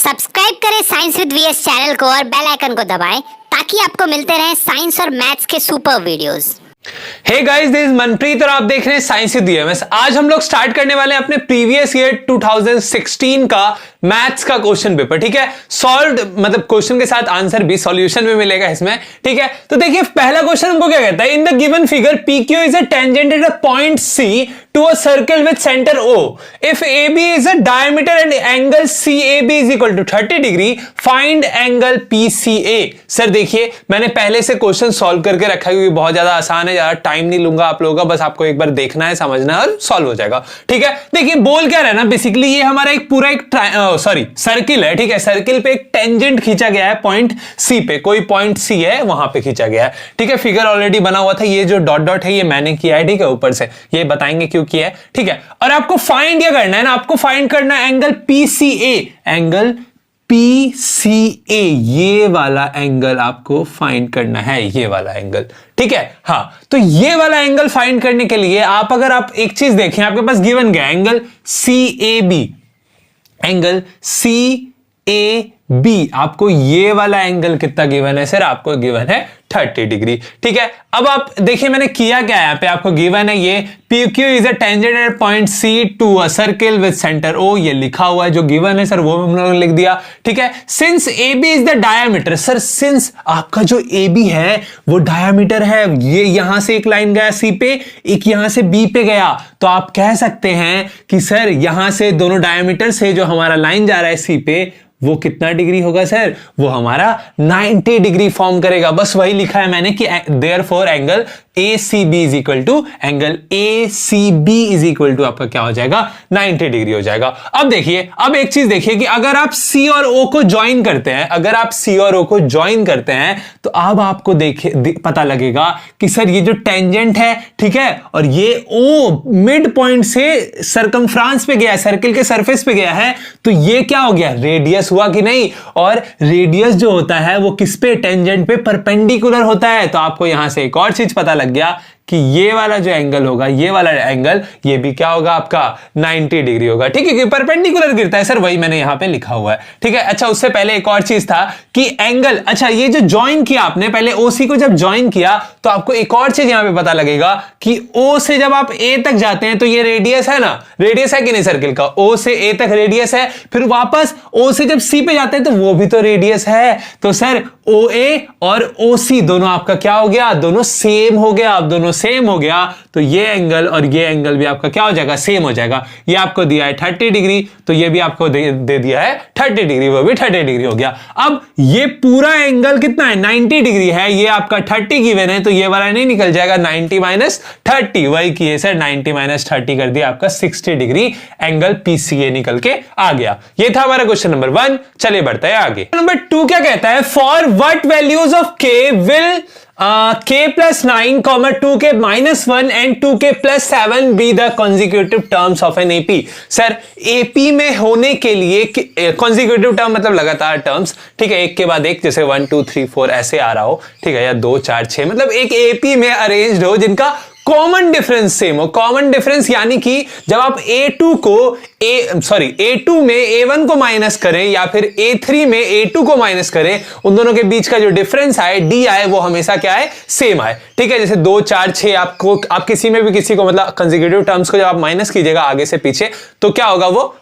Subscribe करें science with VS channel को और बेल आइकन को दबाएं ताकि आपको मिलते रहें साइंस और मैथ्स के super videos. Hey guys, this is Manpreet और आप देख रहे हैं साइंस विद वीएस। आज हम लोग स्टार्ट करने वाले हैं अपने प्रीवियस ईयर 2016 का मैथ्स का क्वेश्चन पेपर। ठीक है, सॉल्व्ड मतलब क्वेश्चन के साथ आंसर भी सॉल्यूशन भी मिलेगा इसमें। ठीक है, तो देखिए पहला क्वेश्चन हमको क्या कहता है, in the given figure PQ is a tangent at a point C to a circle with center O. If AB is a diameter and angle CAB is equal to 30 degree, find angle PCA. Sir देखिए मैंने पहले से question solve करके रखा है क्योंकि बहुत ज्यादा आसान है, ज्यादा टाइम नहीं लूंगा आप लोगों का, बस आपको एक बार देखना है, समझना है और सॉल्व हो जाएगा। ठीक है, देखिए बोल क्या रहा है ना, बेसिकली ये हमारा एक पूरा एक सर्किल है। ठीक है, सर्किल पे एक टेंजेंट खींचा गया है पॉइंट C पे, कोई पॉइंट C है वहां पे खींचा गया है। ठीक है, फिगर ऑलरेडी बना हुआ था, ये जो डॉट डॉट है ये मैंने किया है। ठीक है, ऊपर से ये बताएंगे क्यों किया है। ठीक है, और आपको फाइंड क्या करना है ना, आपको फाइंड करना है एंगल PCA। एंगल PCA, ये वाला एंगल आपको फाइंड करना है, ये वाला एंगल। ठीक है, हाँ, तो ये वाला एंगल फाइंड करने के लिए अगर आप एक चीज देखें, आपके पास गिवन गया एंगल CAB, एंगल CAB, आपको ये वाला एंगल कितना गिवन है सर, आपको गिवन है 30 डिग्री। ठीक है, अब आप देखिए मैंने किया क्या है, यहाँ पे आपको गिवन है ये PQ is a tangent at point C to a circle with centre O, ये लिखा हुआ है, जो गिवन है सर वो हम लोगों ने लिख दिया। ठीक है, since AB is the diameter, sir since आपका जो AB है वो डायामीटर है, ये यहां से एक लाइन गया C पे, एक यहां से B पे गया, तो आप कह सकते हैं कि सर यहां से दोनों डायामीटर से जो हमारा लाइन जा रहा है C पे वो कितना डिग्री होगा सर, वो हमारा 90 डिग्री फॉर्म करेगा। बस वही लिखा है मैंने कि therefore angle ACB is equal to angle ACB is equal to आपका क्या हो जाएगा, 90 डिग्री हो जाएगा। अब देखिए, अब एक चीज देखिए कि अगर आप C और O को ज्वाइन करते हैं, अगर आप C और O को ज्वाइन करते हैं तो अब आपको देखिए पता लगेगा कि सर ये जो टेंजेंट है, ठीक है, और ये O मिड पॉइंट से सर्कमफ्रांस पे गया है, सर्किल के सरफेस पे गया है, तो ये क्या हो गया, रेडियस हुआ कि नहीं। और रेडियस जो होता है वो किस पे, टेंजेंट पे परपेंडिकुलर होता है। तो आपको यहां से एक और चीज पता लग गया कि ये वाला जो एंगल होगा, ये वाला एंगल, ये भी क्या होगा आपका 90 डिग्री होगा। ठीक है, कि परपेंडिकुलर गिरता है सर, वही मैंने यहां पे लिखा हुआ है। ठीक है, अच्छा उससे पहले एक और चीज था कि एंगल, अच्छा ये जो ज्वाइन किया आपने, पहले OC को जब ज्वाइन किया तो आपको एक और चीज यहां पे पता लगेगा कि O से जब आप A तक जाते हैं तो ये रेडियस है ना, रेडियस है कि नहीं सर्किल का, O से A तक रेडियस है, फिर वापस O से जब C पे जाते हैं तो वो भी तो रेडियस है। तो सर OA और OC दोनों आपका क्या हो गया, दोनों सेम हो गया। अब दोनों सेम हो गया तो ये एंगल और ये एंगल भी आपका क्या हो जाएगा, सेम हो जाएगा। ये आपको दिया है 30 डिग्री, तो ये भी आपको दे दिया है 30 डिग्री, वो भी 30 डिग्री हो गया। अब ये पूरा एंगल कितना है, 90 डिग्री है, ये आपका 30 गिवन है, तो ये वाला नहीं निकल जाएगा 90 माइनस 30, वही किए सर 90 माइनस 30 कर दिया, आपका 60 डिग्री एंगल PCA निकल के आ गया। ये था हमारा क्वेश्चन नंबर 1। चलिए बढ़ते हैं आगे। नंबर 2 क्या कहता है, for what values of K will K plus 9, 2K minus 1 and 2K plus 7 be the consecutive terms of an AP। Sir AP में होने के लिए consecutive term मतलब लगातार टर्म्स, ठीक है, एक के बाद एक, जैसे 1 2 3 4 ऐसे आ रहा हो, ठीक है, या 2 4 6, मतलब एक AP में अरेंज्ड हो जिनका कॉमन डिफरेंस सेम हो। कॉमन डिफरेंस यानी कि जब आप A2 में A1 को माइनस करें या फिर A3 में A2 को माइनस करें, उन दोनों के बीच का जो डिफरेंस आए, D आए, वो हमेशा क्या है, सेम आए। ठीक है, जैसे 2 4 6 आपको, आप किसी में भी किसी को मतलब कंसेक्यूटिव टर्म्स को जब आप माइनस कीजिएगा आगे से पीछे तो क्या होगा, वो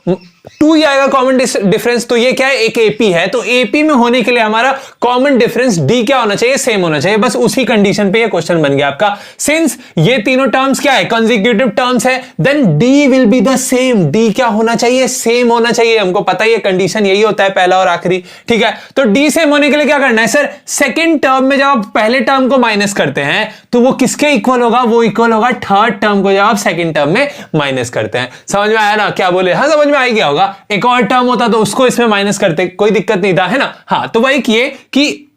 2 ही आएगा कॉमन डिफरेंस। तो ये क्या है, एक AP है, तो AP में होने के लिए हमारा कॉमन डिफरेंस D क्या होना चाहिए, सेम होना चाहिए। बस उसी कंडीशन पे ये क्वेश्चन बन गया आपका। सिंस ये तीनों टर्म्स क्या है, कंसेक्यूटिव टर्म्स है, then D will be the same. D क्या होना चाहिए, सेम होना चाहिए। हमको पता ही है कंडीशन यही होता है, पहला और आखिरी। ठीक है, तो D सेम होने के लिए क्या करना है सर, सेकेंड टर्म में जब आप पहले टर्म को माइनस करते हैं तो वो किसके इक्वल होगा, वो इक्वल होगा थर्ड टर्म को जब आप सेकेंड टर्म में माइनस करते हैं। समझ में आया ना, क्या बोले, हाँ समझ में आ गया होगा। एक और टर्म होता तो उसको इसमें माइनस करते, कोई दिक्कत नहीं था, है ना। हाँ, तो वही किए कि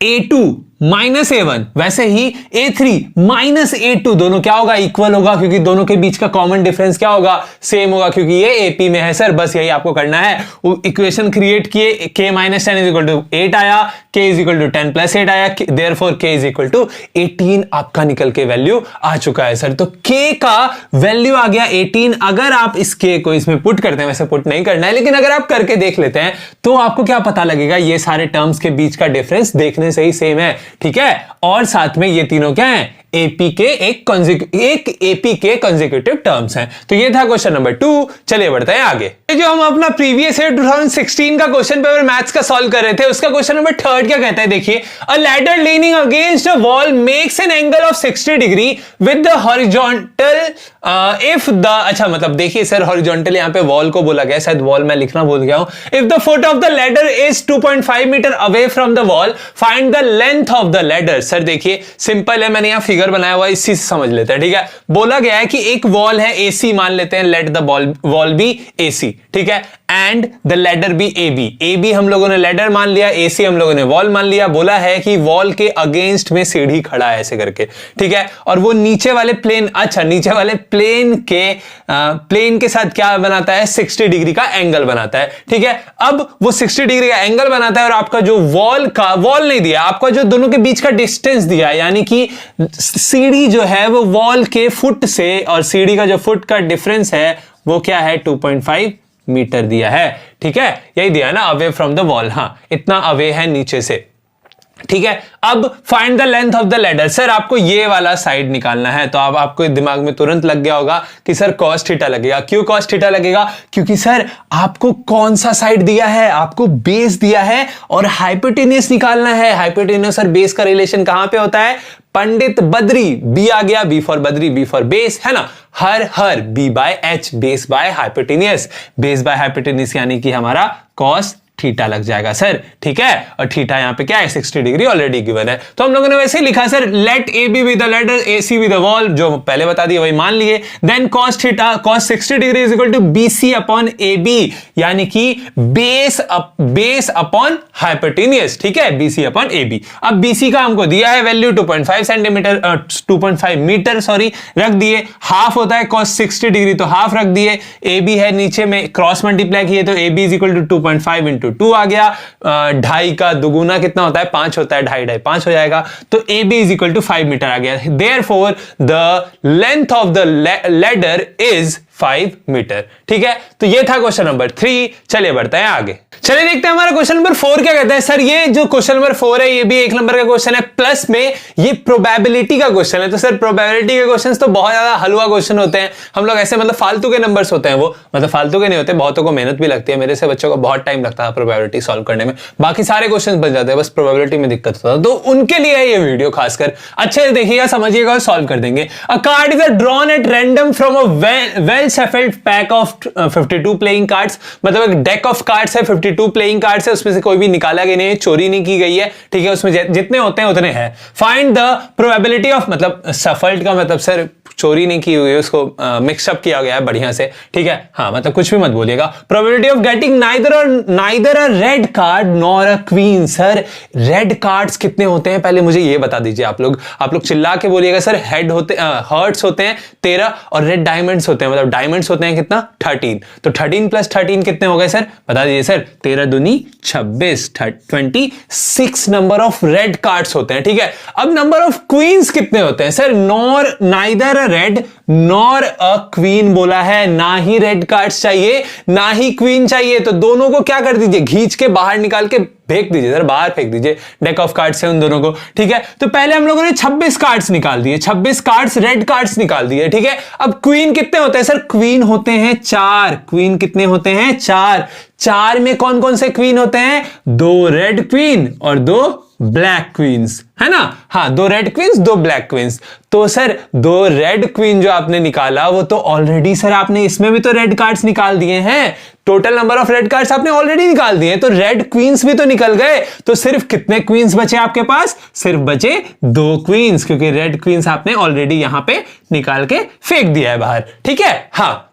A2 -a1, वैसे ही a3 -a2 दोनों क्या होगा, इक्वल होगा, क्योंकि दोनों के बीच का कॉमन डिफरेंस क्या होगा, सेम होगा, क्योंकि ये AP में है सर। बस यही आपको करना है, इक्वेशन क्रिएट किए, k - 10 = 8 आया, k = 10 + 8 आया, देयरफॉर k = 18 आपका निकल के वैल्यू आ चुका है सर। तो k का वैल्यू आ गया 18। अगर आप इस k को इसमें पुट करते हैं, वैसे पुट नहीं करना है, लेकिन अगर आप करके देख लेते हैं तो आपको क्या पता लगेगा, ये सारे टर्म्स के बीच का डिफरेंस देखने से ही सेम है, ठीक है। और साथ में ये तीनों क्या है, AP के एक AP के कंसेक्यूटिव टर्म्स हैं। तो ये था क्वेश्चन नंबर 2। चलिए बढ़ते हैं आगे। जो हम अपना प्रीवियस ईयर 2016 का क्वेश्चन पेपर मैथ्स का सॉल्व कर रहे थे, उसका क्वेश्चन नंबर 3 क्या कहता है, देखिए, अ ladder leaning against a wall makes an angle of 60 degree with the horizontal if the, अच्छा मतलब देखिए सर, हॉरिजॉन्टल यहां पे वॉल को बोला गया, शायद वॉल मैं लिखना भूल गया हूं। If the foot of the ladder is 2.5 metre away from the wall, find the length of the ladder. Sir देखिए सिंपल है, मैंने यहां फिगर बनाया हुआ है, इसी से समझ लेते हैं, ठीक है। बोला गया है कि एक वॉल है AC, मान लेते हैं, let the wall be AC, ठीक है, and the ladder be AB हम लोगों ने लैडर मान लिया, AC हम लोगों ने वॉल मान लिया। बोला है कि वॉल के अगेंस्ट में सीढ़ी खड़ा है ऐसे करके, ठीक है, और वो नीचे वाले प्लेन, अच्छा नीचे वाले प्लेन के साथ क्या बनाता है, 60 डिग्री का एंगल बनाता है, ठीक है। अब वो 60 डिग्री का एंगल बनाता है, और आपका जो वॉल नहीं दिया, आपका जो दोनों के बीच का डिस्टेंस दिया है, यानी कि सीढ़ी जो है वो वॉल के फुट से, और सीढ़ी का जो फुट का डिफरेंस है वो क्या है, 2.5 मीटर दिया है, ठीक है। यही दिया है ना, अवे फ्रॉम द वॉल, हाँ इतना अवे है नीचे से, ठीक है। अब find the length of the ladder. Sir आपको ये वाला साइड निकालना है, तो अब आपको दिमाग में तुरंत लग गया होगा कि सर cos थीटा लगेगा। क्यों cos थीटा लगेगा, क्योंकि सर आपको कौन सा साइड दिया है, आपको बेस दिया है और हाइपोटेन्यूस निकालना है। हाइपोटेन्यूस और बेस का रिलेशन कहां पे होता है, पंडित बद्री, बी आ गया, B for Badri, B for base, है ना, हर B/H, base by hypotenuse, base by hypotenuse यानी कि हमारा cos थीटा लग जाएगा सर, ठीक है। और थीटा यहां पे क्या है, 60 डिग्री ऑलरेडी गिवन है, तो हम लोगों ने वैसे ही लिखा sir, let AB with the ladder, AC with the wall, जो पहले बता दिया वही मान लिए। Then cos 60 degree is equal to BC upon AB, यानी कि बेस अपॉन हाइपोटेन्यूस, ठीक है, BC अपॉन AB। अब BC का हमको दिया है वैल्यू 2.5 सेंटीमीटर, 2.5 मीटर सॉरी, रख दिए। हाफ होता है cos 60 डिग्री, तो हाफ रख दिए। AB है नीचे में, क्रॉस मल्टीप्लाई किए तो AB is equal to 2.5 into 2 आ गया। 2.5 का दुगुना कितना होता है, 5 होता है, 2.5 5 हो जाएगा, तो AB is equal to 5 metre आ गया। Therefore the length of the ladder is 5 metre, ठीक है। तो ये था क्वेश्चन नंबर 3। चलिए बढ़ते हैं आगे। चलिए देखते हैं हमारा क्वेश्चन नंबर 4 क्या कहता है। सर ये जो क्वेश्चन नंबर 4 है, ये भी 1 नंबर का क्वेश्चन है, प्लस में ये प्रोबेबिलिटी का क्वेश्चन है। तो सर प्रोबेबिलिटी के क्वेश्चंस तो बहुत ज्यादा हलवा क्वेश्चन होते हैं, हम लोग ऐसे मतलब फालतू के नंबर्स होते हैं, वो मतलब फालतू के नहीं होते, बहुतों को मेहनत भी लगती है। मेरे से बच्चों को बहुत टाइम लगता है प्रोबेबिलिटी सॉल्व करने में, बाकी सारे क्वेश्चन बन जाते हैं, बस प्रोबेबिलिटी में दिक्कत होता है, तो उनके लिए है ये वीडियो खासकर। अच्छे से देखिएगा, समझिएगा और सॉल्व कर देंगे। अ card is drawn at random from a well shuffled pack of 52 playing cards, मतलब एक डेक ऑफ कार्ड्स है, 52 प्लेइंग कार्ड्स है, उसमें से कोई भी निकाला गया नहीं है, चोरी नहीं की गई है, ठीक है, उसमें जितने होते हैं उतने हैं। फाइंड द प्रोबेबिलिटी ऑफ, मतलब सफल्ड का मतलब सर चोरी नहीं की हुई है, उसको मिक्सअप किया गया है बढ़िया से, ठीक है, हाँ मतलब कुछ भी मत बोलिएगा। Probability of getting neither a red card nor a queen. Sir red cards कितने होते हैं पहले मुझे ये बता दीजिए आप लोग चिल्ला के बोलिएगा। सर हर्ट्स होते हैं 13 और रेड डायमंड्स होते हैं, मतलब डायमंड्स होते हैं कितना, 13, तो 13 + 13 कितने हो गए सर, बता दीजिए सर। 13 दूनी 26, 26 नंबर ऑफ रेड कार्ड्स होते हैं, ठीक है। अब नंबर ऑफ क्वींस कितने होते हैं sir, neither a red nor a queen बोला है, ना ही रेड कार्ड्स चाहिए ना ही क्वीन चाहिए, तो दोनों को क्या कर दीजिए, खींच के बाहर निकाल के फेंक दीजिए सर, बाहर फेंक दीजिए डेक ऑफ कार्ड्स है उन दोनों को, ठीक है। तो पहले हम लोगों ने 26 कार्ड्स निकाल दिए, 26 कार्ड्स रेड कार्ड्स निकाल दिए, ठीक है। अब क्वीन कितने होते हैं सर, क्वीन होते हैं 4, क्वीन कितने होते हैं 4, 4 में कौन कौन से क्वीन होते हैं, 2 रेड क्वीन और 2 ब्लैक क्वींस, है ना, हाँ 2 रेड क्वींस 2 ब्लैक क्वींस। तो सर 2 रेड क्वीन जो आपने निकाला वो तो ऑलरेडी सर आपने इसमें भी तो रेड कार्ड्स निकाल दिए हैं, total number of red cards आपने ऑलरेडी निकाल दिए, तो रेड क्वींस भी तो निकल गए, तो सिर्फ कितने क्वींस बचे आपके पास, सिर्फ बचे 2 क्वींस, क्योंकि रेड क्वींस आपने ऑलरेडी यहां पे निकाल के फेंक दिया है बाहर, ठीक है। हाँ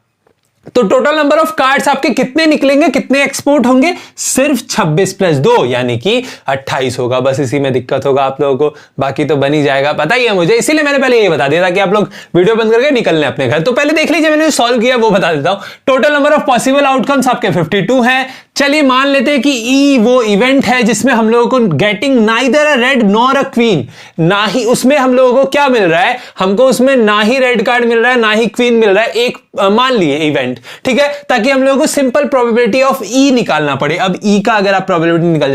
तो टोटल नंबर ऑफ कार्ड्स आपके कितने निकलेंगे, कितने एक्सपोर्ट होंगे, सिर्फ 26 + 2 यानी कि 28 होगा। बस इसी में दिक्कत होगा आप लोगों को, बाकी तो बन ही जाएगा, पता ही है मुझे, इसीलिए मैंने पहले ये बता दिया था कि आप लोग वीडियो बंद करके निकल लें अपने घर। तो पहले देख लीजिए मैंने सॉल्व किया वो बता देता हूं। Total number of possible outcomes आपके 52 है। चलिए मान लेते हैं कि ई वो इवेंट है जिसमें हम लोगों को getting neither a red nor a queen, ना ही उसमें हम लोगों को क्या मिल रहा है, हमको उसमें ना ही रेड कार्ड मिल रहा है ना ही क्वीन मिल रहा है, एक मान लिए इवेंट, ठीक है, ताकि हम लोगों को सिंपल प्रोबेबिलिटी ऑफ ई निकालना पड़े। अब ई का अगर आप प्रोबेबिलिटी निकाल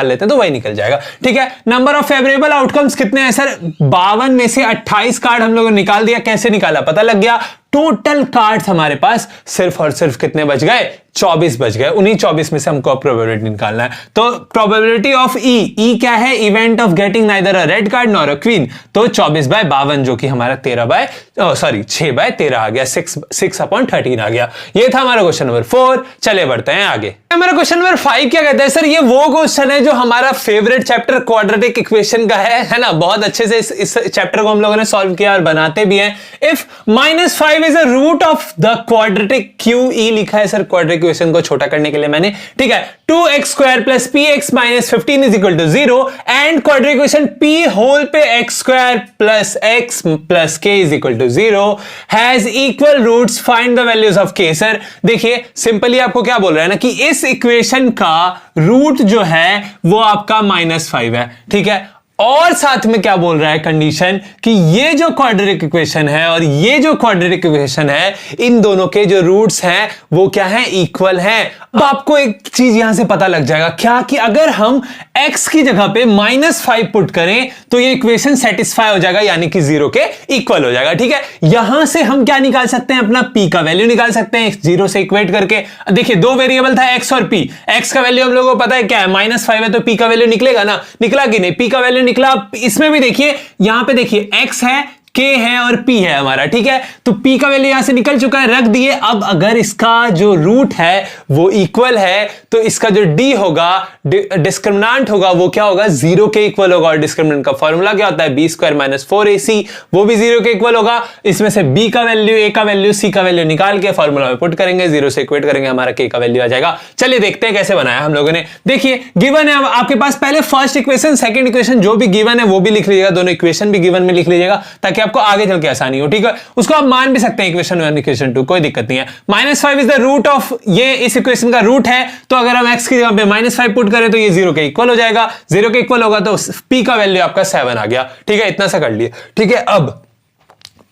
लेते हैं तो वही निकल जाएगा, ठीक है। नंबर ऑफ फेवरेबल आउटकम्स कितने हैं सर, 52 में से 28 कार्ड हम लोगों ने निकाल दिया। कैसे निकाला पता लग गया। टोटल कार्ड्स हमारे पास सिर्फ और सिर्फ कितने बच गए, 24 बच गए। उन्हीं 24 में से हमको प्रोबेबिलिटी निकालना है। तो प्रोबेबिलिटी ऑफ ई क्या है, event of getting neither a red card nor a queen, तो 24/52 जो कि हमारा 6/13 आ गया, 6/13 आ गया। ये था हमारा क्वेश्चन नंबर 4। चले बढ़ते हैं आगे। हमारा क्वेश्चन नंबर 5 क्या कहता है सर, ये वो क्वेश्चन है जो हमारा फेवरेट चैप्टर क्वाड्रेटिक इक्वेशन का है ना। बहुत अच्छे से इस चैप्टर को हम लोगों ने सॉल्व किया और बनाते भी हैं। If -5 is a root of the quadratic Q, ई लिखा है सर क्वाड्रेटिक इक्वेशन को छोटा करने के लिए मैंने, ठीक है। 2x² + px - 15 = 0 and quadratic equation p whole पे x² + x + k = 0 has equal roots, find the values of k। Sir देखिए सिंपली आपको क्या बोल रहा है ना कि इस इक्वेशन का रूट जो है वो आपका -5 है, ठीक है। और साथ में क्या बोल रहा है कंडीशन कि ये जो क्वाड्रेटिक इक्वेशन है और ये जो क्वाड्रेटिक इक्वेशन है, इन दोनों के जो रूट्स हैं वो क्या है, इक्वल हैं। अब आपको एक चीज यहां से पता लग जाएगा क्या, कि अगर हम x की जगह पे -5 पुट करें तो ये इक्वेशन सेटिस्फाई हो जाएगा, यानी कि 0 के इक्वल हो जाएगा, ठीक है। यहां से हम क्या निकाल सकते हैं, अपना p का वैल्यू निकाल सकते हैं 0 से इक्वेट करके। देखिए दो वेरिएबल था x और p, x का वैल्यू हम लोगों को पता है क्या है, -5 है, तो p का वैल्यू निकलेगा ना, निकला कि नहीं, p का वैल्यू निकला। इसमें भी देखिए यहां पे देखिए x है, k है और p है हमारा, ठीक है। तो p का वैल्यू यहां से निकल चुका है, रख दिए। अब अगर इसका जो रूट है वो इक्वल है तो इसका जो d होगा, डिस्क्रिमिनेंट होगा, वो क्या होगा, 0 के इक्वल होगा। और डिस्क्रिमिनेंट का फॉर्मूला क्या होता है, b² - 4ac, वो भी 0 के इक्वल होगा। इसमें से b का वैल्यू, a का वैल्यू, c का वैल्यू निकाल के फॉर्मूला में पुट करेंगे, 0 से इक्वेट करेंगे, हमारा k का वैल्यू आ जाएगा। चलिए देखते हैं कैसे बनाया हम लोगों ने। देखिए गिवन है आपके पास, पहले फर्स्ट इक्वेशन सेकंड इक्वेशन जो भी गिवन है वो भी लिख लीजिएगा, दोनों इक्वेशन भी गिवन में लिख लीजिएगा ताकि आपको आगे चल के आसानी हो, ठीक है। उसको आप मान भी सकते हैं इक्वेशन 1 इक्वेशन 2, कोई दिक्कत नहीं है। -5 इज द रूट ऑफ, ये इस इक्वेशन का रूट है, तो अगर हम x की जगह पे -5 पुट करें तो ये 0 के इक्वल हो जाएगा। 0 के इक्वल होगा तो p का वैल्यू आपका 7 आ गया, ठीक है। इतना सा कर लिए, ठीक है। अब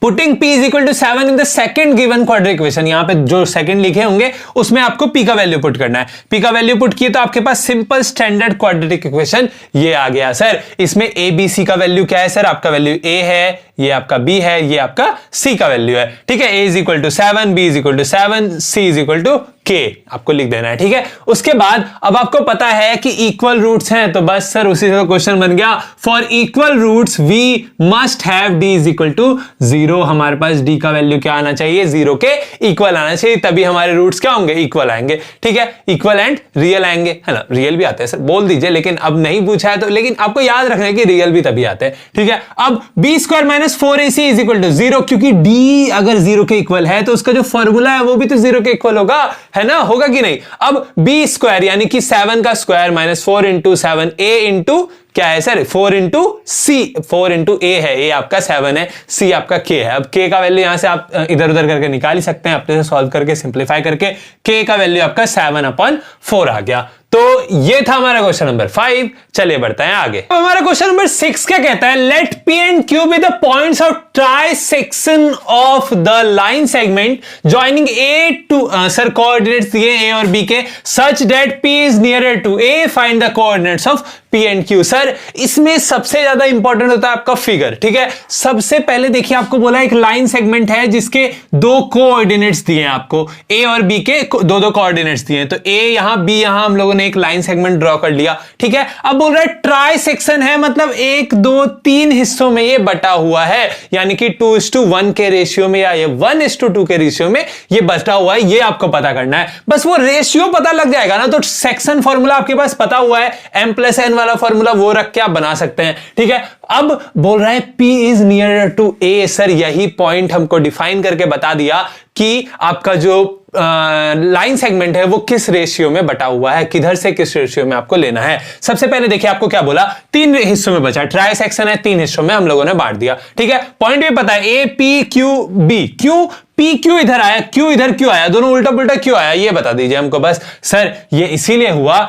putting p = 7 in the second given quadratic equation, यहां पे जो सेकंड लिखे होंगे उसमें आपको p का वैल्यू पुट करना है। p का वैल्यू पुट किए तो आपके पास सिंपल स्टैंडर्ड क्वाड्रेटिक इक्वेशन ये आ गया सर। इसमें a b c का वैल्यू क्या है सर, आपका वैल्यू a है, ये आपका b है, ये आपका c का वैल्यू है, ठीक है। a = 7, b = 7, c = k आपको लिख देना है, ठीक है। उसके बाद अब आपको पता है कि इक्वल रूट्स हैं, तो बस सर उसी से क्वेश्चन बन गया, for equal roots we must have d = 0। हमारे पास d का वैल्यू क्या आना चाहिए, 0 के इक्वल आना चाहिए, तभी हमारे रूट्स क्या होंगे, इक्वल आएंगे, ठीक है। इक्वल एंड रियल आएंगे, है ना। रियल भी आते हैं सर, बोल दीजिए, लेकिन अब नहीं पूछा है तो, लेकिन आपको याद रखना है कि रियल भी तभी आते हैं, ठीक है। अब b² - 4ac = 0, क्योंकि d अगर 0 के इक्वल है तो उसका जो फॉर्मूला है वो भी तो 0 के इक्वल होगा, है ना, होगा कि नहीं। अब b² यानी कि 7 का स्क्वायर -4 × 7 a इंटू क्या है सर, 4 × c, 4 × a है, a आपका 7 है, c आपका k है। अब k का वैल्यू यहां से आप इधर उधर करके निकाल ही सकते हैं, अपने से सॉल्व करके सिंप्लीफाई करके k का वैल्यू आपका 7/4 आ गया। तो ये था हमारा क्वेश्चन नंबर 5। चलिए बढ़ते हैं आगे। तो हमारा क्वेश्चन नंबर 6 क्या कहता है, late p and q be the points of trisection of the line segment joining a to sir coordinates दिए a और b के, such that p is nearer to a, find the coordinates of p and q। Sir इसमें सबसे ज्यादा important होता है आपका figure, ठीक है। सबसे पहले देखिए आपको बोला एक लाइन सेगमेंट है जिसके 2 कोऑर्डिनेट्स दिए हैं आपको, a और b के 2 कोऑर्डिनेट्स दिए हैं, तो a यहां b यहां हम लोगों ने एक लाइन सेगमेंट ड्रॉ कर लिया, ठीक है। अब बोल रहा है ट्राई सेक्शन है, मतलब 1 2 3 हिस्सों में ये बटा हुआ है, यानी कि 2:1 के रेशियो में या ये 1:2 के रेशियो में ये बटा हुआ है, ये आपको पता करना है। बस वो रेशियो पता लग जाएगा ना, तो सेक्शन फॉर्मूला आपके पास पता हुआ है, m+n वाला फॉर्मूला वो रख के आप बना सकते हैं, ठीक है। अब बोल रहा है p is near to a, sir यही पॉइंट हमको डिफाइन करके बता दिया कि आपका जो लाइन सेगमेंट है वो किस रेशियो में बटा हुआ है, किधर से किस रेशियो में आपको लेना है। सबसे पहले देखिए आपको क्या बोला, 3 हिस्सों में बचा, ट्राई सेक्शन है, 3 हिस्सों में हम लोगों ने बांट दिया। ठीक है, पॉइंट भी पता है, A P Q B, Q P Q इधर आया, क्यू इधर क्यों आया, दोनों उल्टा पुल्टा क्यों आया, ये बता दीजिए हमको बस। सर ये इसीलिए हुआ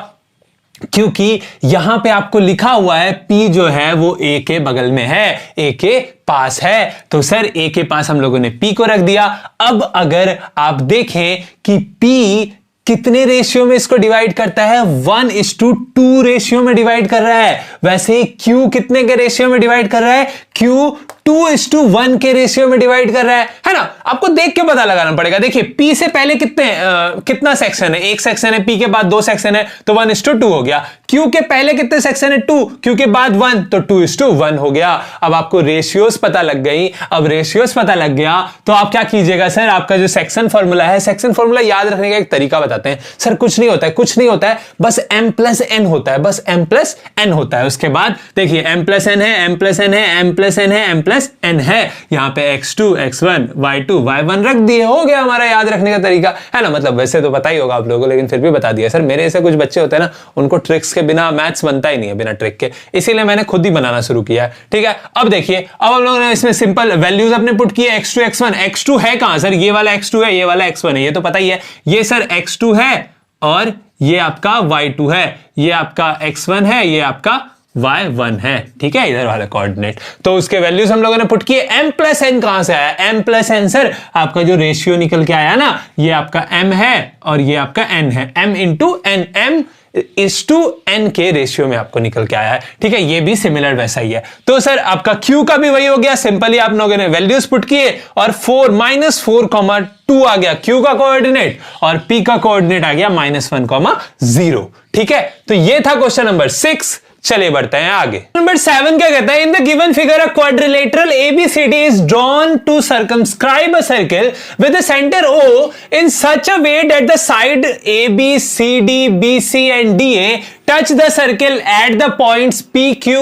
क्योंकि यहां पे आपको लिखा हुआ है P जो है वो A के बगल में है, A के पास है, तो सर A के पास हम लोगों ने P को रख दिया। अब अगर आप देखें कि P कितने रेशियो में इसको डिवाइड करता है, 1:2 रेशियो में डिवाइड कर रहा है। वैसे Q कितने के रेशियो में डिवाइड कर रहा है, Q 2:1 के रेशियो में डिवाइड कर रहा है ना। आपको देख के पता लगाना पड़ेगा। देखिए P से पहले कितना सेक्शन है, एक सेक्शन है, P के बाद 2 सेक्शन है, तो 1:2 हो गया। Q के पहले कितने सेक्शन है, 2, Q के बाद 1, तो 2:1 हो गया। अब आपको रेशियोज पता लग गई। अब रेशियोज पता लग गया तो आप क्या कीजिएगा, सर आपका जो सेक्शन फॉर्मूला है, सेक्शन फॉर्मूला याद रखने का एक तरीका बताते हैं। सर कुछ नहीं होता है, कुछ नहीं होता है, बस m+n होता है, बस m+n होता है। उसके बाद देखिए m+n है, m+n है, m+n है, m+n है, यहां पे x2 x1 y2 y1 रख दिए, हो गया हमारा याद रखने का तरीका, है ना। मतलब वैसे तो पता ही होगा आप लोगों को, लेकिन फिर भी बता दिया। सर मेरे ऐसे कुछ बच्चे होते हैं ना, उनको ट्रिक्स के बिना मैथ्स बनता ही नहीं है, बिना ट्रिक के, इसीलिए मैंने खुद ही बनाना शुरू किया है। ठीक है, अब देखिए, अब हम लोगों ने इसमें सिंपल वैल्यूज अपने पुट किए, x2 x1, x2 है कहां सर, ये वाला x2 है, ये वाला x1 है, ये तो पता ही है। ये सर x2 है और ये आपका y2 है, ये आपका x1 है, ये आपका y1 है। ठीक है, इधर वाला कोऑर्डिनेट, तो उसके वैल्यूज हम लोगों ने पुट किए। m+n कहां से आया, m+n सर आपका जो रेशियो निकल के आया ना, ये आपका m है और ये आपका n है, m इंटू n, m:n के रेशियो में आपको निकल के आया है। ठीक है, ये भी सिमिलर वैसा ही है। तो सर आपका Q का भी वही हो गया, सिंपली आप लोगों ने वैल्यूज पुट किए और 4 -4, 2 आ गया Q का कोऑर्डिनेट और P का कोऑर्डिनेट आ गया -1, 0। ठीक है, तो ये था क्वेश्चन नंबर 6। चलिए बढ़ते हैं आगे। नंबर 7 क्या कहता है, in the given figure a quadrilateral ABCD is drawn to circumscribe a circle with the centre O in such a way that the side AB, CD, BC and DA touch the circle at the points PQ,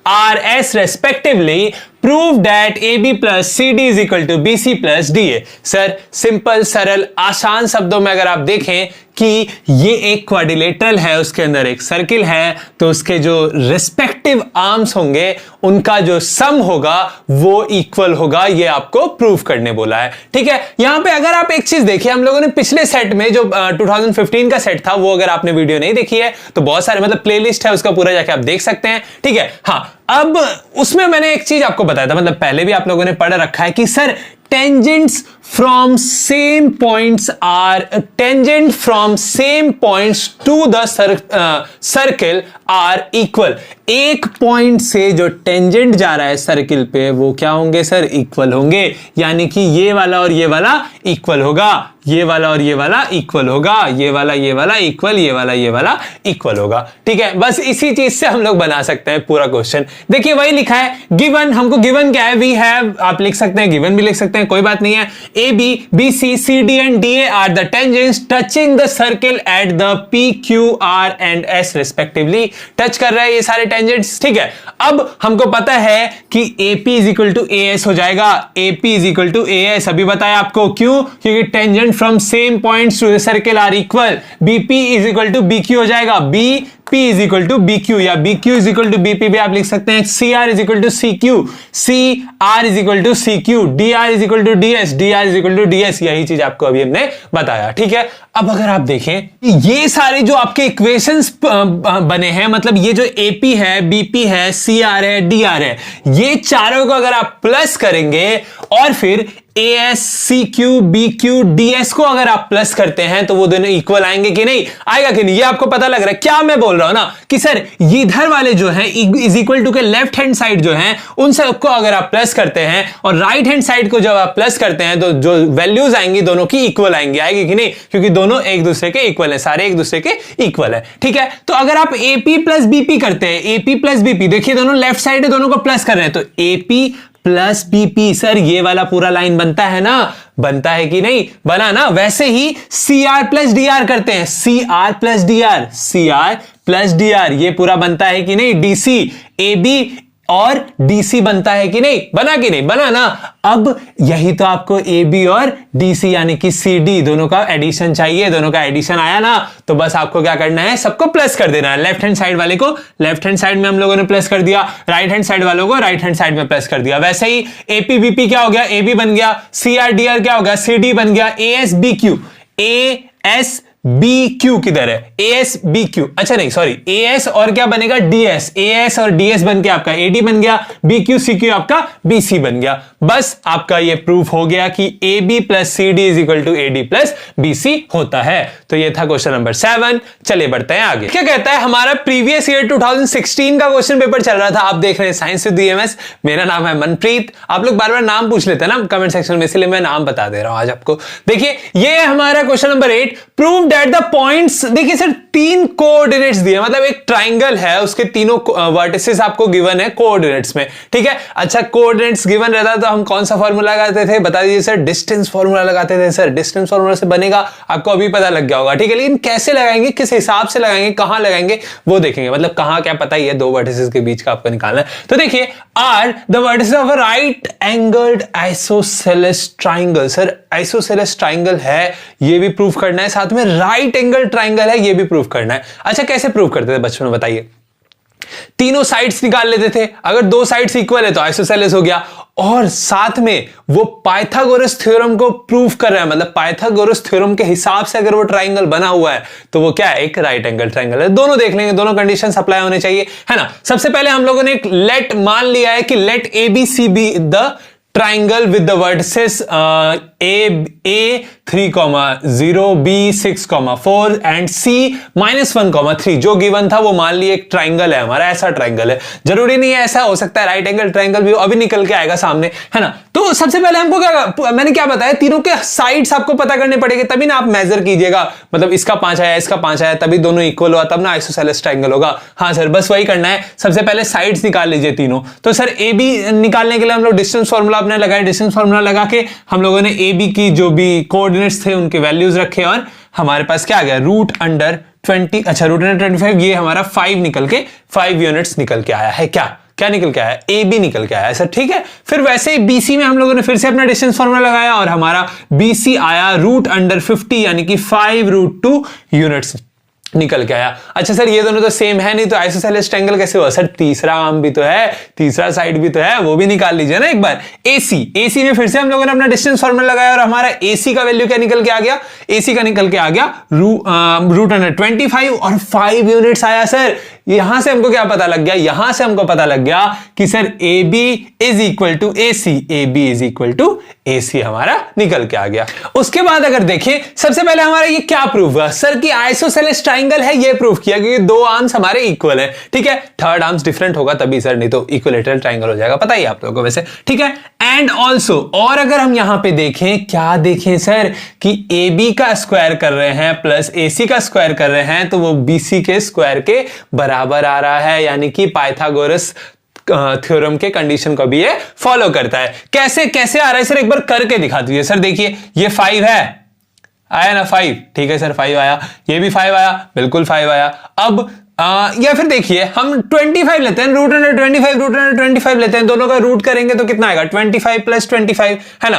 RS respectively. Prove that AB plus CD is equal to BC plus DA। Sir simple, सरल, आसान शब्दों में अगर आप देखें कि ये एक क्वाड्रिलेटरल है, उसके अंदर एक सर्किल है, तो उसके जो रिस्पेक्टिव आर्म्स होंगे उनका जो सम होगा वो इक्वल होगा, ये आपको प्रूव करने बोला है। ठीक है, यहां पे अगर आप एक चीज देखिए, हम लोगों ने पिछले सेट में जो 2015 का सेट था, वो अगर आपने वीडियो नहीं देखी है तो बहुत सारे, मतलब प्लेलिस्ट है उसका, पूरा जाके आप देख सकते हैं। ठीक है, हाँ, अब उसमें मैंने एक चीज आपको बताया था, मतलब पहले भी आप लोगों ने पढ़ रखा है कि sir tangents from same points to the circle are equal। एक पॉइंट से जो टेंजेंट जा रहा है सर्किल पे वो क्या होंगे सर, इक्वल होंगे। यानी कि ये वाला और ये वाला इक्वल होगा, ये वाला और ये वाला इक्वल होगा, ये वाला इक्वल, ये वाला इक्वल होगा। ठीक है, बस इसी चीज से हम लोग बना सकते हैं पूरा क्वेश्चन। देखिए वही लिखा है, गिवन, हमको गिवन क्या है, वी हैव, आप लिख सकते हैं, गिवन भी लिख सकते हैं, कोई बात नहीं है। A B, B C, C D and D A are the tangents touching the circle at the P Q R and S respectively. Touch कर रहे हैं ये सारे टेंजेंट्स। ठीक है, अब हमको पता है कि AP is equal to AS हो जाएगा, AP is equal to AS, अभी बताया आपको, क्यों, क्योंकि tangent from same points to the circle are equal. BP is equal to BQ हो जाएगा, BP is equal to BQ या BQ is equal to BP भी आप लिख सकते हैं। CR is equal to CQ, CR is equal to CQ, DR is equal to DS, DR is equal to DS, यही चीज आपको अभी हमने बताया। ठीक है, अब अगर आप देखें ये सारे जो आपके इक्वेशंस बने हैं, मतलब ये जो AP है, BP है, CR है, DR है, ये चारों को अगर आप प्लस करेंगे और फिर AS, CQ, BQ, DS को अगर आप प्लस करते हैं तो वो दोनों इक्वल आएंगे कि नहीं, आएगा कि नहीं, ये आपको पता लग रहा है। क्या मैं बोल रहा हूं ना कि सर ये इधर वाले जो हैं इज इक्वल टू के लेफ्ट हैंड साइड जो हैं उन सबको अगर आप प्लस करते हैं और राइट हैंड साइड को जब आप प्लस करते हैं तो जो वैल्यूज आएंगी दोनों की इक्वल आएंगी, आएगी कि नहीं, क्योंकि दोनों एक दूसरे के इक्वल है, सारे एक दूसरे के इक्वल है। ठीक है, तो अगर आप AP प्लस BP करते हैं, AP प्लस BP, देखिए दोनों लेफ्ट साइड है, दोनों को प्लस कर रहे हैं, तो AP प्लस BP, सर ये वाला पूरा लाइन बनता है ना, बनता है कि नहीं, बना ना। वैसे ही CR प्लस DR करते हैं, CR plus DR, CR plus DR, ये पूरा बनता है कि नहीं, DC, AB और DC बनता है कि नहीं, बना कि नहीं, बना ना। अब यही तो आपको AB और DC यानी कि CD दोनों का एडिशन चाहिए, दोनों का एडिशन आया ना, तो बस आपको क्या करना है, सबको प्लस कर देना है। लेफ्ट हैंड साइड वाले को लेफ्ट हैंड साइड में हम लोगों ने प्लस कर दिया, राइट हैंड साइड वालों को राइट हैंड साइड में प्लस कर दिया। वैसे ही APBP क्या हो गया, AB बन गया, CRDR क्या हो गया, CD बन गया, ASBQ ASBQ किधर है, ASBQ, अच्छा नहीं सॉरी, AS और क्या बनेगा, DS, AS और DS बन के आपका AD बन गया, BQ CQ आपका BC बन गया। बस आपका ये प्रूफ हो गया कि AB plus CD is equal to AD plus BC होता है। तो ये था क्वेश्चन नंबर 7। चलिए बढ़ते हैं आगे। क्या कहता है, हमारा प्रीवियस ईयर 2016 का क्वेश्चन पेपर चल रहा था, आप देख रहे हैं साइंस विद EMS। मेरा नाम है मनप्रीत। आप लोग बार बार नाम पूछ लेते हैं ना कमेंट सेक्शन में, इसलिए मैं नाम बता दे रहा हूं आज आपको। देखिए ये हमारा question number 8, prove that the points. देखिए सर 3 कोऑर्डिनेट्स दिए, मतलब एक ट्राइंगल है, उसके तीनों वर्टिसेस आपको गिवन है कोऑर्डिनेट्स में, ठीक है। अच्छा कोऑर्डिनेट्स गिवन रहता तो हम कौन सा फॉर्मूला लगाते थे, बता दीजिए सर, डिस्टेंस फॉर्मूला लगाते थे सर। डिस्टेंस फॉर्मूला से बनेगा, आपको अभी पता लग गया होगा, ठीक है। लेकिन कैसे लगाएंगे, किस हिसाब से लगाएंगे, कहां लगाएंगे, वो देखेंगे। मतलब कहां क्या पता ही है, 2 वर्टिसेस के बीच का आपको निकालना है। तो देखिए are the vertices of a right angled isosceles triangle. Sir isosceles triangle है, ये भी प्रूफ करना है, साथ में राइट एंगल ट्राइंगल है, ये भी प्रूफ करना है। अच्छा कैसे प्रूव करते थे बचपन में, बताइए। तीनों साइड्स निकाल लेते थे, अगर 2 साइड्स इक्वल है तो आइसोसेलेस हो गया, और साथ में वो पाइथागोरस थ्योरम को प्रूफ कर रहा है, मतलब पाइथागोरस थ्योरम के हिसाब से अगर वो ट्राइंगल बना हुआ है तो वो क्या है, एक राइट एंगल ट्राइंगल है। दोनों देख लेंगे, दोनों कंडीशंस अप्लाई होने चाहिए, है ना। सबसे पहले हम लोगों ने एक लेट मान लिया है कि let ABC be the triangle with the vertices A 3,0 B 6,4 and C -1,3 जो गिवन था वो मान लिए एक ट्राइंगल है हमारा, ऐसा ट्राइंगल है। जरूरी नहीं है ऐसा, हो सकता है राइट एंगल ट्राइंगल भी अभी निकल के आएगा सामने, है ना। तो सबसे पहले हमको क्या, मैंने क्या बताया, तीनों के साइड्स आपको पता करने पड़ेंगे, तभी ना आप मेजर कीजिएगा, मतलब इसका 5 आया इसका 5 आया, तभी दोनों इक्वल हुआ, तब ना आइसोसेलेस ट्राइंगल होगा। हाँ सर बस वही करना है, सबसे पहले साइड्स निकाल लीजिए तीनों। तो सर AB निकालने के लिए हम लोग डिस्टेंस फॉर्मूला अपने लगाए, डिस्टेंस फॉर्मूला लगा के हम लोगों ने AB की जो भी कोऑर्डिनेट्स थे उनके वैल्यूज रखे, और हमारे पास क्या आ गया, रूट अंडर 20, अच्छा रूट अंडर 25, ये हमारा 5 निकल के 5 यूनिट्स निकल के आया है। क्या निकल के आया, AB निकल के आया है सर, ठीक है। फिर वैसे ही BC में हम लोगों ने फिर से अपना डिस्टेंस फॉर्मूला लगाया, और हमारा BC आया रूट अंडर 50 यानी कि 5√2 यूनिट्स निकल के आया। अच्छा सर ये दोनों तो सेम है नहीं, तो आइसोसेलेस ट्रायंगल कैसे हुआ, सर तीसरा आर्म भी तो है, तीसरा साइड भी तो है, वो भी निकाल लीजिए ना एक बार। AC में फिर से हम लोगों ने अपना डिस्टेंस फॉर्मूला लगाया, और हमारा AC का वैल्यू क्या निकल के आ गया, AC का निकल के आ गया रूट अंडर 25 और 5 यूनिट्स आया। सर यहां से हमको क्या पता लग गया, यहां से हमको पता लग गया कि sir AB is equal to AC, AB is equal to AC हमारा निकल के आ गया। उसके बाद अगर देखें, सबसे पहले हमारा ये क्या प्रूफ हुआ, सर कि आइसोसेलेस ट्रायंगल है, ये प्रूफ किया क्योंकि 2 आर्म्स हमारे इक्वल है, ठीक है। थर्ड आर्म्स डिफरेंट होगा तभी सर, नहीं तो इक्विलेटरल ट्रायंगल हो जाएगा, पता ही आप लोगों को वैसे, ठीक है। एंड ऑल्सो, और अगर हम यहां पे देखें, क्या देखें सर कि AB का स्क्वायर कर रहे हैं प्लस AC का स्क्वायर कर रहे हैं, तो वो BC के स्क्वायर के बराबर आ रहा है, यानी कि पाइथागोरस थ्योरम के कंडीशन को भी ये फॉलो करता है। कैसे कैसे आ रहा है सर, एक बार करके दिखा दीजिए। सर देखिए ये 5 है, आया ना 5, ठीक है सर 5 आया, ये भी 5 आया, बिल्कुल 5 आया। अब या फिर देखिए हम 25 लेते हैं, रूट अंडर 25 लेते हैं, दोनों का रूट करेंगे तो कितना आएगा, 25 प्लस 25, है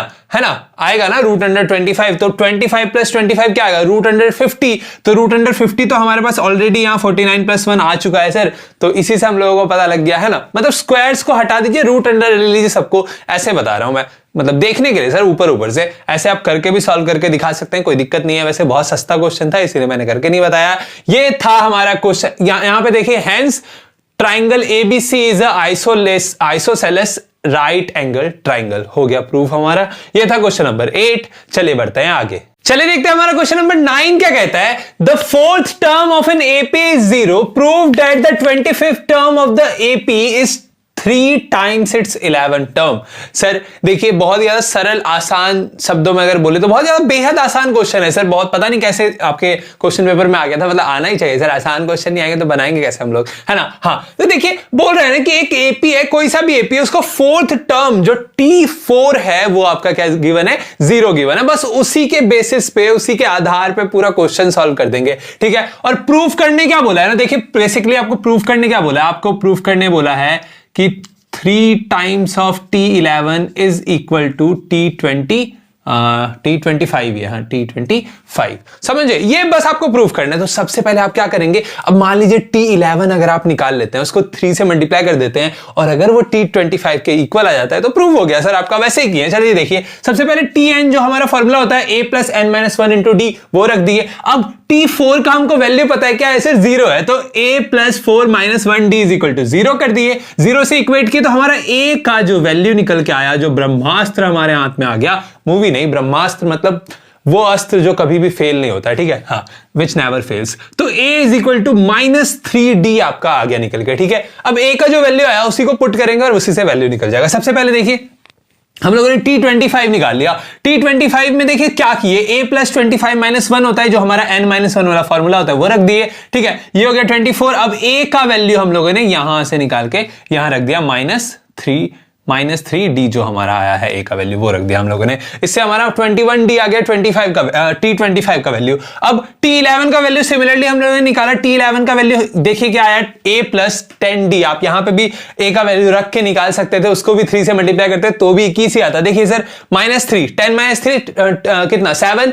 ना आएगा ना रूट अंडर 25, तो 25 प्लस 25 क्या आएगा, रूट अंडर 50, तो रूट अंडर 50 तो हमारे पास ऑलरेडी यहाँ 49 प्लस 1 आ चुका है सर, तो इसी से हम लोगों को पता लग गया, है ना। मतलब स्क्वायर्स को हटा दीजिए, रूट अंडर ले लीजिए सबको, ऐसे बता रहा हूं मैं, मतलब देखने के लिए सर, ऊपर से ऐसे आप करके भी सॉल्व करके दिखा सकते हैं, कोई दिक्कत नहीं है। वैसे बहुत सस्ता क्वेश्चन था इसीलिए मैंने करके नहीं बताया। ये था हमारा क्वेश्चन, यहां पे देखिए, hence triangle ABC is isosceles right angle triangle, हो गया प्रूफ हमारा। ये था क्वेश्चन नंबर 8। चलिए बढ़ते हैं आगे, चलिए देखते हैं हमारा क्वेश्चन नंबर 9 क्या कहता है। The fourth term of an AP is 0, prove that the 25th term of the AP is 3 times its 11th term. Sir देखिए बहुत ज्यादा सरल आसान शब्दों में अगर बोले तो बहुत ज्यादा बेहद आसान क्वेश्चन है सर, बहुत पता नहीं कैसे आपके क्वेश्चन पेपर में आ गया था, मतलब आना ही चाहिए सर, आसान क्वेश्चन नहीं आएंगे तो बनाएंगे कैसे हम लोग, है ना। हाँ तो देखिए बोल रहे हैं ना कि एक AP है, कोई सा भी AP है, उसको फोर्थ टर्म जो T4 है वो आपका क्या गिवन है, 0 गिवन है, बस उसी के बेसिस पे, उसी के आधार पे पूरा क्वेश्चन सॉल्व कर देंगे, ठीक है। और प्रूफ करने क्या बोला है ना, देखिए बेसिकली आपको प्रूफ करने क्या बोला है, आपको प्रूफ करने बोला है कि 3 times of T11 is equal to T25 है, हाँ T25 समझे। ये बस आपको प्रूव करना है। तो सबसे पहले आप क्या करेंगे, अब मान लीजिए T11 अगर आप निकाल लेते हैं, उसको 3 से मल्टीप्लाई कर देते हैं और अगर वो T25 के इक्वल आ जाता है तो प्रूव हो गया सर आपका। वैसे ही किया, चलिए देखिए सबसे पहले Tn जो हमारा फॉर्मूला होता है a plus n minus 1 into D, वो रख दिए। अब T4 का हमको वैल्यू पता है क्या है सर, 0 है, तो a plus 4 minus 1 D is equal to 0 कर दिए। 0 से इक्वेट किए तो हमारा a का जो वैल्यू निकल के आया, जो ब्रह्मास्त्र हमारे हाथ में आ गया, मूवी नहीं ब्रह्मास्त्र मतलब वो अस्त्र जो कभी भी फेल नहीं होता, ठीक है, हाँ, विच नेवर फेल्स। तो a is equal to -3d आपका आ गया निकल के, ठीक है। अब a का जो वैल्यू आया उसी को पुट करेंगे और उसी से वैल्यू निकल जाएगा। सबसे पहले देखिए हम लोगों ने T25 निकाल लिया। T25 में देखिए क्या किए, a प्लस 25 माइनस 1 होता है, जो हमारा n माइनस 1 वाला फॉर्मूला होता है, वो रख दिए, ठीक है। ये हो गया 24। अब a का वैल्यू हम लोगों ने यहां से निकाल के यहां रख दिया -3d जो हमारा आया है a का वैल्यू, वो रख दिया हम लोगों ने। इससे हमारा 21d आ गया T25 का वैल्यू। अब T11 का वैल्यू सिमिलरली हम लोगों ने निकाला। T11 का वैल्यू देखिए क्या आया, a प्लस 10d। आप यहां पे भी a का वैल्यू रख के निकाल सकते थे, उसको भी 3 से मल्टीप्लाई करते तो भी 21 ही आता। देखिए सर -3 10 माइनस 3 कितना 7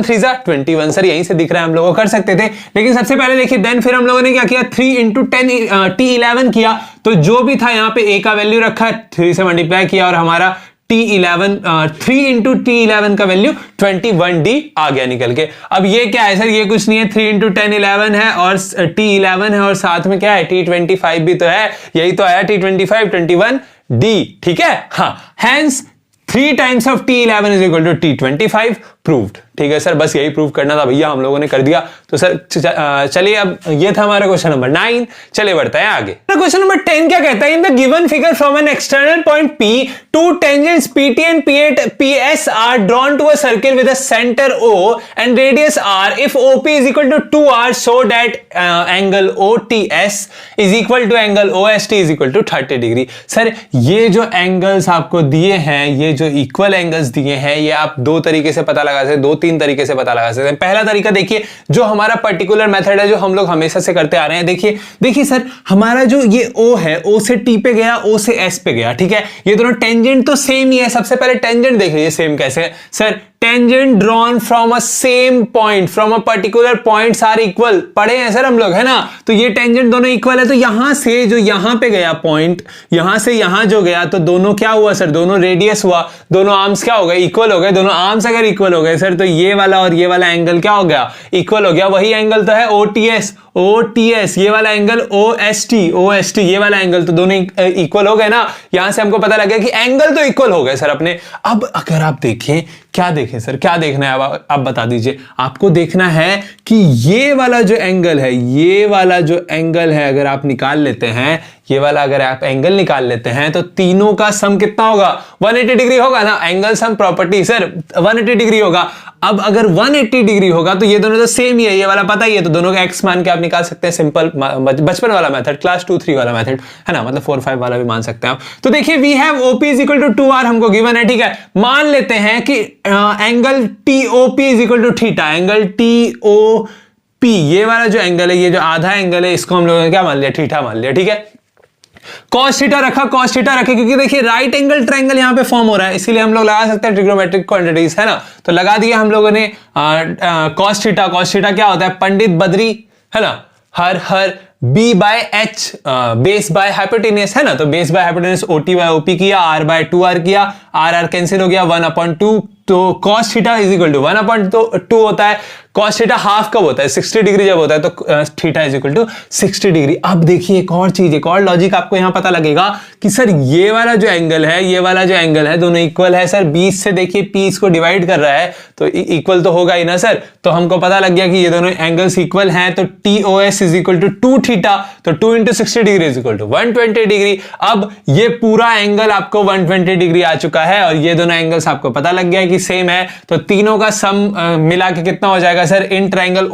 3 21 सर, यहीं से दिख रहा है, हम लोग कर सकते थे। लेकिन सबसे पहले देखिए देन फिर हम लोगों ने क्या किया, 3 इंटू 10 T11 किया, तो जो भी था यहाँ पे a का वैल्यू रखा, 3 से मल्टीप्लाई किया और हमारा T11 3 इंटू T11 का वैल्यू 21d आ गया निकल के। अब ये क्या है सर, ये कुछ नहीं है, 3 इंटू 10 11 है और T11 है और साथ में क्या है T25 भी तो है, यही तो आया T25 21d, ठीक है, हाँ। Hence 3 times of T11 is equal to T25 proved, ठीक है सर, बस यही प्रूव करना था भैया, हम लोगों ने कर दिया। तो सर चलिए, अब ये था हमारा क्वेश्चन नंबर 9, चलिए बढ़ते हैं आगे। क्वेश्चन नंबर 10 क्या कहता है, in the given figure from an external point P, two tangents PT and PS are drawn to a circle with a center O and radius R. If OP is equal to 2R, so that angle OTS is equal to angle OST is equal to 30 degree. Sir ये जो angles आपको दिए हैं, ये जो equal angles दिए हैं, ये आप दो तरीके से पता लगा सकते हैं, 2-3 तरीके से पता लगा सकते हैं। पहला तरीका देखिए, जो हमारा पर्टिकुलर मेथड है, जो हम लोग हमेशा से करते आ रहे हैं। देखिए सर, हमारा जो ये O है, O से T पे गया, O से S पे गया, ठीक है। ये दोनों टेंजेंट तो सेम ही है। सबसे पहले टेंजेंट देख लीजिए सेम कैसे है sir, tangent drawn from a same point, from a particular points are equal, पढ़े हैं सर हम लोग, है ना। तो ये टेंजेंट दोनों इक्वल है, तो यहां से जो यहां पे गया पॉइंट, यहां से यहां जो गया, तो दोनों क्या हुआ सर, दोनों रेडियस हुआ, दोनों आर्म्स क्या हो गए, इक्वल हो गए। दोनों आर्म्स अगर इक्वल हो गए सर, तो ये वाला और ये वाला एंगल क्या हो गया, इक्वल हो गया। वही एंगल तो है OTS, ये वाला एंगल OST, ये वाला एंगल, तो दोनों इक्वल हो गए ना। यहां से हमको पता लग गया कि एंगल तो इक्वल हो गए सर अपने। अब अगर आप देखें, क्या देखें सर, क्या देखना है आप बता दीजिए। आपको देखना है कि ये वाला जो एंगल है, ये वाला जो एंगल है, अगर आप निकाल लेते हैं, ये वाला अगर आप एंगल निकाल लेते हैं, तो तीनों का सम कितना होगा, 180 डिग्री होगा ना। Angle sum property sir 180 degree होगा। अब अगर 180 डिग्री होगा तो ये दोनों तो सेम ही है, ये वाला पता ही है, तो दोनों का x मान के आप निकाल सकते हैं। सिंपल बचपन वाला मेथड, क्लास 2-3 वाला मेथड है ना, मतलब 4-5 वाला भी मान सकते हैं आप। तो देखिए we have OP is equal to 2R हमको गिवन है, ठीक है। मान लेते हैं कि angle TOP is equal to theta, angle TOP ये वाला जो एंगल है, ये जो आधा एंगल है, इसको हम लोगों ने क्या मान लिया, थीटा मान लिया, ठीक है। cos थीटा रखे, क्योंकि देखिए राइट एंगल ट्रायंगल यहां पे फॉर्म हो रहा है, इसीलिए हम लोग लगा सकते हैं ट्रिग्नोमेट्रिक क्वांटिटीज, है ना। तो लगा दिया हम लोगों ने cos थीटा क्या होता है, पंडित बद्री, है ना, हर B by H base by hypotenuse, है ना। तो base by hypotenuse OT by OP किया, R बाय 2R किया, R कैंसिल हो गया, 1/2। तो cos theta is equal to 1/2 होता है। cos थीटा हाफ कब होता है, 60 डिग्री जब होता है, तो theta is equal to 60 degree. अब देखिए एक और चीज, एक और लॉजिक आपको यहां पता लगेगा कि सर ये वाला जो एंगल है, ये वाला जो एंगल है, दोनों इक्वल है सर। 20 से देखिए P इसको डिवाइड कर रहा है, तो इक्वल तो होगा ही ना सर। तो हमको पता लग गया कि ये दोनों एंगल्स इक्वल हैं, तो TOS is equal to 2 theta, तो 2 into 60 degree is equal to 120 degree. अब ये पूरा एंगल आपको 120 डिग्री आ चुका है और ये दोनों एंगल्स आपको पता लग गया कि सेम है। तो तीनों का सम मिला के कितना हो जाएगा सर, इन ट्रायंगल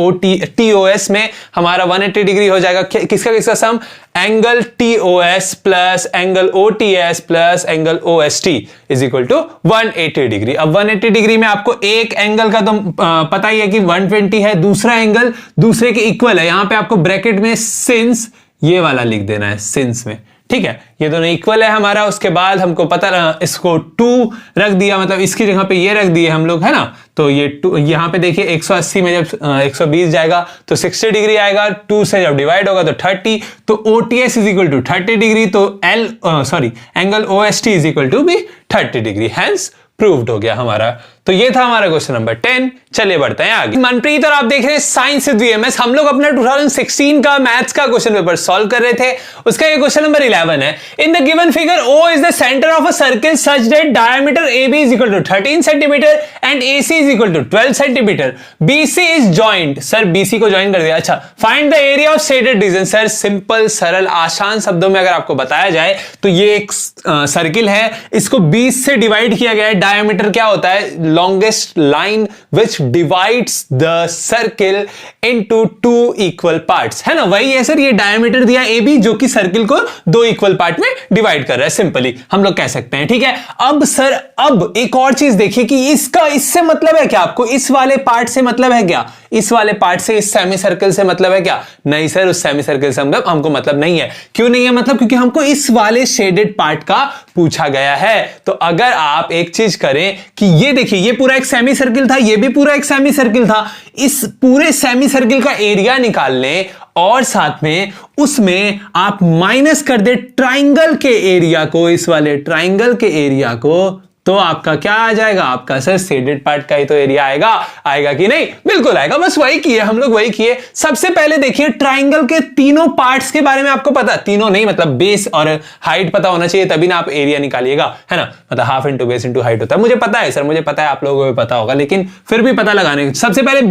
TOS में हमारा 180 डिग्री हो जाएगा। किसका sum, angle TOS plus angle OTS plus angle OST is equal to 180 degree. अब 180 डिग्री में आपको एक एंगल का तो पता ही है कि 120 है, दूसरा एंगल दूसरे के इक्वल है। यहां पे आपको ब्रैकेट में सिंस ये वाला लिख देना है, सिंस में, ठीक है, ये दोनों इक्वल है हमारा। उसके बाद हमको पता इसको 2 रख दिया, मतलब इसकी जगह पे ये रख दिए हम लोग, है ना। तो ये 2 यहाँ पे देखिए 180 में जब 120 जाएगा तो 60 डिग्री आएगा, 2 से जब डिवाइड होगा तो 30, तो OTS is equal to 30 degree, तो angle OST is equal to भी 30 डिग्री, हैंस प्रूव्ड हो गया हमारा। तो ये था हमारा क्वेश्चन नंबर 10। चलिए बढ़ते हैं आगे। मनप्रीत और आप देख रहे हैं साइंस विद वीएमएस। हम लोग अपना 2016 का मैथ्स का क्वेश्चन पेपर सॉल्व कर रहे थे, उसका ये क्वेश्चन नंबर 11 है। In the given figure O is the centre of a circle such that diameter AB is equal to 13 centimetre and AC is equal to 12 centimetre. BC is joint, sir BC को join कर दिया। अच्छा, find the area of shaded region. Sir simple सरल आसान शब्दों में अगर आपको बताया जाए तो ये एक सर्किल है, इसको 20 से डिवाइड किया गया है। डायमीटर क्या होता है? Longest line which divides the circle into 2 equal parts, है ना। वही है सर, ये डायमीटर दिया AB जो कि सर्किल को 2 इक्वल पार्ट में डिवाइड कर रहा है, सिंपली हम लोग कह सकते हैं, ठीक है। अब सर अब एक और चीज देखिए कि इससे मतलब है क्या? आपको इस वाले पार्ट से मतलब है क्या? इस वाले पार्ट से, इस सेमी सर्कल से मतलब है क्या? नहीं सर, उस सेमी सर्कल से हमको मतलब नहीं है। क्यों नहीं है मतलब? क्योंकि हमको इस वाले शेडेड पार्ट का पूछा गया है। तो अगर आप एक चीज करें कि ये देखिए, ये पूरा एक सेमी सर्किल था, ये भी पूरा एक सेमी सर्किल था, इस पूरे सेमी सर्किल का एरिया निकाल लें और साथ में उसमें आप माइनस कर दे ट्राइंगल के एरिया को, इस वाले ट्राइंगल के एरिया को, तो आपका क्या आ जाएगा? आपका सर शेडेड पार्ट का ही तो एरिया आएगा कि नहीं? बिल्कुल आएगा। बस वही किए हम लोग, वही किए। सबसे पहले देखिए ट्राइंगल के तीनों पार्ट्स के बारे में आपको पता, तीनों नहीं मतलब बेस और हाइट पता होना चाहिए, तभी ना आप एरिया निकालिएगा, है ना। मतलब half into base into height होता है। मुझे पता है सर, मुझे पता है, आप लोगों को भी पता होगा, लेकिन फिर भी पता लगाने। सबसे पहले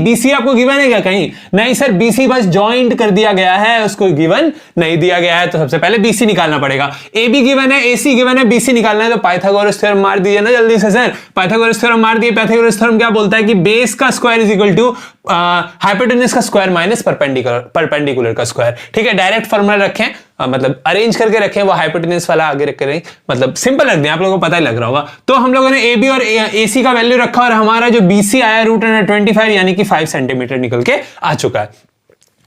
BC आपको गिवन है क्या कहीं? नहीं सर, BC बस ज्वाइंट कर दिया गया है, उसको गिवन नहीं दिया गया है। तो सबसे पहले BC निकालना पड़ेगा। AB गिवन है, AC गिवन है, BC निकालना है। तो पाइथागोरस थ्योरम मार दीजिए ना जल्दी से सर। पाइथागोरस थ्योरम मार दिए। पाइथागोरस थ्योरम क्या बोलता है कि बेस का square is equal to hypotenuse का स्क्वायर माइनस परपेंडिकुलर का स्क्वायर, ठीक है। डायरेक्ट फॉर्मूला रखें, मतलब अरेंज करके रखें, वो हाइपोटेनस वाला आगे रख करें, मतलब सिंपल रख दें, आप लोगों को पता ही लग रहा होगा। तो हम लोगों ने AB और AC का वैल्यू रखा और हमारा जो BC आया √25 यानी कि 5 सेंटीमीटर निकल के आ चुका है,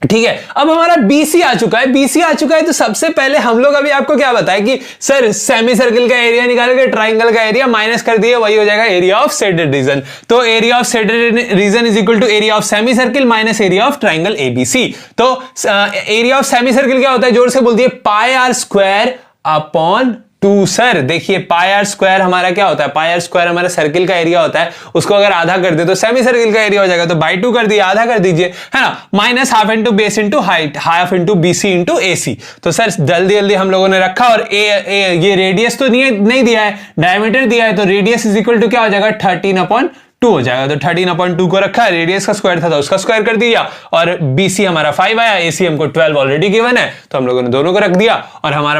ठीक है। अब हमारा BC आ चुका है, तो सबसे पहले हम लोग अभी आपको क्या बताया कि सर सेमी सर्किल का एरिया निकाल के ट्राइंगल का एरिया माइनस कर दिए, वही हो जाएगा एरिया ऑफ शेडेड रीजन। तो area of shaded region is equal to area of semi circle minus area of triangle ABC। तो एरिया ऑफ सेमी सर्किल क्या होता है? जोर से बोल दिए, pi r square upon 2। Sir देखिए पाई आर स्क्वायर हमारा क्या होता है? पाई आर स्क्वायर हमारा सर्किल का एरिया होता है, उसको अगर आधा कर दे तो सेमी सर्किल का एरिया हो जाएगा। तो बाई 2 कर दिए, आधा कर दीजिए, है ना। Minus half into base into height, half into BC into AC। तो सर जल्दी हम लोगों ने रखा और ये रेडियस तो नहीं दिया है, डायमीटर दिया है, तो रेडियस इज इक्वल टू क्या हो जाएगा? 13/2 हो जाएगा। तो 13/2 को रखा, रेडियस का स्क्वायर था तो उसका स्क्वायर कर दिया, और BC हमारा 5 आया, AC हमको 12 ऑलरेडी गिवन है, तो हम लोगों ने दोनों को रख दिया। और हमारा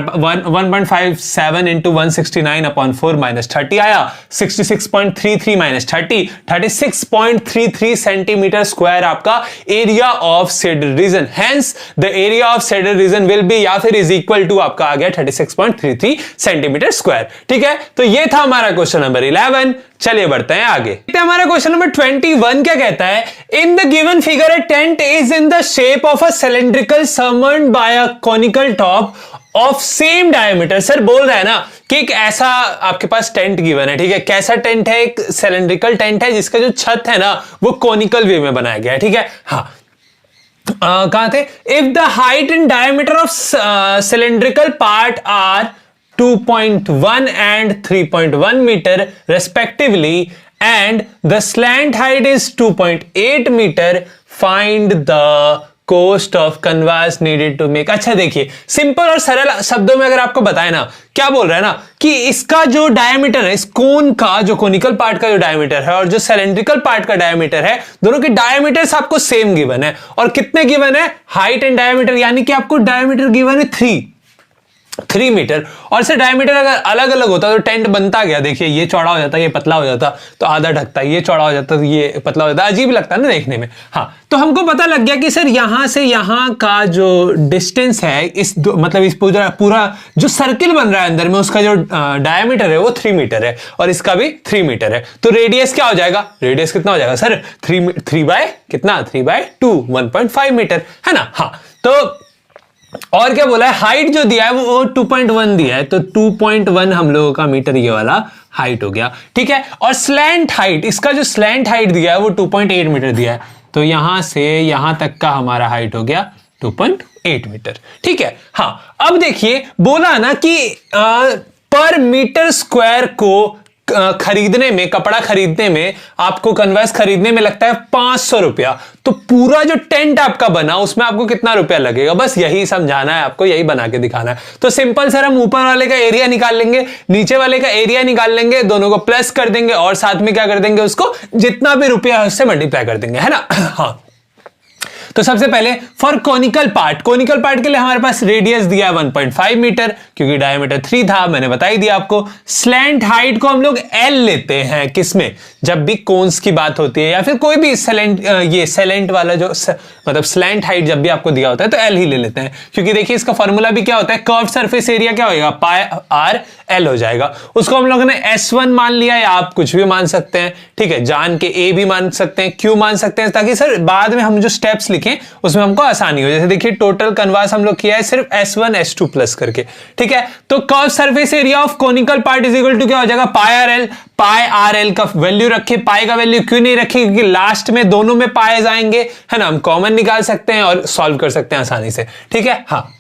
1.57 इंटू 169/4 माइनस 30 आया, 66.33 माइनस 30, 36.33 सेंटीमीटर स्क्वायर आपका area of shaded reason. Hence the area of shaded region will be, या फिर इज इक्वल टू आपका आ गया 36.33 सेंटीमीटर स्क्वायर, ठीक है। तो ये था हमारा क्वेश्चन नंबर 11। चलिए बढ़ते हैं आगे। हमारा क्वेश्चन नंबर 21 क्या कहता है? In the given figure a tent is in the shape of a cylindrical surmounted by a conical top of same diameter. Sir बोल रहा है ना कि एक ऐसा आपके पास टेंट गिवन है, ठीक है। कैसा टेंट है? एक सिलेंड्रिकल टेंट है जिसका जो छत है ना वो कॉनिकल वे में बनाया गया है, ठीक है। हाँ, कहां थे? If the height and diameter of cylindrical part are 2.1 and 3.1 meter respectively and the slant height is 2.8 meter, find the cost of canvas needed to make। अच्छा देखिए, सिंपल और सरल शब्दों में अगर आपको बताए ना, क्या बोल रहा है ना कि इसका जो डायमीटर है, इस कोन का जो कोनिकल पार्ट का जो डायमीटर है और जो सिलेंड्रिकल पार्ट का डायमीटर है, दोनों के डायमीटर्स आपको सेम गिवन है। और कितने गिवन है? हाइट एंड डायमीटर, यानी कि आपको डायमीटर गिवन है 3 मीटर। और से डायमीटर अगर अलग अलग होता तो टेंट बनता गया, देखिए ये चौड़ा हो जाता, ये पतला हो जाता, तो आधा ढकता, ये चौड़ा हो जाता तो ये पतला हो जाता, अजीब लगता है ना देखने में। हाँ, तो हमको पता लग गया कि सर यहां से यहां का जो डिस्टेंस है, मतलब इस पूरा जो सर्किल बन रहा है अंदर में, उसका जो डायमीटर है वो 3 मीटर है और इसका भी 3 मीटर है। तो रेडियस क्या हो जाएगा? रेडियस कितना हो जाएगा सर? 3 बाय कितना? 3/2, 1.5 मीटर, है ना। हाँ, तो और क्या बोला है, हाइट जो दिया है वो 2.1 दिया है, तो 2.1 हम लोगों का मीटर ये वाला हाइट हो गया, ठीक है। और स्लैंट हाइट, इसका जो स्लैंट हाइट दिया है वो 2.8 मीटर दिया है, तो यहां से यहां तक का हमारा हाइट हो गया 2.8 मीटर, ठीक है। हाँ, अब देखिए बोला ना कि पर मीटर स्क्वायर को खरीदने में, कपड़ा खरीदने में, आपको कन्वर्स खरीदने में लगता है 500 रुपया, तो पूरा जो टेंट आपका बना उसमें आपको कितना रुपया लगेगा, बस यही समझाना है आपको, यही बना के दिखाना है। तो सिंपल सर, हम ऊपर वाले का एरिया निकाल लेंगे, नीचे वाले का एरिया निकाल लेंगे, दोनों को प्लस कर देंगे और साथ में क्या कर देंगे, उसको जितना भी रुपया है उससे मल्टीप्लाई कर देंगे, है ना। हाँ, तो सबसे पहले for conical part, conical part के लिए हमारे पास रेडियस दिया है 1.5 मीटर, क्योंकि डायमीटर 3 था, मैंने बता ही दिया आपको। स्लैंट हाइट को हम लोग एल लेते हैं, किसमें, जब भी कोन्स की बात होती है या फिर कोई भी सेलेंट, ये सेलेंट वाला जो मतलब स्लैंट हाइट जब भी आपको दिया होता है तो एल ही ले लेते हैं, क्योंकि देखिए इसका फॉर्मूला भी क्या होता है, कर्व सरफेस एरिया क्या होगा, पाई आर एल हो जाएगा। उसको हम लोगों ने S1 मान लिया, या आप कुछ भी मान सकते हैं, ठीक है, जान के A भी मान सकते हैं, Q मान सकते हैं, ताकि सर बाद में हम जो स्टेप्स लिखें उसमें हमको आसानी हो। जैसे देखिए टोटल कन्वर्स हम लोग किया है सिर्फ S1 S2 प्लस करके, ठीक है। तो curve surface area of conical part is equal to क्या हो जाएगा, pi r l. Pi r l का वैल्यू रखे, पाई का वैल्यू क्यों नहीं रखे, क्योंकि लास्ट में दोनों में पाए जाएंगे, है ना, हम कॉमन निकाल सकते हैं और सॉल्व कर सकते हैं आसानी से, ठीक है। हाँ,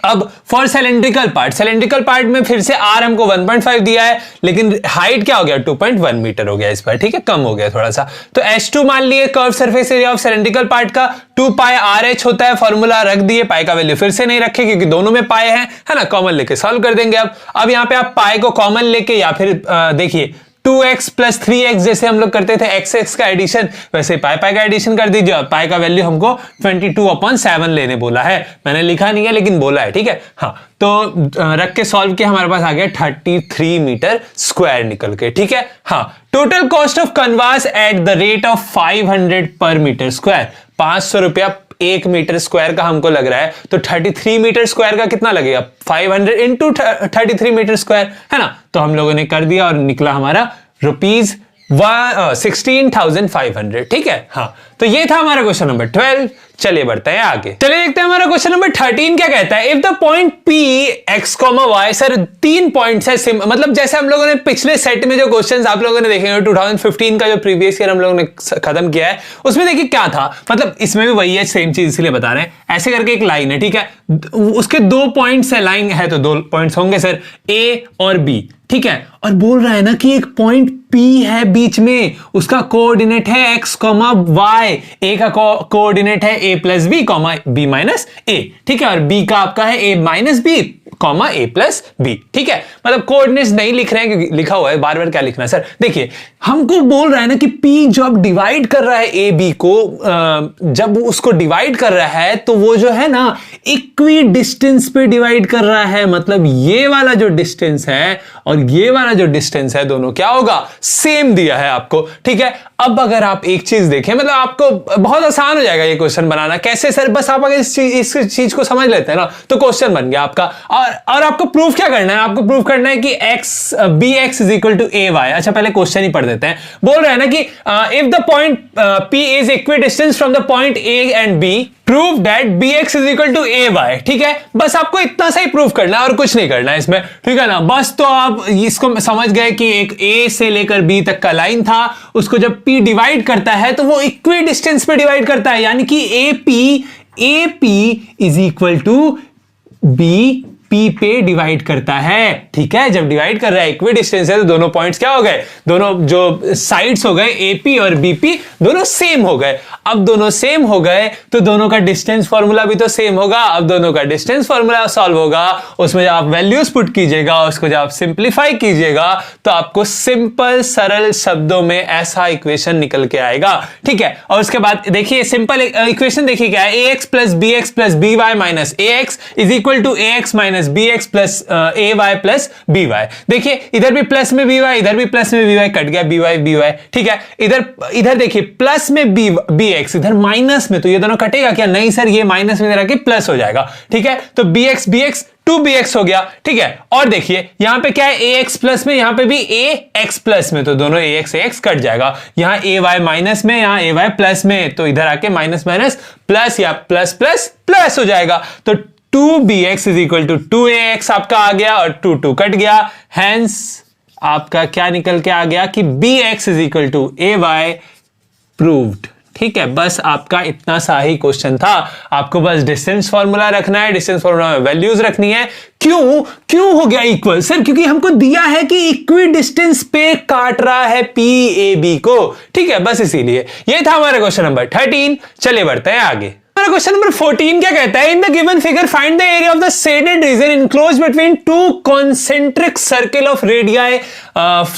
अब for cylindrical part, cylindrical part में फिर से आर हमको 1.5 दिया है, लेकिन हाइट क्या हो गया, 2.1 मीटर हो गया इस पर, ठीक है, कम हो गया थोड़ा सा। तो S2 मान लिए, curve surface area of cylindrical part का 2 पाई आर एच होता है, फॉर्मूला रख दिए, पाई का वैल्यू फिर से नहीं रखे क्योंकि दोनों में पाए हैं, है ना, कॉमन लेके सॉल्व कर देंगे। अब यहाँ पे आप पाई को कॉमन लेके, या फिर देखिए 2x प्लस 3x जैसे हम लोग करते थे x का एडिशन, वैसे पाई का एडिशन कर दीजिए। पाई का वैल्यू हमको 22/7 लेने बोला है, मैंने लिखा नहीं है लेकिन बोला है, ठीक है। हाँ, तो रख के सॉल्व किया, हमारे पास आ गया 33 मीटर स्क्वायर निकल के, ठीक है। हाँ, total cost of converse at the rate of 500 पर मीटर स्क्वायर, 500 रुपया 1 मीटर स्क्वायर का हमको लग रहा है, तो 33 मीटर स्क्वायर का कितना लगेगा, 500 इंटू 33 मीटर स्क्वायर, है ना। तो हम लोगों ने कर दिया और निकला हमारा रुपीज 16,500, ठीक है। हाँ, तो ये था हमारा क्वेश्चन नंबर 12। चलिए बढ़ते हैं आगे, चलिए देखते हैं हमारा क्वेश्चन नंबर 13 क्या कहता है। If the point P x, y, sir 3 points है, मतलब जैसे हम लोगों ने पिछले सेट में जो क्वेश्चंस आप लोगों ने देखे हैं 2015 का जो प्रीवियस ईयर हम लोगों ने खत्म किया है, उसमें देखिए क्या था, मतलब इसमें भी वही है, सेम चीज इसलिए बता रहे हैं। ऐसे करके एक लाइन है, ठीक है, उसके 2 पॉइंट्स है, लाइन है तो 2 पॉइंट्स होंगे सर, A और B, ठीक है। और बोल रहा है ना कि एक पॉइंट P है बीच में, उसका कोऑर्डिनेट है x, y, A का कोऑर्डिनेट है a plus b, b minus a, ठीक है, और b का आपका है a minus b, a plus b, ठीक है। मतलब कोऑर्डिनेट्स नहीं लिख रहे हैं क्योंकि लिखा हुआ है, बार बार क्या लिखना है सर। देखिए हमको बोल रहा है ना कि P जब डिवाइड कर रहा है ए बी को, जब उसको डिवाइड कर रहा है तो वो जो है ना इक्वी डिस्टेंस पे डिवाइड कर रहा है, मतलब ये वाला जो डिस्टेंस है और ये वाला जो डिस्टेंस है दोनों क्या होगा, सेम दिया है आपको, ठीक है। अब अगर आप एक चीज देखें, मतलब आपको बहुत आसान हो जाएगा ये क्वेश्चन बनाना। कैसे सर, बस आप अगर इस चीज को समझ लेते हैं ना तो क्वेश्चन बन गया आपका। और आपको प्रूफ क्या करना है, आपको प्रूफ करना है कि bx is equal to ay। अच्छा पहले क्वेश्चन ही पढ़ देते हैं। बोल रहे हैं ना कि if the point p is equidistance from the point a and b, prove that bx is equal to ay, ठीक है। बस आपको इतना सा ही प्रूफ करना है और कुछ नहीं करना है इसमें, ठीक है ना। बस तो आप इसको समझ गए कि एक a से लेकर b तक का लाइन था, उसको जब p डिवाइड करता है तो वो इक्वी डिस्टेंस पे डिवाइड करता है, यानी कि AP is equal to b P पे डिवाइड करता है, ठीक है। जब डिवाइड कर रहा है इक्वी डिस्टेंस है तो दोनों पॉइंट्स क्या हो गए, दोनों जो साइड्स हो गए AP और BP दोनों सेम हो गए। अब दोनों सेम हो गए तो दोनों का डिस्टेंस फॉर्मूला भी तो सेम होगा। अब दोनों का डिस्टेंस फॉर्मूला सॉल्व होगा, उसमें जब आप वैल्यूज पुट कीजिएगा, उसको जब आप सिंप्लीफाई कीजिएगा तो आपको सिंपल सरल शब्दों में ऐसा इक्वेशन निकल के आएगा, ठीक है। और उसके बाद देखिए सिंपल इक्वेशन देखिए क्या है, ax plus bx plus by minus ax is equal to ax minus bx plus ay plus by। देखिए इधर भी प्लस में by, इधर भी प्लस में by, कट गया by, ठीक है। इधर देखिए प्लस में bx, इधर माइनस में, तो ये दोनों कटेगा क्या, नहीं सर, ये माइनस में रह के प्लस हो जाएगा, ठीक है। तो bx 2bx हो गया, ठीक है। और देखिए यहां पे क्या है, ax प्लस में, यहां पे भी ax प्लस में, तो दोनों ax कट जाएगा। यहां ay माइनस में, यहां ay प्लस में, तो इधर आके माइनस माइनस प्लस या प्लस प्लस प्लस हो जाएगा। तो 2bx is equal to 2ax आपका आ गया और 2 कट गया, हैंस आपका क्या निकल के आ गया कि bx is equal to ay proved. ठीक है, बस आपका इतना सा ही क्वेश्चन था। आपको बस डिस्टेंस फॉर्मूला रखना है, डिस्टेंस फॉर्मूला में वैल्यूज रखनी है। क्यों हो गया इक्वल सर? क्योंकि हमको दिया है कि इक्वी डिस्टेंस पे काट रहा है पी ए बी को। ठीक है, बस इसीलिए ये था हमारा क्वेश्चन नंबर 13। चलिए बढ़ते हैं आगे। हमारा क्वेश्चन नंबर 14 क्या कहता है? In the given figure find the area of the shaded region enclosed between two concentric circle of radii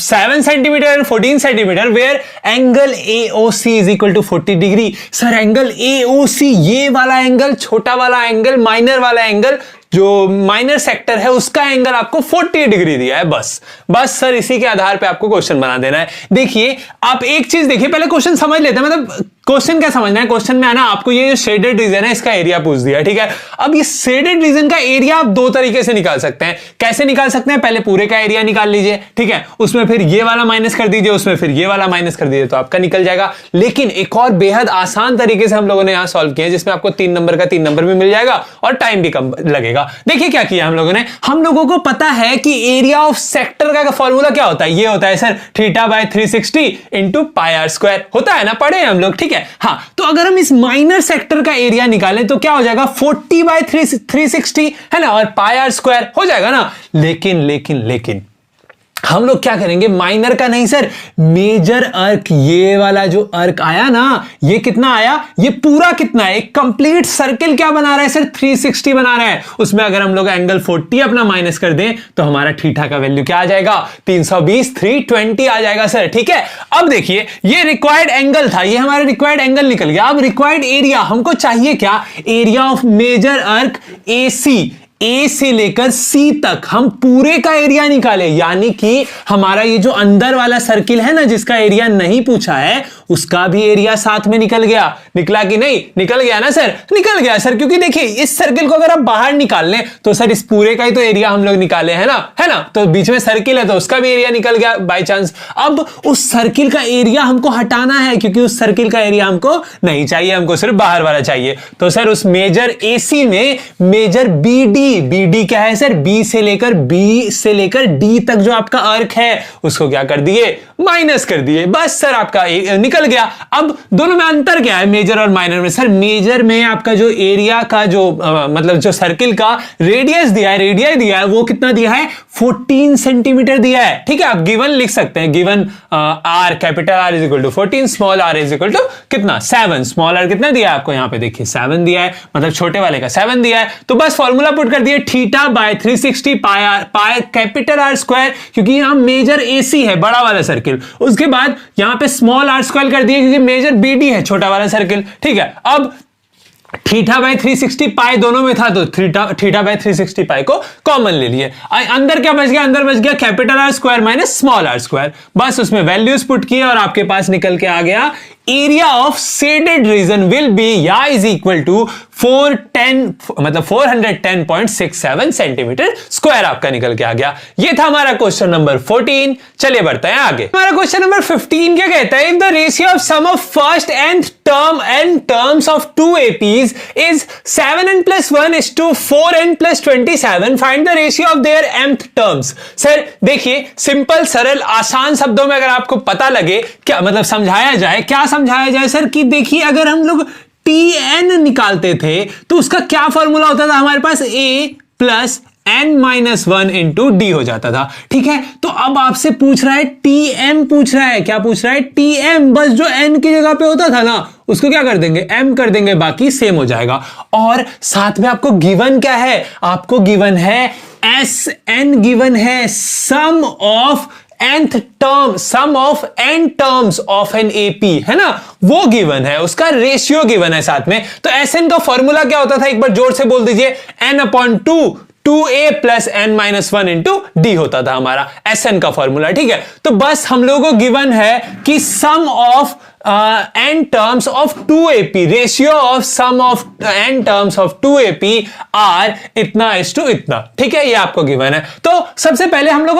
7 centimetre and 14 centimetre where angle AOC is equal to 40 degree. Sir angle AOC, ये वाला angle, छोटा वाला angle, minor वाला angle, जो minor sector है उसका angle आपको 40 degree दिया है। बस सर इसी के आधार पे आपको क्वेश्चन बना देना है। देखिए आप एक चीज देखिए, पहले क्वेश्चन समझ लेते हैं। मतलब क्वेश्चन क्या समझना है? क्वेश्चन में आना आपको ये जो शेडेड रीजन है इसका एरिया पूछ दिया। ठीक है, अब ये शेडेड रीजन का एरिया आप दो तरीके से निकाल सकते हैं। कैसे निकाल सकते हैं? पहले पूरे का एरिया निकाल लीजिए, ठीक है, उसमें फिर ये वाला माइनस कर दीजिए, उसमें फिर ये वाला माइनस कर दीजिए, तो आपका निकल जाएगा। लेकिन एक और बेहद आसान तरीके से हम लोगों ने यहां सॉल्व किया है, जिसमें आपको 3 नंबर का 3 नंबर भी मिल जाएगा और टाइम भी कम लगेगा। देखिए क्या किया हम लोगों ने। हम लोगों को पता है कि एरिया ऑफ सेक्टर का फॉर्मूला क्या होता है? ये होता है सर θ/360 इंटू πr² होता है ना, पढ़े हम लोग। ठीक है, हाँ, तो अगर हम इस माइनर सेक्टर का एरिया निकालें तो क्या हो जाएगा? 40/360 है ना, और πr² हो जाएगा ना। लेकिन हम लोग क्या करेंगे? माइनर का नहीं सर, मेजर अर्क, ये वाला जो अर्क आया ना, ये कितना आया? ये पूरा कितना है? एक कंप्लीट सर्किल क्या बना रहा है सर? 360 बना रहा है। उसमें अगर हम लोग एंगल 40 अपना माइनस कर दें तो हमारा थीटा का वैल्यू क्या आ जाएगा? 320, 320 आ जाएगा सर। ठीक है, अब देखिए ये रिक्वायर्ड एंगल था, ये हमारा रिक्वायर्ड एंगल निकल गया। अब रिक्वायर्ड एरिया हमको चाहिए क्या? एरिया ऑफ मेजर अर्क AC, ए से लेकर सी तक हम पूरे का एरिया निकाले। यानी कि हमारा ये जो अंदर वाला सर्किल है ना, जिसका एरिया नहीं पूछा है, उसका भी एरिया साथ में निकल गया। निकला कि नहीं? निकल गया ना सर, निकल गया सर। क्योंकि देखिए इस सर्किल को अगर आप बाहर निकाल लें तो सर इस पूरे का ही तो एरिया हम लोग निकाले है ना, तो बीच में सर्किल है तो उसका भी एरिया निकल गया बाय चांस। अब उस सर्किल का एरिया हमको हटाना है, क्योंकि उस सर्किल का एरिया हमको नहीं चाहिए, हमको सिर्फ बाहर वाला चाहिए। तो सर उस मेजर AC में मेजर BD क्या है सर? B से लेकर D तक जो आपका अर्क है उसको क्या कर दिए? माइनस कर दिए। बस सर आपका निकल गया। अब दोनों में अंतर क्या है मेजर और माइनर में? सर मेजर में आपका जो एरिया का जो मतलब जो सर्किल का रेडियस दिया है, रेडियस दिया है, वो कितना दिया है? 14 सेंटीमीटर दिया है। ठीक है, आप गिवन लिख सकते हैं। Given R, capital R is equal to 14, small r is equal to कितना? 7। स्मॉल r कितना दिया है आपको? यहाँ पे देखिए 7 दिया है, मतलब छोटे वाले का 7 दिया है। तो बस फॉर्मूला पुट कर दिए θ/360 पाई कैपिटल R², क्योंकि यहां मेजर AC है, बड़ा वाला सर्किल। उसके बाद यहां पे स्मॉल R² कर दिए, क्योंकि मेजर BD है, छोटा वाला सर्किल। ठीक है, अब θ/360 पाई दोनों में था तो θ/360 पाई को कॉमन ले लिए। अंदर क्या बच गया? अंदर बच गया capital R² minus small R²। बस उसमें वैल्यूज पुट किए और आपके पास निकल के आ गया area of shaded region will be या is equal to 410.67 centimetre square आपका निकल के आ गया। ये था हमारा क्वेश्चन नंबर 14। चलिए बढ़ते हैं आगे। हमारा क्वेश्चन नंबर 15 क्या कहता है? If the ratio of sum of first nth term and terms of two APs is 7n plus 1 is to 4n plus 27, find the ratio of their mth terms। Sir देखिए simple सरल आसान शब्दों में अगर आपको पता लगे क्या मतलब समझाया जाए, क्या समझाया जाए सर? कि देखिए अगर हम लोग Tn निकालते थे तो उसका क्या फॉर्मूला होता था हमारे पास? A plus n-1 into D हो जाता था। ठीक है, तो अब आपसे पूछ रहा है Tm, पूछ रहा है क्या पूछ रहा है? Tm। बस जो n की जगह पे होता था ना उसको क्या कर देंगे? m कर देंगे, बाकी सेम हो जाएगा। और साथ में आपको गिवन क्या है? आपको गिवन है Sn, गिवन है sum of nth term, sum of n terms of an AP है ना, वो गिवन है, उसका रेशियो गिवन है साथ में। तो Sn का फॉर्मूला क्या होता था? एक बार जोर से बोल दीजिए, n/2 2a plus n-1 into D होता था हमारा Sn का फॉर्मूला। ठीक है, तो बस हम लोगों को गिवन है कि sum of n terms of 2AP, ratio of sum of n terms of 2AP are इतना इस टू इतना, ठीक है, ये आपको गिवन है। तो सबसे पहले हम लोग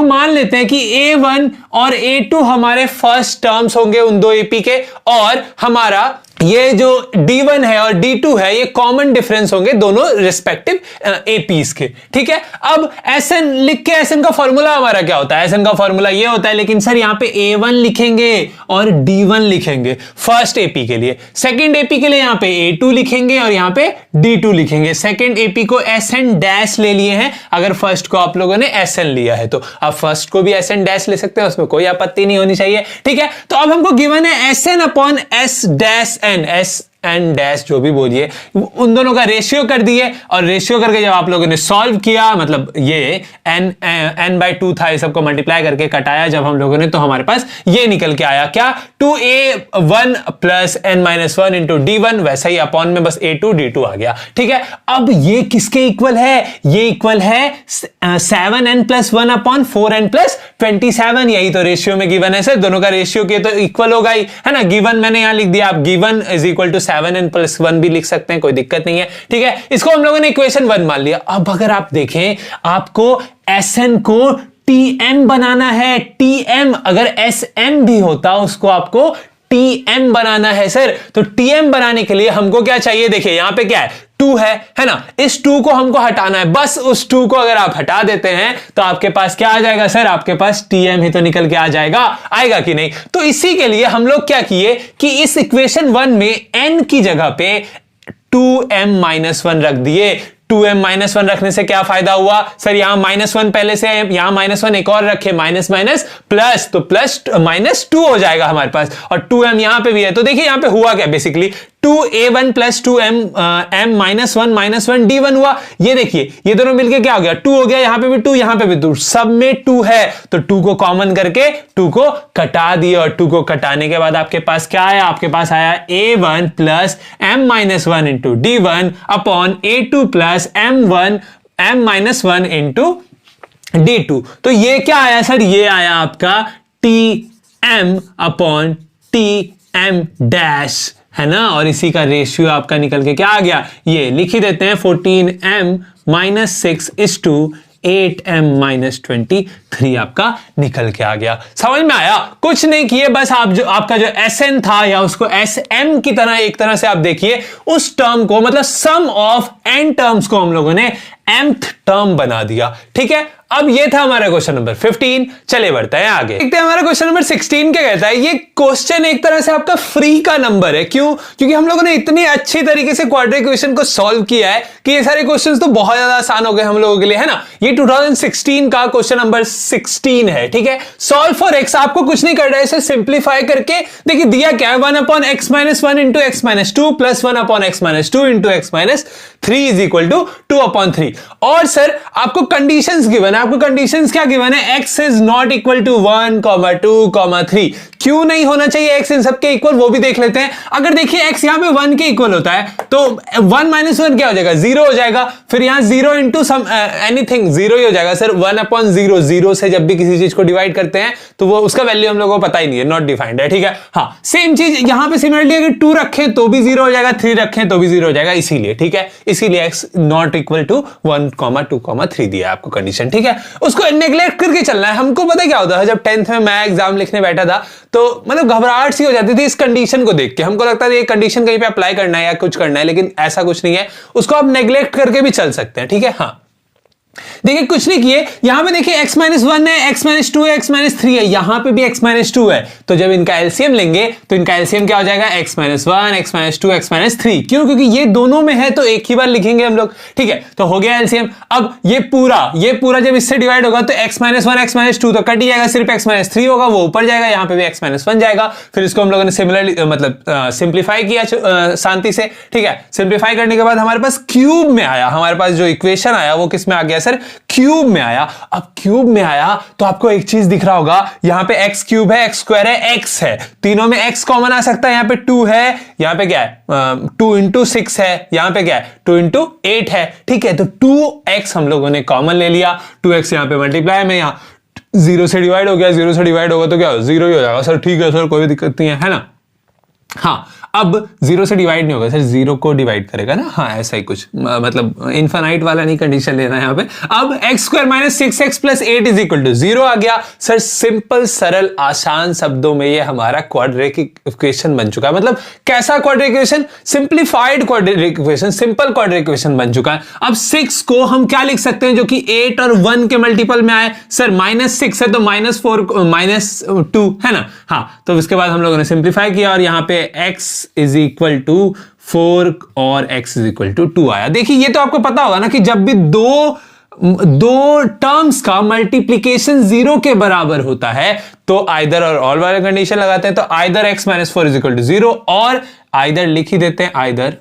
मान लेते हैं कि A1 और A2 हमारे फर्स्ट टर्म्स होंगे उन दो AP के, और हमारा ये जो D1 है और D2 है ये कॉमन डिफरेंस होंगे दोनों रिस्पेक्टिव एपीज के, ठीक है। अब SN लिख के SN का फॉर्मूला हमारा क्या होता है? SN का फॉर्मूला ये होता है, लेकिन सर यहां पे A1 लिखेंगे और D1 लिखेंगे फर्स्ट एपी के लिए, सेकंड एपी के लिए यहां पे A2 लिखेंगे और यहां पे D2 लिखेंगे। सेकंड एपी को SN डैश ले लिए हैं, अगर फर्स्ट को आप लोगों ने SN लिया है तो आप फर्स्ट को भी SN डैश ले सकते हैं, उसमें कोई आपत्ति नहीं होनी चाहिए, ठीक है। तो अब हमको गिवन है SN upon S dash S n dash जो भी बोलिए, उन दोनों का रेशियो कर दिए, और रेशियो करके जब आप लोगों ने सॉल्व किया, मतलब ये n/2 था, ये सबको मल्टीप्लाई करके कटाया जब हम लोगों ने, तो हमारे पास ये निकल के आया क्या, 2A1 plus n-1 into D1, वैसा ही अपॉन में बस A2 D2 आ गया, ठीक है। अब ये किसके इक्वल है? ये इक्वल है 7n plus 1 upon 4n plus 27, यही तो रेशियो में गिवन है सर, दोनों का रेशियो किए तो इक्वल होगा ही, है ना। गिवन मैंने यहां लिख दिया, आप given is equal to 7n plus 1 भी लिख सकते हैं, कोई दिक्कत नहीं है, ठीक है। इसको हम लोगों ने इक्वेशन 1 मान लिया। अब अगर आप देखें, आपको SN को TM बनाना है, TM अगर SM भी होता उसको आपको TM बनाना है सर। तो TM बनाने के लिए हमको क्या चाहिए? देखिए यहां पे क्या है, 2 है ना, इस 2 को हमको हटाना है, बस उस 2 को अगर आप हटा देते हैं तो आपके पास क्या आ जाएगा सर? आपके पास TM ही तो निकल के आ जाएगा, आएगा कि नहीं? तो इसी के लिए हम लोग क्या किए कि इस इक्वेशन 1 में n की जगह पे 2m-1 रख दिए। 2m-1 रखने से क्या फायदा हुआ सर? यहां -1 पहले से है, यहां -1 एक और रखे, माइनस माइनस प्लस, तो प्लस -2 हो जाएगा हमारे पास, और 2m यहां पे भी है। तो देखिए यहां पे हुआ क्या, basically 2A1 plus 2m -1 D1 हुआ। ये देखिए ये दोनों मिलके क्या हो गया, 2 हो गया, यहां पे भी 2, यहां पे भी 2, सब में 2 है, तो 2 को कॉमन करके 2 को कटा दिए, और 2 को कटाने के बाद आपके पास क्या आया? आपके पास आया A1 plus m-1 into D1 upon A2 plus m-1 into D2। तो ये क्या आया सर? ये आया आपका TM अपॉन TM डैश, है ना, और इसी का रेशियो आपका निकल के क्या आ गया? ये लिख ही देते हैं, 14m-6 इज टू 8m-23 आपका निकल के आ गया। समझ में आया? कुछ नहीं किए, बस आप जो आपका जो SN था या उसको SM की तरह एक तरह से आप देखिए, उस टर्म को, मतलब सम ऑफ n टर्म्स को हम लोगों ने mth टर्म बना दिया, ठीक है। अब ये था हमारा क्वेश्चन नंबर 15। चले बढ़ते हैं आगे, देखते हैं हमारा क्वेश्चन नंबर 16 क्या कहता है। ये क्वेश्चन एक तरह से आपका फ्री का नंबर है, क्यों? क्योंकि हम लोगों ने इतनी अच्छी तरीके से क्वाड्रेटिक इक्वेशन को सॉल्व किया है कि ये सारे क्वेश्चंस तो बहुत ज्यादा आसान हो गए हम लोगों के लिए, है ना। ये 2016 का क्वेश्चन नंबर 16 है, ठीक है। सॉल्व फॉर x, आपको कुछ नहीं करना है, इसे सिंप्लीफाई करके देखिए दिया क्या है, 1/x-1 into x-2 plus 1/x-2 into x-3 is equal to 2/3। और सर आपको कंडीशंस गिवन है, आपको कंडीशंस क्या गिवन है? x is not equal to 1, 2, 3। क्यों नहीं होना चाहिए x इन सबके इक्वल, वो भी देख लेते हैं। अगर देखिए x यहां पे 1 के इक्वल होता है तो 1 - 1 क्या हो जाएगा? 0 हो जाएगा। फिर यहां 0 इंटू सम एनीथिंग 0 ही हो जाएगा सर। 1/0, 0 से जब भी किसी चीज को डिवाइड करते हैं तो वो उसका वैल्यू हम लोगों को पता ही नहीं है, नॉट डिफाइंड है, ठीक है। हाँ, सेम चीज यहां पे सिमिलरली अगर 2 रखें तो भी 0 हो जाएगा, 3 रखें तो भी 0 हो जाएगा, इसीलिए, ठीक है, इसीलिए x नॉट इक्वल टू 1, 2, 3 दिया है आपको कंडीशन, ठीक है। उसको नेग्लेक्ट करके चलना है। हमको पता क्या होता है, जब 10th में मैं एग्जाम लिखने बैठा था तो मतलब घबराहट सी हो जाती थी इस कंडीशन को देख के। हमको लगता था ये कंडीशन कहीं पे अप्लाई करना है या कुछ करना है, लेकिन ऐसा कुछ नहीं है, उसको आप नेग्लेक्ट करके भी चल सकते हैं, ठीक है। हाँ देखिए कुछ नहीं किए, यहां पे देखिए x-1 है, x-2 है, x-3 है, यहां पे भी x-2 है, तो जब इनका एलसीएम लेंगे तो इनका एलसीएम क्या हो जाएगा? x-1, x-2, x-3। क्यों? क्योंकि ये दोनों में है तो एक ही बार लिखेंगे हम लोग, ठीक है। तो हो गया एलसीएम। अब ये पूरा जब इससे डिवाइड होगा तो x-1, x-2 तो कट ही जाएगा, सिर्फ x-3 होगा, वो ऊपर जाएगा, यहां पे भी x-1 जाएगा। फिर इसको हम लोगों ने सिमिलरली मतलब सिंप्लीफाई किया शांति से, ठीक है। सिंप्लीफाई करने के बाद हमारे पास क्यूब में आया, हमारे पास जो इक्वेशन आया वो किस में आ गया सर? क्यूब में आया। अब क्यूब में आया तो आपको एक चीज दिख रहा होगा, यहां पे x क्यूब है, x स्क्वायर है, x है, तीनों में x कॉमन आ सकता है। यहां पे 2 है, यहां पे क्या है 2 इंटू 6 है, यहां पे क्या है 2 इंटू 8 है, ठीक है। तो 2x हम लोगों ने कॉमन ले लिया, 2x यहां पे मल्टीप्लाई में, यहां 0 से डिवाइड हो गया, 0 से डिवाइड होगा तो क्या 0 ही हो जाएगा सर, ठीक है सर, कोई दिक्कत नहीं है ना। हाँ, अब जीरो से डिवाइड नहीं होगा सर, जीरो को डिवाइड करेगा ना, हाँ ऐसा ही कुछ, मतलब इनफाइनाइट वाला नहीं कंडीशन लेना है यहाँ पे। अब x square minus 6x plus 8 is equal to 0 आ गया सर। सिंपल सरल आसान शब्दों में ये हमारा क्वाड्रेटिक इक्वेशन बन चुका है। मतलब कैसा quadratic equation? Simplified quadratic equation, simple quadratic equation बन चुका है। अब 6 को हम क्या लिख सकते हैं जो कि 8 और 1 के मल्टीपल में आए? सर -6 है तो -4 -2 है ना। हाँ, तो उसके बाद हम लोगों ने सिंप्लीफाई किया और यहाँ पे x इज इक्वल टू 4 और x इज इक्वल टू 2 आया। देखिए ये तो आपको पता होगा ना कि जब भी दो टर्म्स का मल्टीप्लीकेशन 0 के बराबर होता है तो आइदर और ऑल वाले कंडीशन लगाते हैं। तो either x minus 4 is equal to 0 और आइदर लिख ही देते हैं either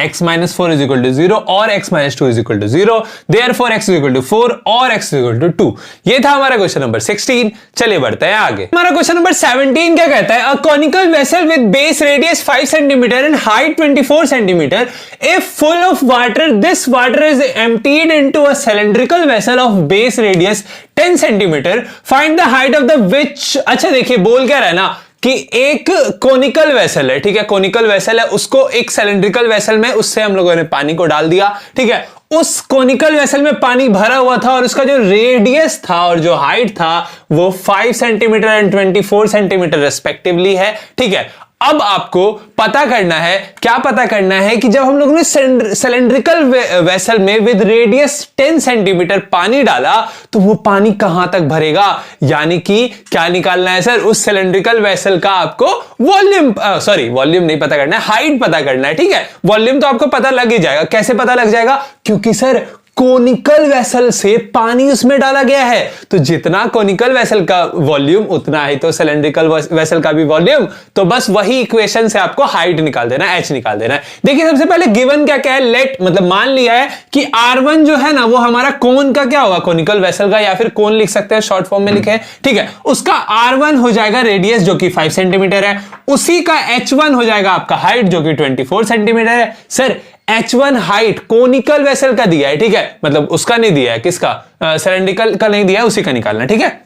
x minus 4 is equal to 0 और x minus 2 is equal to 0, therefore x is equal to 4 और x इज इक्वल टू 2। ये था हमारा क्वेश्चन नंबर 16। चलिए बढ़ते हैं आगे। हमारा क्वेश्चन नंबर 17 क्या कहता है? A conical vessel with base radius 5 centimetre and height 24 centimetre, if full of water, this water is emptied into a cylindrical vessel of base radius 10 centimetre, find the height of the which. अच्छा देखिए बोल क्या रहा है ना कि एक conical vessel है, ठीक है, कोनिकल वेसल है, उसको एक सिलिंड्रिकल वेसल में उससे हम लोगों ने पानी को डाल दिया, ठीक है। उस कोनिकल वेसल में पानी भरा हुआ था और उसका जो रेडियस था और जो हाइट था वो 5 सेंटीमीटर एंड 24 सेंटीमीटर रेस्पेक्टिवली है, ठीक है। अब आपको पता करना है, क्या पता करना है कि जब हम लोगों ने सिलिंड्रिकल वेसल में विद रेडियस 10 सेंटीमीटर पानी डाला तो वो पानी कहां तक भरेगा, यानी कि क्या निकालना है सर? उस सिलिंड्रिकल वेसल का आपको वॉल्यूम, सॉरी वॉल्यूम नहीं पता करना है, हाइट पता करना है, ठीक है। वॉल्यूम तो आपको पता लग ही जाएगा। कैसे पता लग जाएगा? क्योंकि सर कोनिकल वेसल से पानी उसमें डाला गया है, तो जितना कोनिकल वेसल का वॉल्यूम उतना ही तो सिलिंड्रिकल वेसल का भी वॉल्यूम। तो बस वही इक्वेशन से आपको हाइट निकाल देना है, h निकाल देना है। देखिए सबसे पहले गिवन क्या क्या है, लेट मतलब मान लिया है कि r1 जो है ना वो हमारा कोन का क्या होगा, कोनिकल वेसल का, या फिर कोन लिख सकते हैं, शॉर्ट फॉर्म में लिखे, ठीक है। उसका r1 हो जाएगा रेडियस जो कि 5 सेंटीमीटर है, उसी का h1 हो जाएगा आपका हाइट जो कि 24 सेंटीमीटर है। Sir H1 height conical vessel का दिया है, ठीक है, मतलब उसका नहीं दिया है, किसका? सिलिंड्रिकल का नहीं दिया है, उसी का निकालना, ठीक है।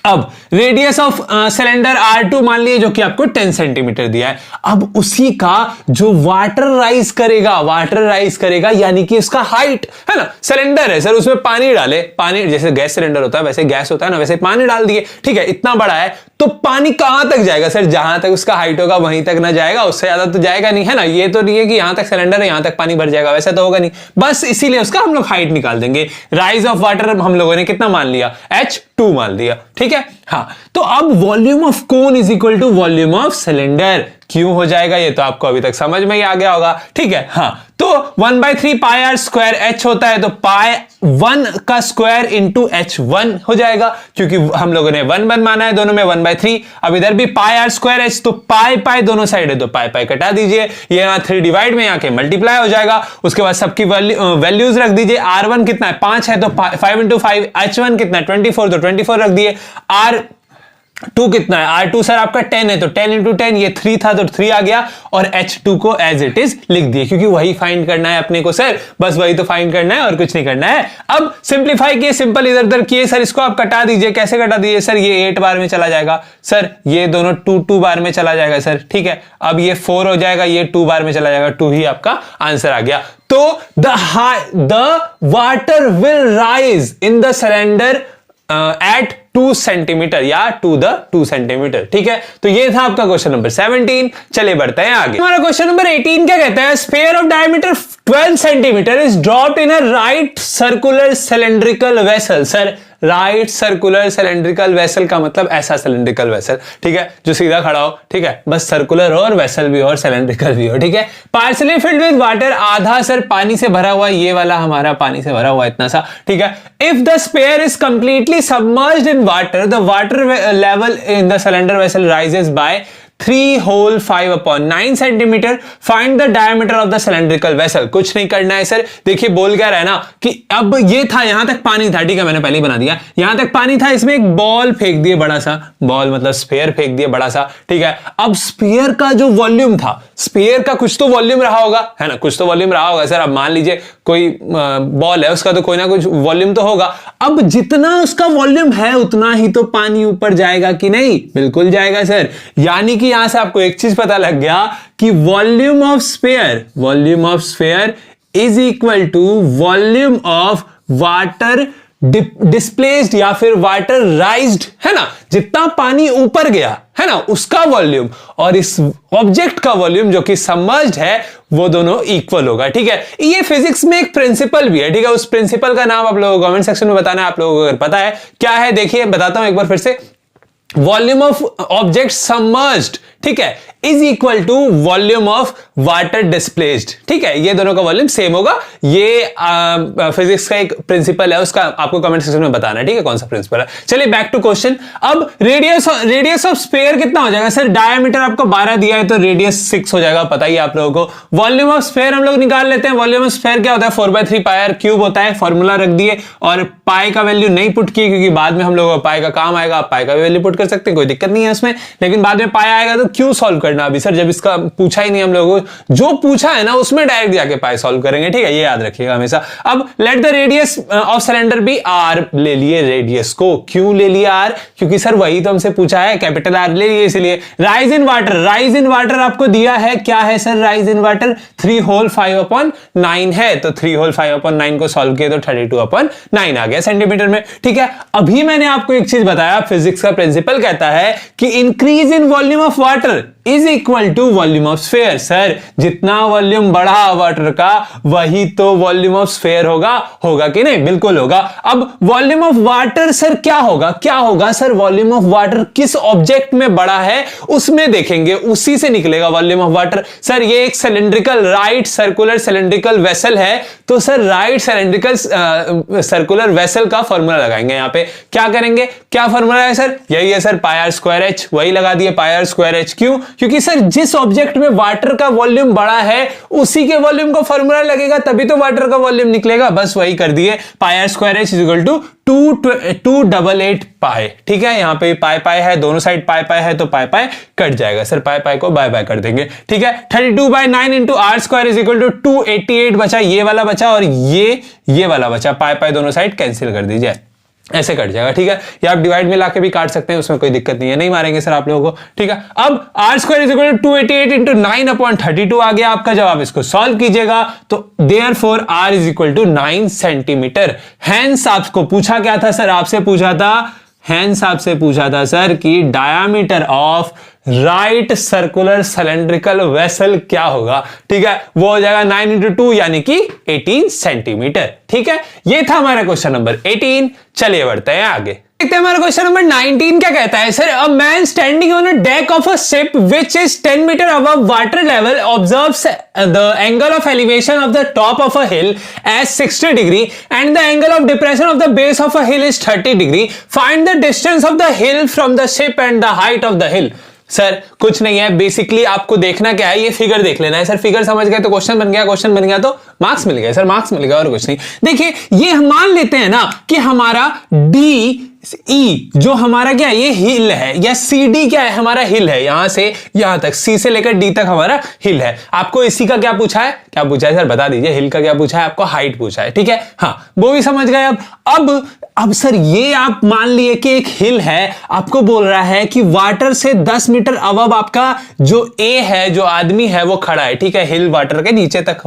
अब रेडियस ऑफ सिलेंडर R2 मान लिए जो कि आपको 10 सेंटीमीटर दिया है। अब उसी का जो वाटर राइज करेगा यानी कि इसका हाइट है ना, सिलेंडर है सर, उसमें पानी डाले, पानी जैसे गैस सिलेंडर होता है वैसे गैस होता है ना, वैसे पानी डाल दिए, ठीक है, इतना बड़ा है तो पानी कहां तक जाएगा सर? जहां तक उसका हाइट होगा वहीं तक ना जाएगा, उससे ज्यादा तो जाएगा नहीं, है ना। ये तो नहीं है कि यहां तक सिलेंडर है यहां तक पानी भर जाएगा, वैसा तो होगा नहीं, बस इसीलिए उसका हम लोग हाइट निकाल देंगे। राइज ऑफ वाटर हम लोगों ने कितना मान लिया? H2 मान लिया, ठीक है। हाँ, तो अब volume of cone is equal to volume of cylinder क्यों हो जाएगा, ये तो आपको अभी तक समझ में ही आ गया होगा, ठीक है। हाँ, तो 1/3 पाई आर स्क्वायर h होता है तो पाई 1 का स्क्वायर इंटू h1 हो जाएगा, क्योंकि हम लोगों ने 1 माना है दोनों में 1/3। अब इधर भी पाई आर स्क्वायर h, तो पाई दोनों साइड है तो पाई कटा दीजिए, ये यहां 3 डिवाइड में यहां के मल्टीप्लाई हो जाएगा। उसके बाद सबकी वैल्यूज रख दीजिए। r1 कितना है? 5 है तो 5 इंटू 5। h1 कितना है? 24 तो 24 रख दिए। R2 कितना है? R2 सर आपका 10 है तो 10 इंटू 10, ये 3 था तो 3 आ गया, और H2 को एज इट इज लिख दिए, क्योंकि वही फाइंड करना है अपने को सर, बस वही तो फाइंड करना है और कुछ नहीं करना है। अब सिंप्लीफाई किए, सिंपल इधर उधर किए सर, इसको आप कटा दीजिए। कैसे कटा दीजिए सर? ये 8 बार में चला जाएगा सर, ये दोनों 2 बार में चला जाएगा सर, ठीक है। अब ये 4 हो जाएगा, ये 2 बार में चला जाएगा, 2 ही आपका आंसर आ गया। तो the water will rise in the cylinder eight 2 centimetre या टू द 2 सेंटीमीटर, ठीक है। तो ये था आपका क्वेश्चन नंबर 17। चलिए बढ़ते हैं आगे। हमारा क्वेश्चन नंबर 18 क्या कहता है? Sphere of diameter 12 centimetre is dropped in a right circular cylindrical vessel. Sir right circular cylindrical vessel का मतलब ऐसा सिलेंड्रिकल वेसल, ठीक है, जो सीधा खड़ा हो, ठीक है, बस सर्कुलर हो और वेसल भी हो और सिलेंड्रिकल भी हो, ठीक है। पार्सली फिल्ड विद वाटर, आधा सर पानी से भरा हुआ, ये वाला हमारा पानी से भरा हुआ इतना सा, ठीक है। If the sphere is completely submerged in water, the water level in the cylinder vessel rises by 3 whole 5/9 centimetre. Find the diameter of the cylindrical vessel. कुछ नहीं करना है सर, देखिए बोल क्या रहा है ना कि अब ये था, यहां तक पानी था, ठीक है, मैंने पहले ही बना दिया, यहां तक पानी था, इसमें एक बॉल फेंक दिए, बड़ा सा बॉल मतलब स्फीयर फेंक दिए बड़ा सा, ठीक है। अब स्फीयर का जो वॉल्यूम था, स्फीयर का कुछ तो वॉल्यूम रहा होगा, है ना, कुछ तो वॉल्यूम रहा होगा सर। अब मान लीजिए कोई बॉल है, उसका तो कोई ना कुछ वॉल्यूम तो होगा। अब जितना उसका वॉल्यूम है उतना ही तो पानी ऊपर जाएगा कि नहीं? बिल्कुल जाएगा सर, यानी कि कि यहां से आपको एक चीज पता लग गया कि volume of sphere is equal to volume of water displaced या फिर वाटर राइज्ड, है ना, जितना पानी ऊपर गया है ना उसका वॉल्यूम और इस ऑब्जेक्ट का वॉल्यूम जो कि सबमर्ज्ड है वो दोनों इक्वल होगा। ठीक है, ये फिजिक्स में एक प्रिंसिपल भी है। ठीक है, उस प्रिंसिपल का नाम आप लोगों को कमेंट सेक्शन में बताना है, आप लोगों को अगर पता है क्या है। देखिए बताता हूं एक बार फिर से, वॉल्यूम ऑफ ऑब्जेक्ट सबमर्ज्ड, ठीक है, is equal to volume of water displaced. ठीक है, ये दोनों का वॉल्यूम सेम होगा। ये फिजिक्स का एक प्रिंसिपल है, उसका आपको कमेंट सेक्शन में बताना है। ठीक है, कौन सा प्रिंसिपल है। चलिए बैक टू क्वेश्चन। अब रेडियस ऑफ स्फीयर कितना हो जाएगा सर? डायमीटर आपको 12 दिया है तो रेडियस 6 हो जाएगा, पता ही है आप लोगों को। वॉल्यूम ऑफ स्फीयर हम लोग निकाल लेते हैं। वॉल्यूम ऑफ स्फीयर क्या होता है? 4/3 पाई क्यूब होता है। फॉर्मूला रख दिए और पाई का वैल्यू नहीं पुट किए क्योंकि बाद में हम लोगों को पाई का काम आएगा। आप पाई का वैल्यू पुट कर सकते हैं, कोई दिक्कत नहीं है उसमें, लेकिन बाद में पाई आएगा तो क्यों सॉल्व करना अभी सर, जब इसका पूछा ही नहीं हम लोगों को। जो पूछा है ना उसमें डायरेक्ट जाके पाई सॉल्व करेंगे। ठीक है, ये याद रखिएगा हमेशा। अब let the radius of cylinder be r, ले लिए रेडियस को। क्यों ले लिया आर? क्योंकि सर वही तो हमसे पूछा है, कैपिटल आर ले लिए इसलिए। राइज इन वाटर आपको दिया है, क्या है sir rise in water? 3 whole 5/9 है, तो 3 होल 5/9 को सॉल्व किए तो 32/9 आ गया सेंटीमीटर में। ठीक है, अभी मैंने आपको एक चीज बताया, फिजिक्स का प्रिंसिपल कहता है कि increase in volume of water is equal to volume of sphere. Sir जितना वॉल्यूम बढ़ा वाटर का वही तो वॉल्यूम ऑफ स्फीयर होगा कि नहीं? बिल्कुल होगा। अब वॉल्यूम ऑफ वाटर सर क्या होगा सर? वॉल्यूम ऑफ वाटर किस ऑब्जेक्ट में बड़ा है उसमें देखेंगे, उसी से निकलेगा वॉल्यूम ऑफ वाटर। सर ये एक cylindrical right circular cylindrical vessel है, तो sir right cylindrical circular vessel का फॉर्मूला लगाएंगे। यहां पे क्या करेंगे? क्या फॉर्मूला है सर? यही है sir, pi r square h. वही लगा दिए पाई आर स्क्वायर एच। क्यों? क्योंकि सर जिस ऑब्जेक्ट में वाटर का वॉल्यूम बड़ा है उसी के वॉल्यूम का फॉर्मूला लगेगा, तभी तो वाटर का वॉल्यूम निकलेगा। बस वही कर दिए, pi r square h is equal to 288 pi. ठीक है, यहां पे पाई है, दोनों साइड पाई है तो पाई कट जाएगा सर, पाई को बाय कर देंगे। ठीक है, 32/9 into r square is equal to 288 बचा, ये वाला बचा और ये वाला बचा। पाई दोनों साइड कैंसिल कर दीजिए, ऐसे कट जाएगा। ठीक है, या आप डिवाइड में लाके भी काट सकते हैं, उसमें कोई दिक्कत नहीं है, नहीं मारेंगे सर आप लोगों को। ठीक है, अब r square is equal to 288 into 9/32 आ गया आपका जवाब। इसको सॉल्व कीजिएगा तो therefore r is equal to 9 centimetre. Hence आपको पूछा क्या था सर? आपसे पूछा था सर कि diameter of right circular cylindrical vessel क्या होगा? ठीक है, वो हो जाएगा 9 इंटू 2 यानी कि 18 सेंटीमीटर। ठीक है, ये था हमारा क्वेश्चन नंबर 18। चलिए बढ़ते हैं आगे, देखते हैं हमारा क्वेश्चन नंबर 19 क्या कहता है sir. A man standing on a deck of a ship which is 10 metre above water level observes the angle of elevation of the top of a hill as 60 degree and the angle of depression of the base of a hill is 30 degree. Find the distance of the hill from the ship and the height of the hill. Sir कुछ नहीं है, basically आपको देखना क्या है, ये figure देख लेना है सर। फिगर समझ गए तो क्वेश्चन बन गया तो मार्क्स मिल गए सर, मार्क्स मिल गया और कुछ नहीं। देखिए ये हम मान लेते हैं ना कि हमारा डी ई जो हमारा क्या है, ये हिल है, या सी डी क्या है, हमारा हिल है। यहां से यहां तक, सी से लेकर डी तक हमारा हिल है। आपको इसी का क्या पूछा है सर बता दीजिए। हिल का क्या पूछा है आपको? हाइट पूछा है। ठीक है, हाँ वो भी समझ गए। अब सर ये आप मान लिए कि एक हिल है, आपको बोल रहा है कि वाटर से 10 मीटर अबव आपका जो ए है, जो आदमी है वो खड़ा है। ठीक है, हिल वाटर के नीचे तक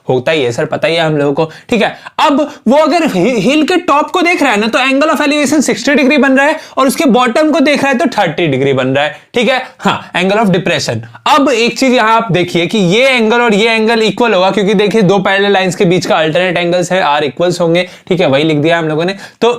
होता ही है सर, पता ही है हम लोगों को। ठीक है, अब वो अगर हिल के टॉप को देख रहा है ना तो एंगल ऑफ एलिवेशन 60 डिग्री बन रहा है और उसके बॉटम को देख रहा है तो 30 डिग्री बन रहा है। ठीक है, हाँ एंगल ऑफ डिप्रेशन। अब एक चीज यहां आप देखिए कि ये एंगल और ये एंगल इक्वल होगा, क्योंकि देखिए दो पैरेलल लाइंस के बीच का अल्टरनेट एंगल्स है, आर इक्वल्स होंगे। ठीक है, वही लिख दिया हम लोगों ने। तो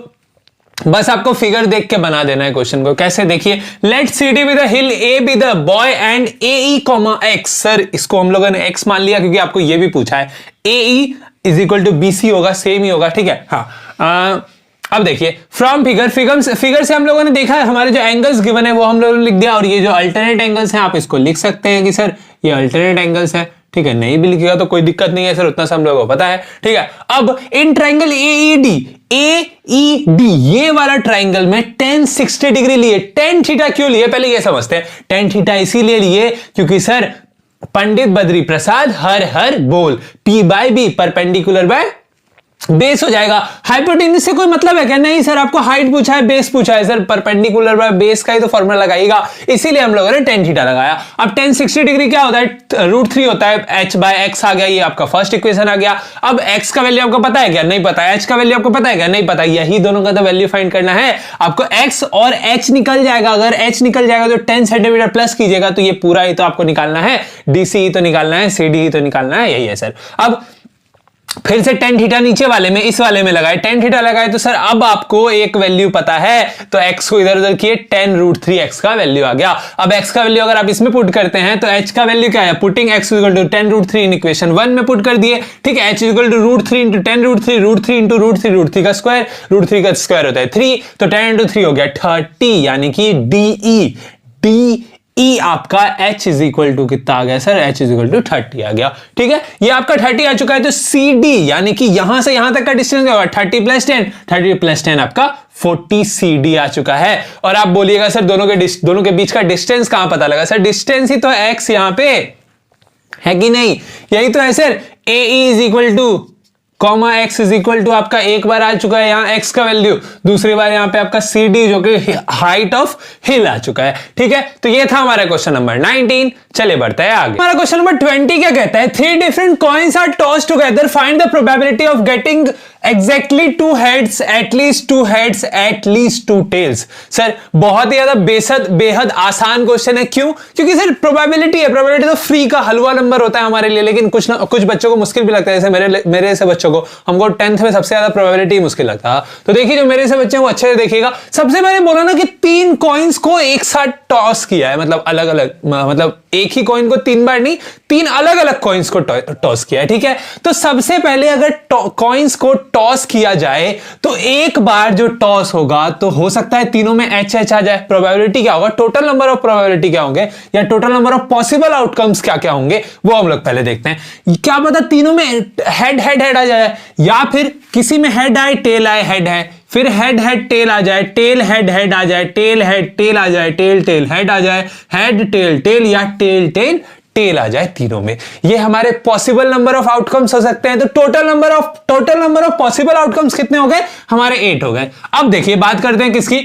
बस आपको फिगर देख के बना देना है क्वेश्चन को। कैसे? देखिए, let c d be the hill, a b the boy and a e comma x. Sir इसको हम लोगों ने एक्स मान लिया क्योंकि आपको ये भी पूछा है। A E is equal to B C होगा, सेम ही होगा। ठीक है, हाँ अब देखिए फ्रॉम फिगर से हम लोगों ने देखा है हमारे जो एंगल्स गिवन है वो हम लोगों ने लिख दिया, और ये जो अल्टरनेट एंगल्स हैं आप इसको लिख सकते हैं कि सर ये अल्टरनेट एंगल्स है। ठीक है, नहीं भी लिखिएगा तो कोई दिक्कत नहीं है सर, उतना सा हम लोगों को पता है। ठीक है, अब इन ट्राइंगल AED ये वाला ट्राइंगल में tan 60 डिग्री लिए। tan थीटा क्यों लिए पहले ये समझते हैं। tan थीटा इसीलिए लिए क्योंकि सर पंडित बद्री प्रसाद हर बोल P/B परपेंडिकुलर बाय बेस हो जाएगा। हाइपोटेन्यूज से कोई मतलब है क्या? नहीं सर, आपको हाइट पूछा है, बेस पूछा है सर, परपेंडिकुलर बाय बेस का ही तो फॉर्मूला लगाएगा, इसीलिए हम लोगों ने tan थीटा लगाया। अब tan 60 डिग्री क्या होता है? √3 होता है, h बाय x आ गया, ये आपका फर्स्ट इक्वेशन आ गया। अब x का वैल्यू आपको पता है क्या? नहीं पता है। h का वैल्यू आपको पता है क्या? नहीं पता। यही दोनों का तो वैल्यू फाइंड करना है आपको। x और h निकल जाएगा, अगर h निकल जाएगा तो 10 सेंटीमीटर प्लस कीजिएगा तो ये पूरा ही तो आपको निकालना है, dc ही तो निकालना है, cd ही तो निकालना है, यही है सर। अब फिर से tan थीटा नीचे वाले में, इस वाले में लगाए, tan थीटा लगाए तो सर अब आपको एक वैल्यू पता है तो x को इधर उधर किए, tan √3x का वैल्यू आ गया। अब x का वैल्यू अगर आप इसमें पुट करते हैं तो h का वैल्यू क्या है? पुटिंग x tan √3 इन इक्वेशन 1 में पुट कर दिए, ठीक है। h √3 इंटू tan √3, √3 इंटू √3 का स्क्वायर, √3 का स्क्वायर होता है 3, तो 10 इंटू 3 हो गया 30, यानी कि DE आपका h इज इक्वल टू कितना आ गया sir? h is equal to 30 आ गया, ठीक है। ये आपका 30 आ चुका है, तो CD यानी कि यहां से यहां तक का डिस्टेंस क्या होगा? 30 प्लस 10 आपका 40 CD आ चुका है। और आप बोलिएगा सर दोनों के बीच का डिस्टेंस कहां पता लगा? सर डिस्टेंस ही तो x यहां पे है कि नहीं? यही तो है sir. AE is equal to comma x is equal to आपका एक बार आ चुका है यहाँ x का वैल्यू, दूसरी बार यहाँ पे आपका CD जो कि हाइट ऑफ हिल आ चुका है, ठीक है। तो ये था हमारा क्वेश्चन नंबर 19। चले बढ़ते हैं आगे। हमारा क्वेश्चन नंबर 20 क्या कहता है? 3 different coins are tossed together, find the probability of getting exactly 2 heads, at least 2 heads, at least 2 tails. Sir बहुत ही ज्यादा बेहद आसान क्वेश्चन है। क्यों? क्योंकि सर प्रोबेबिलिटी है, प्रोबेबिलिटी तो फ्री का हलवा नंबर होता है हमारे लिए, लेकिन कुछ बच्चों को मुश्किल भी लगता है, जैसे मेरे जैसे बच्चों को, हमको 10th में सबसे ज्यादा प्रोबेबिलिटी मुश्किल लगता है। तो देखिए जो मेरे से बच्चे हैं वो अच्छे से देखिएगा। सबसे पहले बोला ना कि 3 कॉइन्स को एक साथ टॉस किया है, मतलब अलग अलग, मतलब एक ही कॉइन को 3 बार नहीं, 3 अलग अलग कॉइन्स को टॉस किया है, ठीक है। तो सबसे पहले अगर कॉइन्स को टॉस किया जाए तो एक बार जो टॉस होगा तो हो सकता है तीनों में एच आ जाए। प्रोबेबिलिटी क्या होगा? टोटल नंबर ऑफ प्रोबेबिलिटी क्या होंगे, या total number of possible outcomes क्या क्या होंगे, वो हम लोग पहले देखते हैं। क्या पता तीनों में हेड आ जाए, या फिर किसी में हेड आए, टेल आए, हेड है, फिर हेड टेल आ जाए, टेल हेड आ जाए, टेल हेड टेल आ जाए, टेल हेड आ जाए, हेड टेल या टेल आ जाए। तीनों में ये हमारे पॉसिबल नंबर ऑफ आउटकम्स हो सकते हैं। तो total number of possible outcomes कितने हो गए? हमारे 8 हो गए। अब देखिए बात करते हैं किसकी?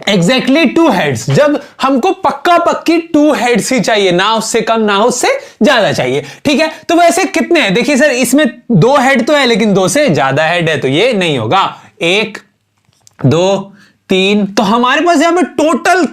Exactly 2 heads. जब हमको पक्की 2 हेड्स ही चाहिए, ना उससे कम ना उससे ज्यादा चाहिए, ठीक है। तो वैसे कितने हैं? देखिए सर इसमें 2 हेड तो है, लेकिन 2 से ज्यादा हेड है, तो ये नहीं होगा। 1 2 3, तो हमारे पास यहां पे टोटल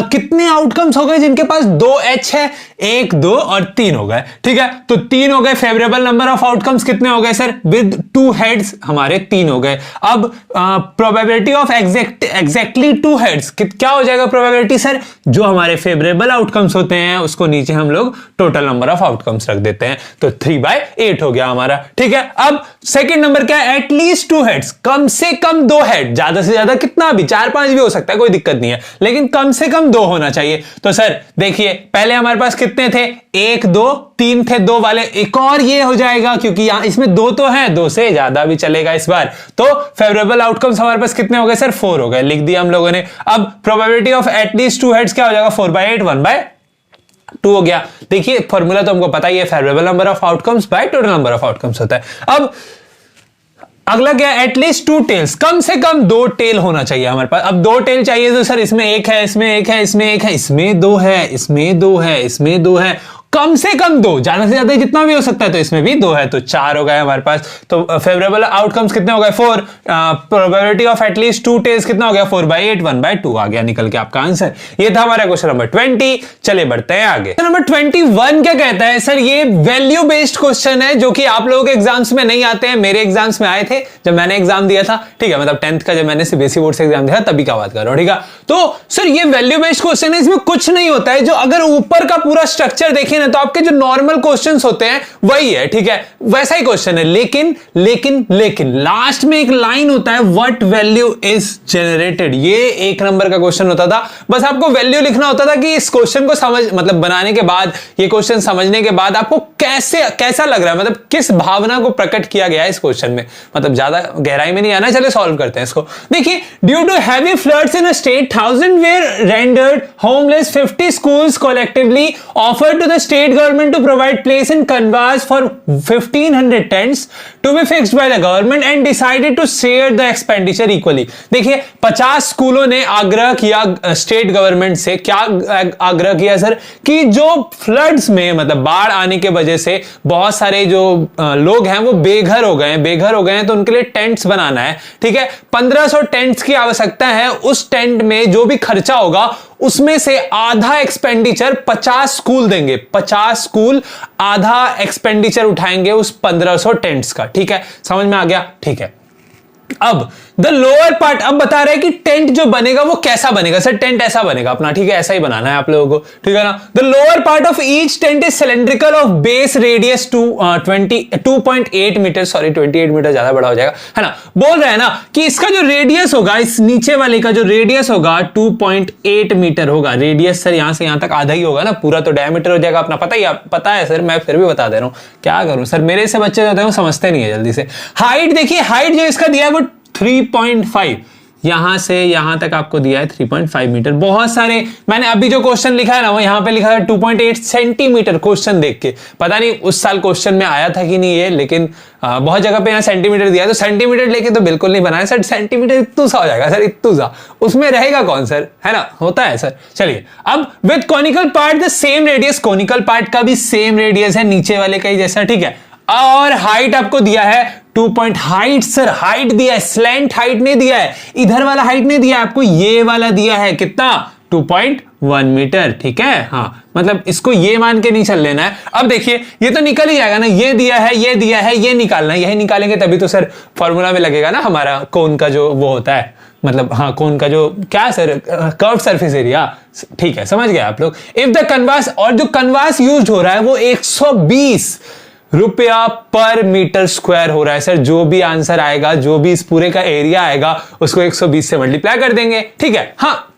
कितने आउटकम्स हो गए जिनके पास 2H है? 1 2 और 3 हो गए, ठीक है। तो 3 हो गए। फेवरेबल नंबर ऑफ आउटकम्स कितने हो गए सर? विद 2 हेड्स हमारे 3 हो गए। अब प्रोबेबिलिटी ऑफ एग्जैक्टली 2 हेड्स क्या हो जाएगा प्रोबेबिलिटी सर? जो हमारे फेवरेबल आउटकम्स होते हैं उसको नीचे हम लोग टोटल नंबर ऑफ आउटकम्स रख देते हैं, तो 3/8 हो गया हमारा, ठीक है। अब सेकेंड नंबर क्या है? एटलीस्ट 2 हेड्स, कम से कम 2 हेड, ज्यादा से ज्यादा कितना भी 4-5 भी हो सकता है, कोई दिक्कत नहीं है, लेकिन कम से कम 2 होना चाहिए। तो सर देखिए पहले हमारे पास कितने थे? 1 2 3 थे, 2 वाले, एक और ये हो जाएगा क्योंकि यहां इसमें 2 तो है, 2 से ज्यादा भी चलेगा इस बार। तो फेवरेबल आउटकम्स हमारे पास कितने हो गए सर? 4 हो गए, लिख दिया हम लोगों ने। अब प्रोबेबिलिटी ऑफ एटलीस्ट 2 हेड्स क्या हो जाएगा? 4/8 1/2 हो गया। देखिए फॉर्मूला तो हमको पता ही है, favourable number of outcomes by total number of outcomes होता है। अब अगला क्या? एटलीस्ट 2 टेल्स, कम से कम 2 टेल होना चाहिए हमारे पास। अब 2 टेल चाहिए तो सर इसमें 1 है, इसमें 1 है, इसमें 1 है, इसमें 2 है, इसमें 2 है, इसमें 2 है, कम से कम 2, ज्यादा से ज्यादा जितना भी हो सकता है, तो इसमें भी 2 है, तो 4 हो गए हमारे पास। तो फेवरेबल आउटकम्स कितने हो गए? 4। प्रोबेबिलिटी ऑफ एटलीस्ट 2 टेल्स कितना हो गया? 4/8 1/2 आ गया निकल के आपका आंसर। ये था हमारा क्वेश्चन नंबर 20। चले बढ़ते हैं आगे। क्वेश्चन नंबर 21 क्या कहता है सर? ये वैल्यू बेस्ड क्वेश्चन है जो कि आप लोगों के एग्जाम्स में नहीं आते हैं, मेरे एग्जाम्स में आए थे जब मैंने एग्जाम दिया था, ठीक है। मतलब 10th का जब मैंने सीबीएसई बोर्ड से एग्जाम दिया तभी का बात कर रहा हूं, ठीक है। तो सर ये वैल्यू बेस्ड क्वेश्चन है, इसमें कुछ नहीं होता है। जो अगर ऊपर का पूरा स्ट्रक्चर देखें ना तो आपके जो नॉर्मल क्वेश्चंस होते हैं वही है, ठीक है, वैसा ही क्वेश्चन है। लेकिन लास्ट में एक लाइन होता है, व्हाट वैल्यू इज जनरेटेड। ये 1 नंबर का क्वेश्चन होता था, बस आपको वैल्यू लिखना होता था कि इस क्वेश्चन को समझ, मतलब बनाने के बाद, ये क्वेश्चन समझने के बाद आपको कैसा लग रहा है, मतलब किस भावना को प्रकट किया गया है इस क्वेश्चन में। मतलब ज्यादा गहराई में नहीं आना, चले सॉल्व करते हैं इसको। देखिए, due to heavy floods in a state 1000 were rendered homeless, 50 schools collectively offered to the state state government to provide place in Kanwas for 1500 tents to be fixed by the government and decided to share the expenditure equally। देखिए 50 स्कूलों ने आग्रह किया state government से, क्या आग्रह किया sir, कि जो फ्लड्स में मतलब बाढ़ आने के वजह से बहुत सारे जो लोग हैं वो बेघर हो गए हैं, तो उनके लिए टेंट्स बनाना है। ठीक है, 1500 टेंट्स की आवश्यकता है। उस टेंट में जो भी खर्चा होगा उसमें से आधा एक्सपेंडिचर 50 स्कूल देंगे, 50 स्कूल आधा एक्सपेंडिचर उठाएंगे उस 1500 टेंट्स का। ठीक है, समझ में आ गया? ठीक है, अब द लोअर पार्ट अब बता रहे हैं कि टेंट जो बनेगा वो कैसा बनेगा। सर टेंट ऐसा बनेगा अपना, ठीक है, ऐसा ही बनाना है आप लोगों को, ठीक है ना। The lower part of each tent is cylindrical of base radius 2.8 metre, sorry 28 metre ज्यादा बड़ा हो जाएगा, है ना। बोल रहे हैं ना कि इसका जो रेडियस होगा, इस नीचे वाले का जो रेडियस होगा 2.8 मीटर होगा। रेडियस सर यहां से यहां तक आधा ही होगा ना, पूरा तो डायमीटर हो जाएगा अपना, पता है सर, मैं फिर भी बता दे रहा हूं, क्या करूं सर, मेरे से बच्चे होते हैं वो समझते नहीं है जल्दी से। हाइट देखिए, हाइट जो इसका दिया है वो 3.5, यहां से यहां तक आपको दिया है 3.5 मीटर। बहुत सारे मैंने अभी जो क्वेश्चन लिखा है ना वो यहां पे लिखा है 2.8 सेंटीमीटर। क्वेश्चन देख के पता नहीं उस साल क्वेश्चन में आया था कि नहीं ये, लेकिन बहुत जगह पे यहां सेंटीमीटर दिया है, तो सेंटीमीटर लेके तो बिल्कुल नहीं बनाया सर। सेंटीमीटर इतना सा हो जाएगा सर, इतना सा उसमें रहेगा कौन सर, है ना, होता है सर। चलिए, अब with conical part the same radius, conical part का भी सेम रेडियस है नीचे वाले का ही जैसा, ठीक है। और हाइट आपको दिया है 2 हाइट, सर हाइट दिया है, स्लैंट हाइट नहीं दिया है, इधर वाला हाइट नहीं दिया है आपको, ये वाला दिया है कितना, 2.1 मीटर। ठीक है, हाँ, मतलब इसको ये मान के नहीं चल लेना है। अब देखिए ये तो निकल ही जाएगा ना, ये दिया है, ये दिया है, ये निकालना है, यही निकालेंगे तभी तो सर फॉर्मूला में लगेगा ना हमारा कोन का जो वो होता है, मतलब हाँ कोन का जो क्या सर, कर्व सरफेस एरिया। ठीक है, समझ गए आप लोग। इफ द कन्वास, और जो कन्वास यूज हो रहा है वो 120 रुपया पर मीटर स्क्वायर हो रहा है सर। जो भी आंसर आएगा, जो भी इस पूरे का एरिया आएगा उसको 120 से मल्टीप्लाई कर देंगे। ठीक है, हाँ,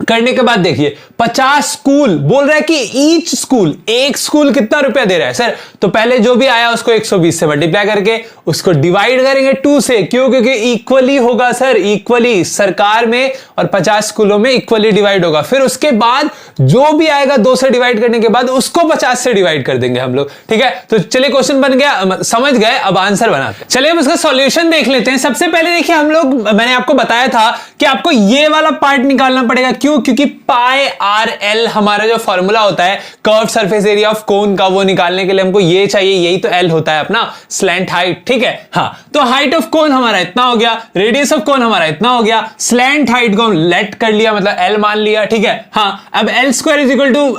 करने के बाद देखिए 50 स्कूल बोल रहा है कि ईच स्कूल, एक स्कूल कितना रुपया दे रहा है सर, तो पहले जो भी आया उसको 120 से मल्टीप्लाई करके उसको डिवाइड करेंगे 2 से। क्यों? क्योंकि इक्वली होगा सर, इक्वली सरकार में और 50 स्कूलों में इक्वली डिवाइड होगा। फिर उसके बाद जो भी आएगा 2 से डिवाइड करने के बाद उसको 50 से डिवाइड कर देंगे हम लोग। ठीक है, तो चलिए क्वेश्चन बन गया, समझ गए, अब आंसर बनाते हैं। चलिए अब इसका सॉल्यूशन देख लेते हैं। सबसे पहले देखिए हम लोग, मैंने आपको बताया था कि आपको ये वाला पार्ट निकालना पड़ेगा। क्यों? क्योंकि पाई आर एल हमारा जो फॉर्मूला होता है curve surface area of cone का, वो निकालने के लिए हमको ये चाहिए, यही तो एल होता है अपना स्लैंट हाइट। ठीक है, हाँ, तो हाइट ऑफ कोन हमारा इतना हो गया, रेडियस ऑफ कोन हमारा इतना हो गया, स्लैंट हाइट को लेट कर लिया, मतलब एल मान लिया। ठीक है, हाँ, अब l square is equal to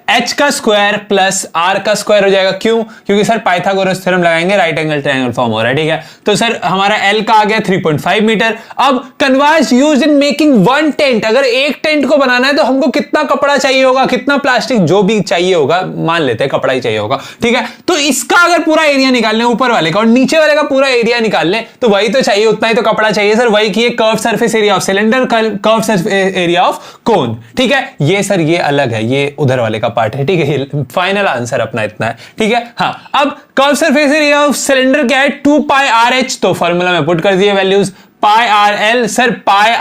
h का स्क्वायर प्लस आर का स्क्वायर हो जाएगा। क्यों? क्योंकि सर पाइथागोरस थ्योरम लगाएंगे, राइट एंगल ट्रायंगल फॉर्म हो रहा है। ठीक है, तो सर हमारा एल का आ गया 3.5 मीटर। अब canvas used in making one tent, अगर एक टेंट को बनाना है तो हमको कितना कपड़ा चाहिए होगा, कितना प्लास्टिक, जो भी चाहिए होगा, मान लेते हैं कपड़ा ही चाहिए होगा। ठीक है, तो इसका अगर पूरा एरिया निकाल लें ऊपर वाले का और नीचे वाले का पूरा एरिया निकाल लें तो वही तो चाहिए, उतना ही तो कपड़ा चाहिए सर। वही की curve surface area of cylinder, curve surface area of cone. ठीक है, ये सर ये अलग है, ये उधर वाले का पार्ट है। ठीक है, फाइनल आंसर अपना इतना है। ठीक है, हाँ, अब curve surface area of cylinder क्या है, 2 पाई आर एच, तो फॉर्मूला में पुट कर दिए values, pi r l, sir pi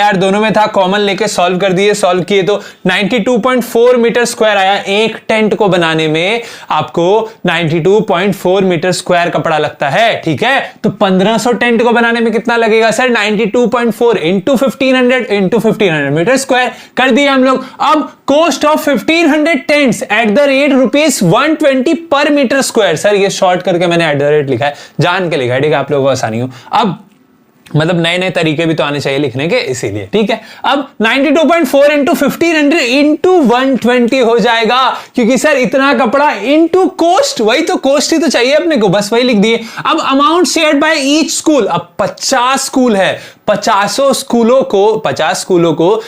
r दोनों में था, कॉमन लेके सॉल्व कर दिए, सॉल्व किए तो 92.4 मीटर स्क्वायर आया। एक टेंट को बनाने में आपको 92.4 मीटर स्क्वायर कपड़ा लगता है। ठीक है, तो 1500 टेंट को बनाने में कितना लगेगा सर, 92.4 इंटू 1500 मीटर स्क्वायर कर दिए हम लोग। अब cost of 1500 tents at the rate ₹120 पर मीटर स्क्वायर, सर ये शॉर्ट करके मैंने एट द रेट लिखा है, जान के लिखा है, ठीक है, आप लोगों को आसानी हो। अब मतलब नए नए तरीके भी तो आने चाहिए लिखने के, इसीलिए। ठीक है, अब 92.4 इंटू 1500 इंटू 120 हो जाएगा, क्योंकि सर इतना कपड़ा इंटू कॉस्ट, वही तो कॉस्ट ही तो चाहिए अपने को, बस वही लिख दिए। अब amount shared by each school, अब 50 स्कूल है, 50 स्कूलों को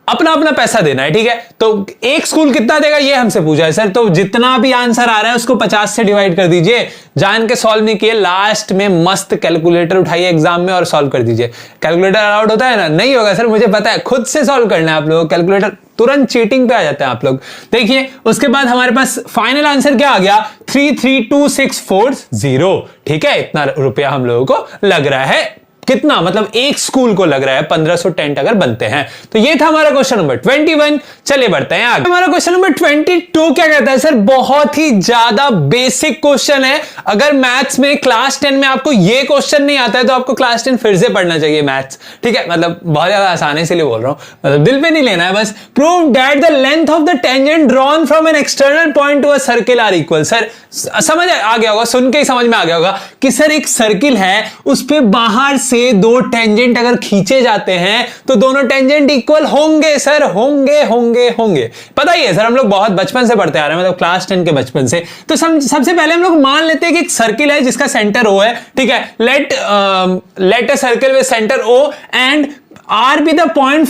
अपना अपना पैसा देना है। ठीक है, तो एक स्कूल कितना देगा ये हमसे पूछा है सर, तो जितना भी आंसर आ रहा है उसको 50 से डिवाइड कर दीजिए। जान के सॉल्व नहीं किए, लास्ट में मस्त कैलकुलेटर उठाइए एग्जाम में और सॉल्व कर दीजिए। कैलकुलेटर अलाउड होता है ना? नहीं होगा सर, मुझे पता है, खुद से सॉल्व करना है आप लोगों को। कैलकुलेटर तुरंत चीटिंग पे आ जाते हैं आप लोग। देखिए उसके बाद हमारे पास फाइनल आंसर क्या आ गया, 332,640। ठीक है, इतना रुपया हम लोगों को लग रहा है कितना मतलब एक स्कूल को लग रहा है 1500 टेंट अगर बनते हैं। तो ये था हमारा क्वेश्चन नंबर 21। चलिए बढ़ते हैं आगे। हमारा क्वेश्चन नंबर 22 क्या कहता है सर, बहुत ही ज्यादा बेसिक क्वेश्चन है। अगर मैथ्स में क्लास 10 में आपको ये क्वेश्चन नहीं आता है तो आपको क्लास 10 फिर से पढ़ना चाहिए मैथ्स, ठीक है। मतलब बहुत ज्यादा आसान है इसलिए बोल रहा हूं, मतलब दिल पे नहीं लेना है बस। Prove that the length of the tangent drawn from an external point to a circle are equal. Sir समझ आ गया होगा, सुन के ही समझ में आ गया होगा कि सर एक सर्किल है, उस पे बाहर से दो टेंजेंट अगर खींचे जाते हैं तो दोनों टेंजेंट इक्वल होंगे। सर होंगे होंगे होंगे, पता ही है सर, हम लोग बहुत बचपन से पढ़ते आ रहे हैं, मतलब क्लास 10 के बचपन से। तो सबसे पहले हम लोग मान लेते हैं कि एक सर्किल है जिसका सेंटर O है, ठीक है। Let a circle with centre O and R be the point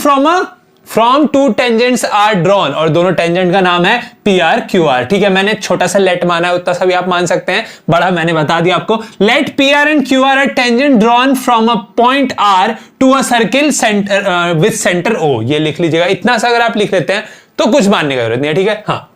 from two tangents are drawn, और दोनों टेंजेंट का नाम है PR QR, ठीक है। मैंने छोटा सा लेट माना है, उतना सा भी आप मान सकते हैं, बड़ा मैंने बता दिया आपको। Let PR and QR are tangent drawn from a point R to a circle with centre O। ये लिख लीजिएगा, इतना सा अगर आप लिख लेते हैं तो कुछ मानने की जरूरत नहीं है, ठीक है। हाँ,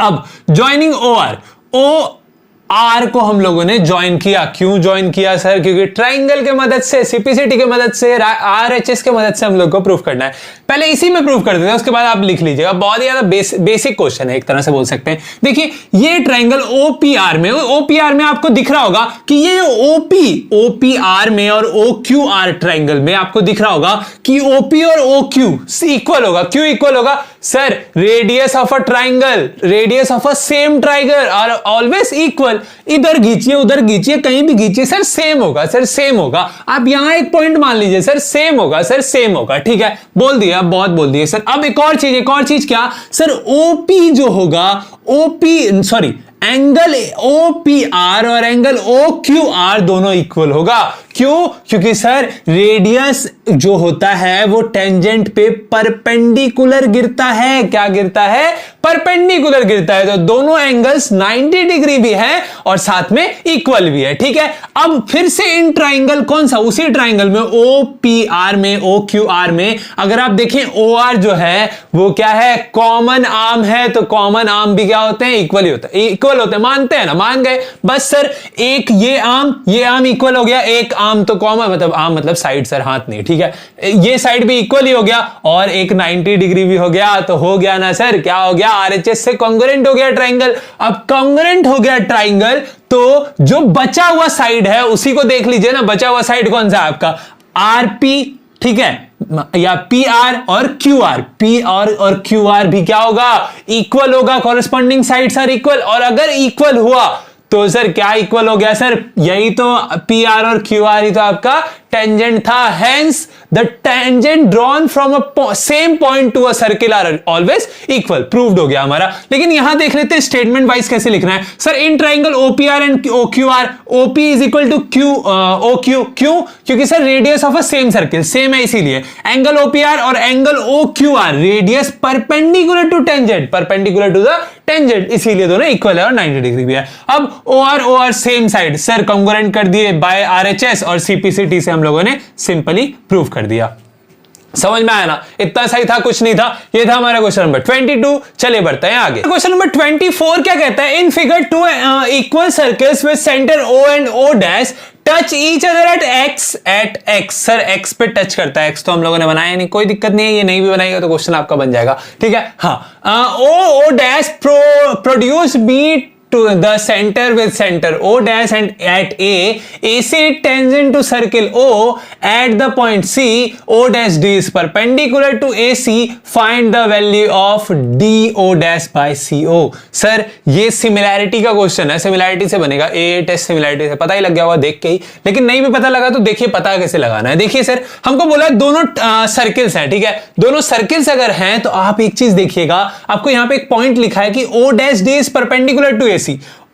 अब ज्वाइनिंग OR आर को हम लोगों ने ज्वाइन किया। क्यों ज्वाइन किया सर? क्योंकि ट्राइंगल के मदद से, सीपीसीटी के मदद से, आरएचएस के मदद से हम लोग को प्रूफ करना है। पहले इसी में प्रूफ कर देते हैं, उसके बाद आप लिख लीजिएगा। बहुत ही ज्यादा बेसिक क्वेश्चन है, एक तरह से बोल सकते हैं। देखिए ये ट्राइंगल ओपीआर में आपको दिख रहा होगा कि ये ओपीआर में और ओक्यूआर ट्राइंगल में आपको दिख रहा होगा कि ओपी और ओक्यू इक्वल होगा। क्यों इक्वल होगा sir? Radius of a triangle, radius of a same triangle are always equal. इधर खींचिए उधर खींचिए कहीं भी खींचिए सर सेम होगा, सर सेम होगा। आप यहां एक पॉइंट मान लीजिए सर सेम होगा, सर सेम होगा, ठीक है। बोल दिया, बहुत बोल दिए सर। अब एक और चीज क्या सर? ओपी जो होगा, एंगल OPR और एंगल OQR दोनों इक्वल होगा। क्यों? क्योंकि सर रेडियस जो होता है वो टेंजेंट पे परपेंडिकुलर गिरता है। क्या गिरता है? परपेंडिकुलर गिरता है। तो दोनों एंगल्स 90 डिग्री भी है और साथ में इक्वल भी है, ठीक है। अब फिर से इन ट्राइंगल, कौन सा? उसी ट्राइंगल में OPR में, OQR में अगर आप देखें OR जो है वो क्या है? कॉमन आर्म है। तो कॉमन आर्म भी क्या होते हैं? इक्वल ही होता है, इक्वल होते हैं। मानते हैं ना? मान गए बस सर। एक ये आर्म इक्वल हो गया, एक आर्म तो कॉमन, मतलब आर्म मतलब साइड सर, हाथ नहीं, ठीक है। ये साइड भी इक्वल ही हो गया और एक 90 डिग्री भी हो गया। तो हो गया ना सर, क्या हो गया? आरएचएस से कॉन्ग्रुएंट हो गया ट्राइंगल। अब कॉन्ग्रुएंट हो गया ट्राइंगल तो जो बचा हुआ साइड है उसी को देख लीजिए ना। बचा हुआ साइड कौन सा है आपका? आरपी, ठीक है, या PR और QR। P और QR भी क्या होगा? इक्वल होगा। Corresponding sides are equal. और अगर इक्वल हुआ तो सर क्या इक्वल हो गया सर? यही तो PR और QR ही तो आपका टेंजेंट था। Hence the tangent drawn from a same point to a circle are always equal. Proved हो गया हमारा। लेकिन यहां देख लेते हैं स्टेटमेंट वाइज कैसे लिखना है। Sir in triangle OPR and OQR, OP is equal to OQ। क्यों? क्योंकि sir radius of a same circle same है, इसीलिए एंगल OPR और angle OQR radius perpendicular to tangent, perpendicular to the tangent, इसीलिए दोनों इक्वल है और 90 degree भी है। अब OR same side sir congruent कर दिए बाय RHS और CPCT से हम लोगों ने सिंपली प्रूव कर दिया। समझ में आया ना? इतना सही था, कुछ नहीं था। ये था हमारा क्वेश्चन नंबर 22। चलिए बढ़ते हैं आगे। क्वेश्चन नंबर 24 क्या कहता है? In figure two equal circles with centre O and O dash touch each other at x। Sir x पे टच करता है। x तो हम लोगों ने बनाया नहीं, कोई दिक्कत नहीं है, ये नहीं भी बनाएगा तो क्वेश्चन आपका बन जाएगा, ठीक है। हाँ, O dash produce be to the center with center O dash and at AC tangent to circle O at the point C O dash D is perpendicular to AC. Find the value of DO dash by CO. Sir ये similarity का question है, similarity से बनेगा। A test similarity से पता ही लग गया होगा देख के ही, लेकिन नहीं भी पता लगा तो देखिए पता कैसे लगाना है। देखिए सर हमको बोला दोनों सर्किल्स हैं, ठीक है। दोनों सर्किल्स अगर हैं तो आप एक चीज देखिएगा, आपको यहां पे एक पॉइंट लिखा है कि O dash D is perpendicular to AC।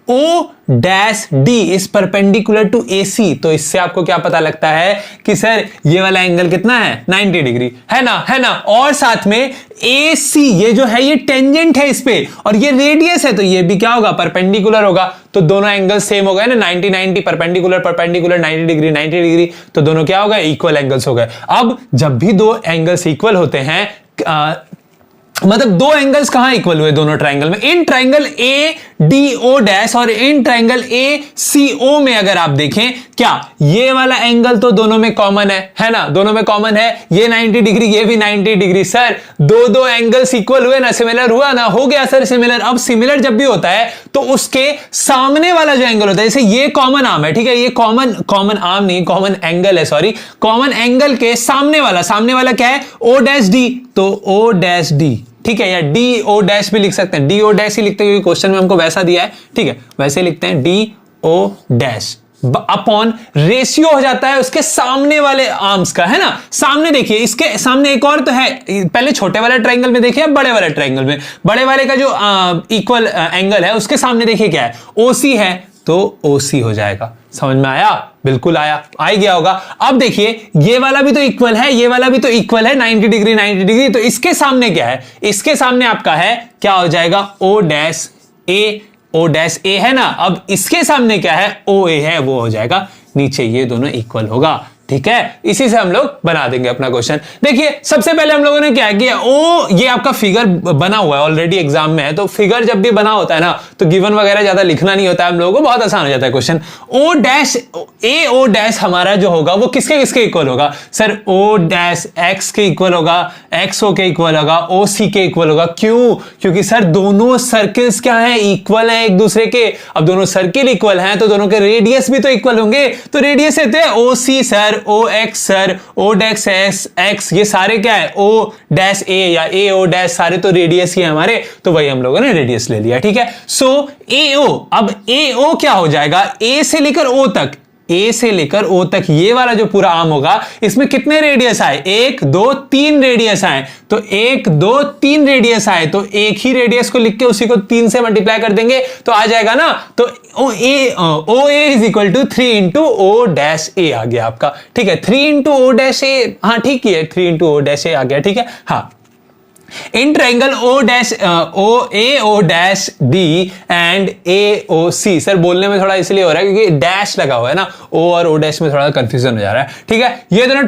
O dash D is perpendicular to AC। तो इससे आपको क्या पता लगता है कि सर ये वाला एंगल कितना है? 90 डिग्री है ना, है ना। और साथ में AC ये जो है ये टेंजेंट है इस पे और ये रेडियस है, तो ये भी क्या होगा? परपेंडिकुलर होगा। तो दोनों एंगल सेम हो गए ना, 90 90 परपेंडिकुलर परपेंडिकुलर 90 डिग्री 90 डिग्री, तो दोनों क्या हो गए? इक्वल एंगल्स हो गए। अब जब भी दो एंगल्स इक्वल होते हैं मतलब दो एंगल्स कहां इक्वल हुए दोनों ट्राइंगल में, in triangle A D O dash और इन ट्राइंगल ए सी ओ में अगर आप देखें, क्या ये वाला एंगल तो दोनों में कॉमन है ना, दोनों में कॉमन है, ये 90 डिग्री ये भी 90 डिग्री। सर दो एंगल्स इक्वल हुए ना, सिमिलर हुआ ना, हो गया सर सिमिलर। अब सिमिलर जब भी होता है तो उसके सामने वाला जो एंगल होता है, जैसे ये कॉमन आर्म है, ठीक है, ये कॉमन आर्म नहीं, कॉमन एंगल है, सॉरी, कॉमन एंगल के सामने वाला क्या है, ओ डैश डी, तो ओ डैश डी, ठीक है, या डी ओ डैश भी लिख सकते हैं, डी ओ डैश ही लिखते हैं क्योंकि क्वेश्चन में हमको वैसा दिया है, ठीक है, वैसे लिखते हैं D O dash upon ratio हो जाता है उसके सामने वाले आर्म्स का, है ना। सामने देखिए, इसके सामने एक और तो है, पहले छोटे वाले ट्रायंगल में देखिए, बड़े वाले ट्रायंगल में, बड़े वाले का जो इक्वल एंगल है उसके सामने देखिए क्या है, ओसी है, तो ओसी हो जाएगा। समझ में आया, बिल्कुल आया, आ ही गया होगा। अब देखिए ये वाला भी तो इक्वल है, ये वाला भी तो इक्वल है, 90 डिग्री 90 डिग्री, तो इसके सामने क्या है, इसके सामने आपका है, क्या हो जाएगा, ओ डैश ए, ओ डैश ए है ना। अब इसके सामने क्या है, ओ ए है, वो हो जाएगा नीचे, ये दोनों इक्वल होगा, ठीक है। इसी से हम लोग बना देंगे अपना क्वेश्चन। देखिए सबसे पहले हम लोगों ने क्या किया, ओ ये आपका फिगर बना हुआ है ऑलरेडी एग्जाम में है, तो फिगर जब भी बना होता है ना तो गिवन वगैरह ज्यादा लिखना नहीं होता है हम लोगों को, बहुत आसान हो जाता है क्वेश्चन। ओ डैश ए ओ डैश हमारा जो होगा वो किसके किसके इक्वल होगा, सर ओ डैश एक्स के इक्वल होगा, एक्स ओ के इक्वल होगा, ओ सी के इक्वल होगा। क्यों, क्योंकि सर दोनों सर्किल्स क्या है, इक्वल है एक दूसरे के। अब दोनों सर्किल इक्वल हैं तो दोनों के रेडियस भी तो इक्वल होंगे, तो रेडियस होते हैं O C sir, O X sir, O dash X, ये सारे क्या है, ओ डैश ए या ए ओ डैश, सारे तो रेडियस ही है हमारे, तो वही हम लोगों ने रेडियस ले लिया, ठीक है। सो ए ओ, अब ए ओ क्या हो जाएगा, ए से लेकर ओ तक, ए से लेकर ओ तक ये वाला जो पूरा आर्म होगा इसमें कितने रेडियस आए, 1 2 3 रेडियस आए, तो 1 2 3 रेडियस आए, तो एक ही रेडियस को लिख के उसी को 3 से मल्टीप्लाई कर देंगे तो आ जाएगा ना। तो O A is equal to 3 into O dash A आ गया आपका, ठीक है, 3 इंटू ओ डैश ए, हाँ ठीक है, 3 इंटू ओ डैश ए आ गया, ठीक है। हाँ, in triangle O dash O dash D and A O C, sir बोलने में थोड़ा इसलिए हो रहा है क्योंकि डैश लगा हुआ है ना, ओ और ओ डैश में थोड़ा कंफ्यूजन हो जा रहा है, ठीक है। ये दोनों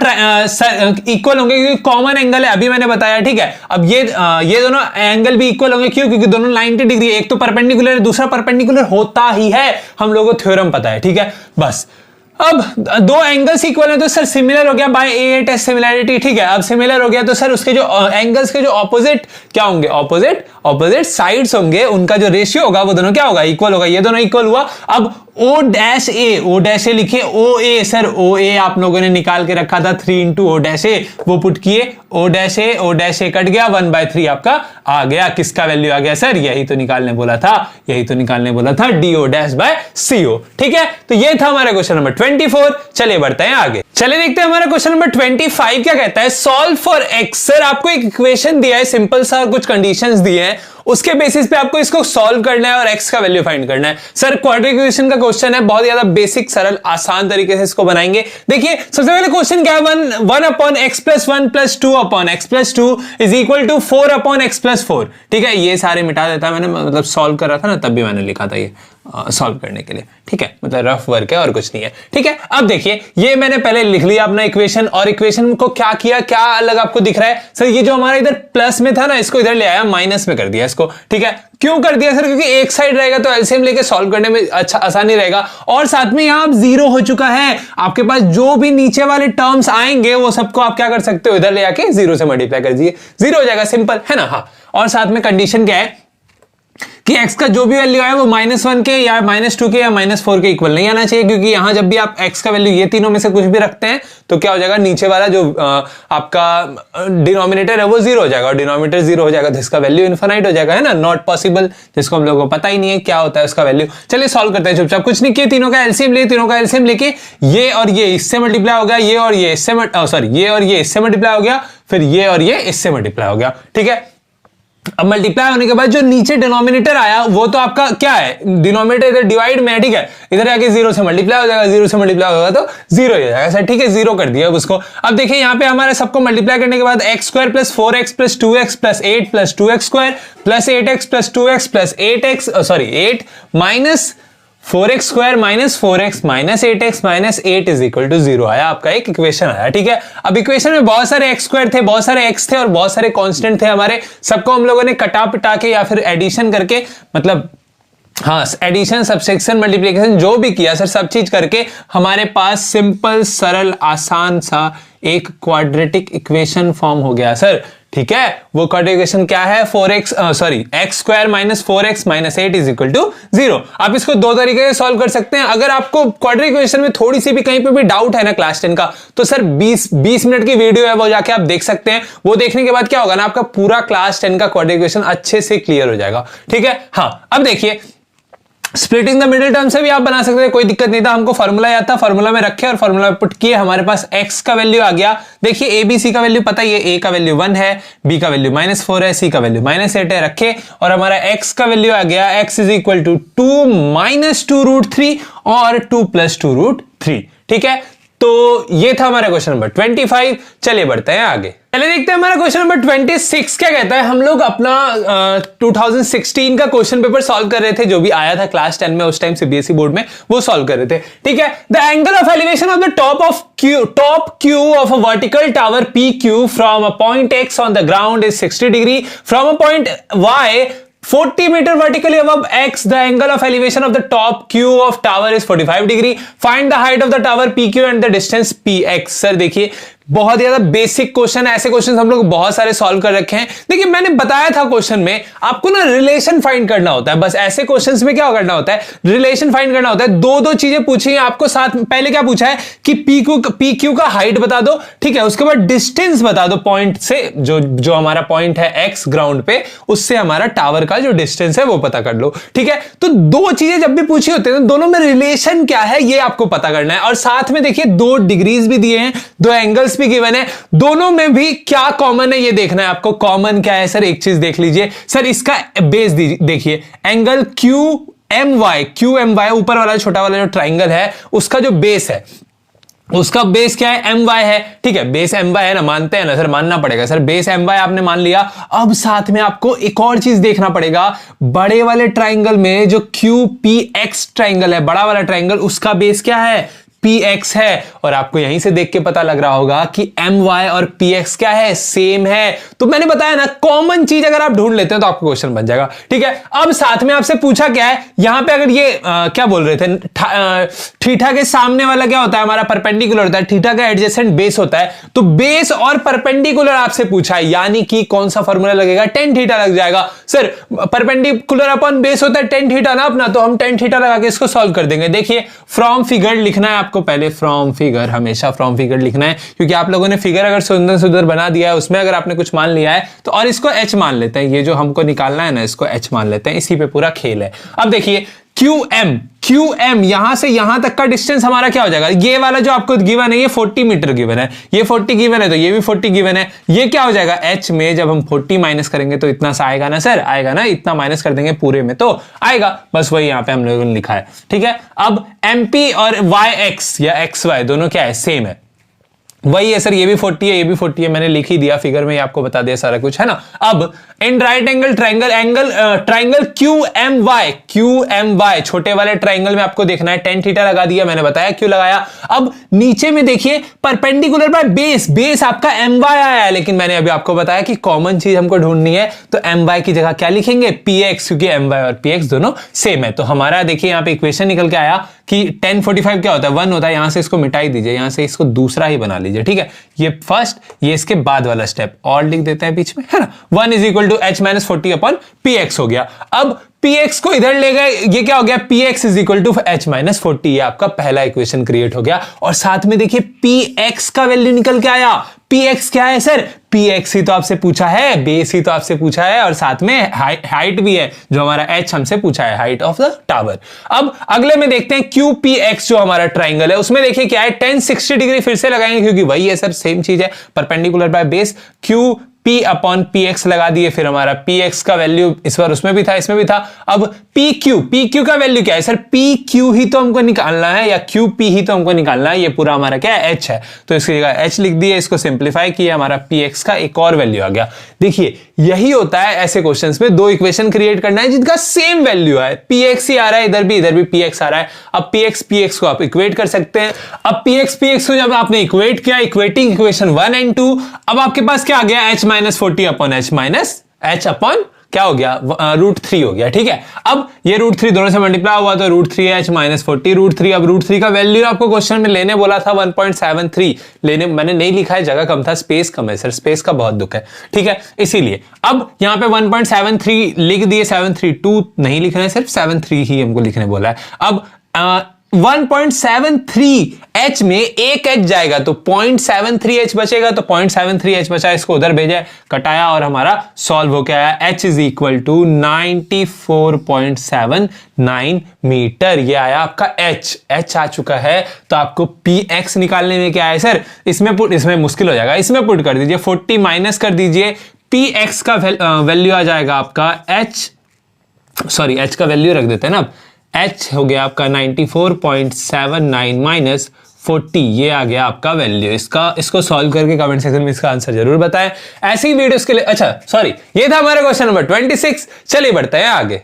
इक्वल होंगे क्योंकि कॉमन एंगल है, अभी मैंने बताया, ठीक है। अब ये दोनों एंगल भी इक्वल होंगे, क्यों, क्योंकि दोनों 90 डिग्री, एक तो परपेंडिकुलर है दूसरा परपेंडिकुलर होता ही है, हम लोगों को थ्योरम पता है, ठीक है। बस अब दो एंगल्स इक्वल है तो सर सिमिलर हो गया बाय ए टेस्ट सिमिलैरिटी, ठीक है। अब सिमिलर हो गया तो सर उसके जो एंगल्स के जो ऑपोजिट क्या होंगे, ऑपोजिट साइड्स होंगे, उनका जो रेशियो होगा वो दोनों क्या होगा, इक्वल होगा, ये दोनों इक्वल हुआ। अब ओ डैश ए लिखिए, ओ ए सर ओ ए आप लोगों ने निकाल के रखा था 3 इंटू ओ डैश ए, वो पुट किए, ओ डैश ए कट गया, 1/3 आपका आ गया, किसका वैल्यू आ गया सर, यही तो निकालने बोला था, डी ओ डैश बाय सी ओ, ठीक है। तो ये था हमारा क्वेश्चन नंबर 24। चलिए बढ़ते हैं आगे, चलिए देखते हैं हमारा क्वेश्चन नंबर 25 क्या कहता है। सॉल्व फॉर एक्स, सर आपको एक इक्वेशन दिया है सिंपल सा, कुछ कंडीशंस दिए हैं, उसके बेसिस पे आपको इसको सॉल्व करना है और एक्स का वैल्यू फाइंड करना है। सर क्वाड्रेटिक इक्वेशन का क्वेश्चन है, बहुत ज्यादा बेसिक सरल आसान तरीके से इसको बनाएंगे। देखिए सबसे पहले क्वेश्चन क्या है, 1 upon x plus 1 plus 2 upon x plus 2 is equal to 4 upon x plus 4, ठीक है। ये सारे मिटा देता मैंने, मतलब सॉल्व कर रहा था ना तब भी मैंने लिखा था ये सॉल्व करने के लिए, ठीक है, मतलब रफ वर्क है और कुछ नहीं है, ठीक है। अब देखिए ये मैंने पहले लिख लिया अपना इक्वेशन, और इक्वेशन को क्या किया, क्या अलग आपको दिख रहा है, सर ये जो हमारा इधर प्लस में था ना इसको इधर ले आया, माइनस में कर दिया इसको, ठीक है। क्यों कर दिया सर, क्योंकि एक साइड रहेगा तो एलसीएम लेके सॉल्व करने में अच्छा आसानी रहेगा, और साथ में यहां जीरो हो चुका है, आपके पास जो भी नीचे वाले टर्म्स आएंगे वो सबको आप क्या कर सकते हो, इधर ले आके जीरो से मल्टीप्लाई कर दीजिए, जीरो हो जाएगा, सिंपल है ना। हाँ, और साथ में कंडीशन क्या है कि x का जो भी वैल्यू है वो -1 के या -2 के या -4 के इक्वल नहीं आना चाहिए, क्योंकि यहां जब भी आप x का वैल्यू ये तीनों में से कुछ भी रखते हैं तो क्या हो जाएगा, नीचे वाला जो आपका डिनोमिनेटर है वो जीरो हो जाएगा, और डिनोमिनेटर जीरो हो जाएगा तो इसका वैल्यू इनफाइनाइट हो जाएगा, है ना, नॉट पॉसिबल, जिसको हम लोगों को पता ही नहीं है क्या होता है उसका वैल्यू। चलिए सॉल्व करते हैं चुपचाप, कुछ नहीं किया, तीनों का एलसीएम लेके ये और ये इससे मल्टीप्लाई हो गया, ये और ये इससे मल्टीप्लाई हो गया, फिर ये और ये इससे मल्टीप्लाई हो गया, ठीक है। अब मल्टीप्लाई होने के बाद जो नीचे डिनोमिनेटर आया वो तो आपका क्या है, डिनोमिनेटर इधर डिवाइड में है, ठीक है, इधर आके जीरो से मल्टीप्लाई हो जाएगा, जीरो से मल्टीप्लाई होगा तो जीरो हो जाएगा सर, ठीक है, जीरो कर दिया अब उसको। अब देखिए यहाँ पे हमारे सबको मल्टीप्लाई करने के बाद x square plus 4x plus 2x plus 8 plus 2x square plus 8x plus 2x plus 8 minus 4x square minus 4x minus 8x minus 8 is equal to 0 आया, आपका एक इक्वेशन आया। ठीक है, अब इक्वेशन में बहुत सारे x स्क्वायर थे, बहुत सारे x थे और बहुत सारे कांस्टेंट थे हमारे, सबको हम लोगों ने कटा पिटा के या फिर एडिशन करके, मतलब हाँ एडिशन सब्सट्रैक्शन मल्टीप्लिकेशन जो भी किया सर, सब चीज करके हमारे पास सिंपल सरल आसान सा एक क्वाड्रेटिक इक्वेशन फॉर्म हो गया सर। ठीक है, वो क्वाड्रेटिक इक्वेशन क्या है, x square minus 4x minus 8 is equal to 0। आप इसको दो तरीके से सॉल्व कर सकते हैं। अगर आपको क्वाड्रेटिक इक्वेशन में थोड़ी सी भी कहीं पे भी डाउट है ना क्लास 10 का, तो सर 20 मिनट की वीडियो है, वो जाके आप देख सकते हैं। वो देखने के बाद क्या होगा ना, आपका पूरा क्लास 10 का क्वाड्रेटिक इक्वेशन अच्छे से क्लियर हो जाएगा। ठीक है, हाँ अब देखिए स्प्लिटिंग द मिडिल टर्म से भी आप बना सकते हैं, कोई दिक्कत नहीं था। हमको फार्मूला याद था, फार्मूला में रखे और फार्मूला में पुट किए, हमारे पास x का वैल्यू आ गया। देखिए ए बी सी का वैल्यू पता ही है, a का वैल्यू 1 है, b का वैल्यू -4 है, c का वैल्यू -8 है, रखे और हमारा x का वैल्यू आ गया, x is equal to 2 minus 2√3 और 2 प्लस 2√3। ठीक है, तो ये था हमारा क्वेश्चन नंबर 25। चलिए बढ़ते हैं आगे, पहले देखते हैं हमारा क्वेश्चन नंबर 26 क्या कहता है। हम लोग अपना 2016 का क्वेश्चन पेपर सॉल्व कर रहे थे, जो भी आया था क्लास 10 में उस टाइम सीबीएसई बोर्ड में, वो सॉल्व कर रहे थे। ठीक है, the angle of elevation of the top Q of a vertical tower P Q from a point X on the ground is 60 degree, from a point Y 40 meter vertically above x, the angle of elevation of the top Q of tower is 45 degree. Find the height of the tower PQ and the distance PX. Sir देखिए बहुत ज्यादा basic question है, ऐसे question हम लोग बहुत सारे solve कर रखे हैं। देखिए मैंने बताया था क्वेश्चन में आपको ना रिलेशन फाइंड करना होता है, बस ऐसे क्वेश्चंस में क्या करना होता है, रिलेशन फाइंड करना होता है। दो चीजें पूछी हैं आपको साथ में, पहले क्या पूछा है कि पी क्यू का हाइट बता दो, ठीक है, उसके बाद डिस्टेंस बता दो पॉइंट से, जो हमारा पॉइंट है एक्स ग्राउंड पे, उससे हमारा टावर का जो डिस्टेंस है वो पता कर लो। ठीक है, तो दो चीजें जब भी पूछी होती है तो दोनों में रिलेशन क्या है ये आपको पता करना है। और साथ में देखिए 2 डिग्रीज भी दिए हैं, 2 एंगल्स भी गिवन है, दोनों में भी क्या कॉमन है ये देखना है आपको। कॉमन क्या है सर, एक चीज देख लीजिए सर, इसका बेस देखिए, एंगल QMY ऊपर वाला छोटा वाला जो ट्राइंगल है उसका जो बेस है, उसका बेस क्या है, MY है। ठीक है, बेस MY है ना, मानते हैं ना सर, मानना पड़ेगा सर, बेस MY आपने मान लिया। अब साथ में आपको एक और चीज देखना पड़ेगा, बड़े वाले ट्राइंगल में जो QPX ट्राइंगल है, बड़ा वाला ट्राइंगल, उसका बेस क्या है, PX है। और आपको यहीं से देख के पता लग रहा होगा कि MY और PX क्या है, सेम है। तो मैंने बताया ना, कॉमन चीज अगर आप ढूंढ लेते हैं तो आपको क्वेश्चन बन जाएगा। ठीक है, अब साथ में आपसे पूछा क्या है, यहां पे अगर ये क्या बोल रहे थे, थीटा के सामने वाला क्या होता है, हमारा परपेंडिकुलर होता है, थीटा का एडजेसेंट बेस होता है। तो बेस और परपेंडिकुलर आपसे पूछा है, यानी कि कौन सा फॉर्मूला लगेगा, tan थीटा लग जाएगा। सर परपेंडिकुलर अपॉन बेस होता है tan थीटा ना अपना, तो हम tan थीटा लगा के इसको सॉल्व कर देंगे। देखिए फ्रॉम फिगर लिखना है आपको, पहले फ्रॉम फिगर, हमेशा फ्रॉम फिगर लिखना है, क्योंकि आप लोगों ने फिगर अगर सुंदर बना दिया है, उसमें अगर आपने कुछ मान लिया है तो, और इसको h मान लेते हैं, ये जो हमको निकालना है ना इसको h मान लेते हैं, इसी पे पूरा खेल है। अब देखिए QM यहां से यहां तक का डिस्टेंस हमारा क्या हो जाएगा, ये वाला जो आपको गिवन है ये 40 मीटर गिवन है, ये 40 गिवन है तो ये भी 40 गिवन है। ये क्या हो जाएगा, h में जब हम 40 माइनस करेंगे तो इतना सा आएगा ना सर, आएगा ना, इतना माइनस कर देंगे पूरे में तो आएगा, बस वही यहां पे हम लोगों ने लिखा है। ठीक है, अब MP और YX या XY दोनों क्या है, सेम है, वही है सर, ये भी 40 है, ये भी 40 है, मैंने लिख ही दिया फिगर में, आपको बता दिया सारा कुछ है ना। अब in right angle triangle QMY छोटे वाले ट्राइंगल में आपको देखना है, tan थीटा लगा दिया, मैंने बताया क्यों लगाया। अब नीचे में देखिए परपेंडिकुलर बाय बेस आपका MY आया है, लेकिन मैंने अभी आपको बताया कि कॉमन चीज हमको ढूंढनी है, तो MY की जगह क्या लिखेंगे, PX, क्योंकि MY और PX दोनों सेम है। तो हमारा देखिए यहाँ पे इक्वेशन निकल के आया कि tan 45 क्या होता है, 1 होता है, यहां से इसको मिटाई दीजिए, यहां से इसको दूसरा ही बना लीजिए। ठीक है, ये फर्स्ट, ये इसके बाद वाला स्टेप और लिख देते हैं बीच में, है ना। 1 is equal to h-40 upon PX हो गया। अब PX को इधर ले गए, ये क्या हो गया, PX is equal to h-40, ये आपका पहला इक्वेशन क्रिएट हो गया। और साथ में देखिए PX का वैल्यू निकल के आया। PX क्या है सर, PX ही तो आपसे पूछा है, बेस ही तो आपसे पूछा है, और साथ में हाइट भी है, जो हमारा h हमसे पूछा है, हाइट ऑफ द टावर। अब अगले में देखते हैं QPX जो हमारा ट्राइंगल है, उसमें देखिए क्या है, tan 60 डिग्री फिर से लगाएंगे, क्योंकि वही है सर, सेम चीज है, perpendicular by base. P upon P x लगा दिए, फिर हमारा पी एक्स का वैल्यू इस बार उसमें भी था इसमें भी था। अब पी क्यू का वैल्यू क्या है सर, पी क्यू ही तो हमको निकालना है या क्यू पी ही तो हमको निकालना है, ये पूरा हमारा क्या है एच है, तो इसकी जगह एच लिख दिए, इसको सिंप्लीफाई किया, हमारा पी एक्स का एक और वैल्यू आ गया। देखिए यही होता है ऐसे क्वेश्चंस में, दो इक्वेशन क्रिएट करना है जिनका सेम वैल्यू है, पी एक्स ही आ रहा है इधर भी पी एक्स आ रहा है। अब पी एक्स को आप इक्वेट कर सकते हैं। अब पी एक्स को जब आपने इक्वेट किया, इक्वेटिंग इक्वेशन 1 एंड 2, अब आपके पास क्या आ गया, H minus 40 upon H upon क्या हो गया, √3 हो गया, ठीक है। अब ये √3 दोनों से मल्टीप्लाई हुआ तो √3h माइनस 40 √3। अब √3 का वैल्यू आपको क्वेश्चन में लेने बोला था 1.73 लेने, मैंने नहीं लिखा है, जगह कम था, स्पेस कम है सर, स्पेस का बहुत दुख है, ठीक है, इसीलिए अब यहां पे 1.73 लिख दिए, 732 नहीं लिखना है, सिर्फ 73 ही हमको लिखने बोला है। अब 1.73h में एक h जाएगा तो 0.73h बचेगा, तो 0.73h बचा, इसको उधर भेजा, कटाया और हमारा सॉल्व हो गया है। h is equal to 94.79 metre, ये आया आपका h आ चुका है। तो आपको px निकालने में क्या है सर, इसमें मुश्किल हो जाएगा, इसमें पुट कर दीजिए, 40 माइनस कर दीजिए, px का वैल्यू आ जाएगा आपका h का वैल्यू रख देते हैं ना, h हो गया आपका 94.79 माइनस 40, ये आ गया आपका वैल्यू। इसको सॉल्व करके कमेंट सेक्शन में इसका आंसर जरूर बताएं। ऐसी ही वीडियोस के लिए, अच्छा सॉरी, ये था हमारा क्वेश्चन नंबर 26। चलिए बढ़ते हैं आगे,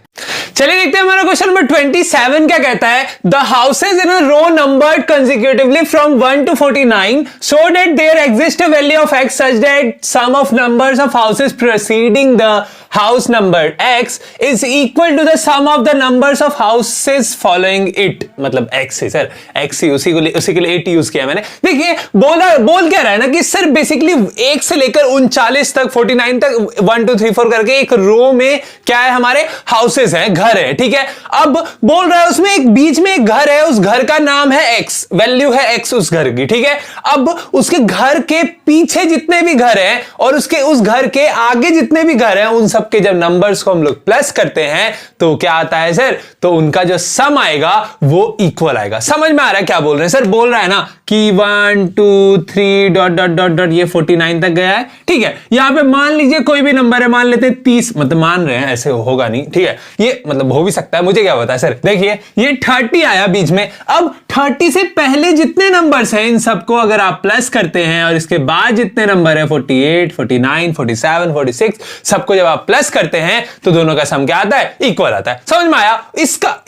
चलिए देखते हैं हमारा क्वेश्चन नंबर 27 क्या कहता है। The houses in a row numbered consecutively from 1 to 49 so that there exists a value of x such that sum of numbers of houses preceding the house number x is equal to the sum of the numbers of houses following it। मतलब x है sir, x ही उसी के लिए 8 use किया मैंने। देखिए बोल क्या रहा है ना कि सर बेसिकली 1 से लेकर 39 तक 49 तक 1 2 3 4 करके एक रो में क्या है, हमारे हाउसेस है, घर है, ठीक है। अब बोल रहा है उसमें एक बीच में एक घर है, उस घर का नाम है x, वैल्यू है x उस घर की, ठीक है। अब उसके घर के पीछे जितने भी घर हैं और उस घर के आगे जितने भी घर हैं, उन सबके जब नंबर्स को हम लोग प्लस करते हैं तो क्या आता है सर, तो उनका जो सम आएगा वो इक्वल आएगा। समझ में आ रहा है क्या बोल रहे हैं सर, बोल रहा है ना कि 1 2 3 डॉट डॉट डॉट डॉट ये 49 तक गया है, ठीक है। यहां पे मान लीजिए कोई भी नंबर है, मान लेते हैं 30, मतलब मान रहे हैं, ऐसे होगा नहीं, ठीक है, ये मतलब हो भी सकता है, मुझे क्या पता है सर। देखिए ये 30 आया बीच में, अब 30 से पहले जितने नंबर्स हैं इन सबको अगर आप प्लस करते हैं और इसके बाद जितने नंबर है 48 49 47 46 सबको जब आप प्लस करते हैं तो दोनों का सम क्या आता है, इक्वल आता है। समझ में आया,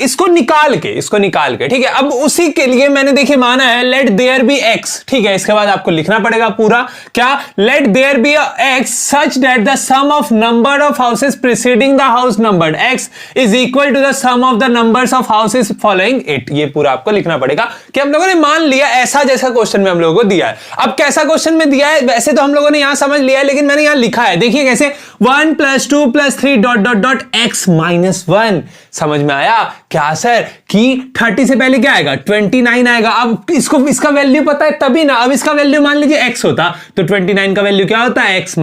इसको निकाल के, ठीक है। अब उसी के लिए मैंने देखिए माना है लेट देयर बी एक्स, ठीक है। इसके बाद आपको लिखना पड़ेगा पूरा क्या, let there be X such that the sum of number of houses preceding the house number X is equal to the sum of the numbers of houses following it. ये पूरा आपको लिखना पड़ेगा कि हम लोगों ने मान लिया ऐसा जैसा क्वेश्चन में हम लोगों को दिया है। अब कैसा क्वेश्चन में दिया है, वैसे तो हम लोगों ने यहां समझ लिया है, लेकिन मैंने यहां लिखा है, देखिए कैसे 1 + 2 + 3 डॉट डॉट डॉट x - 1। समझ में आया क्या सर, कि 30 से पहले क्या आएगा, 29 आएगा। अब इसका वैल्यू पता है तभी ना, अब इसका वैल्यू मान लीजिए x होता तो 29 का वैल्यू क्या होता है, x -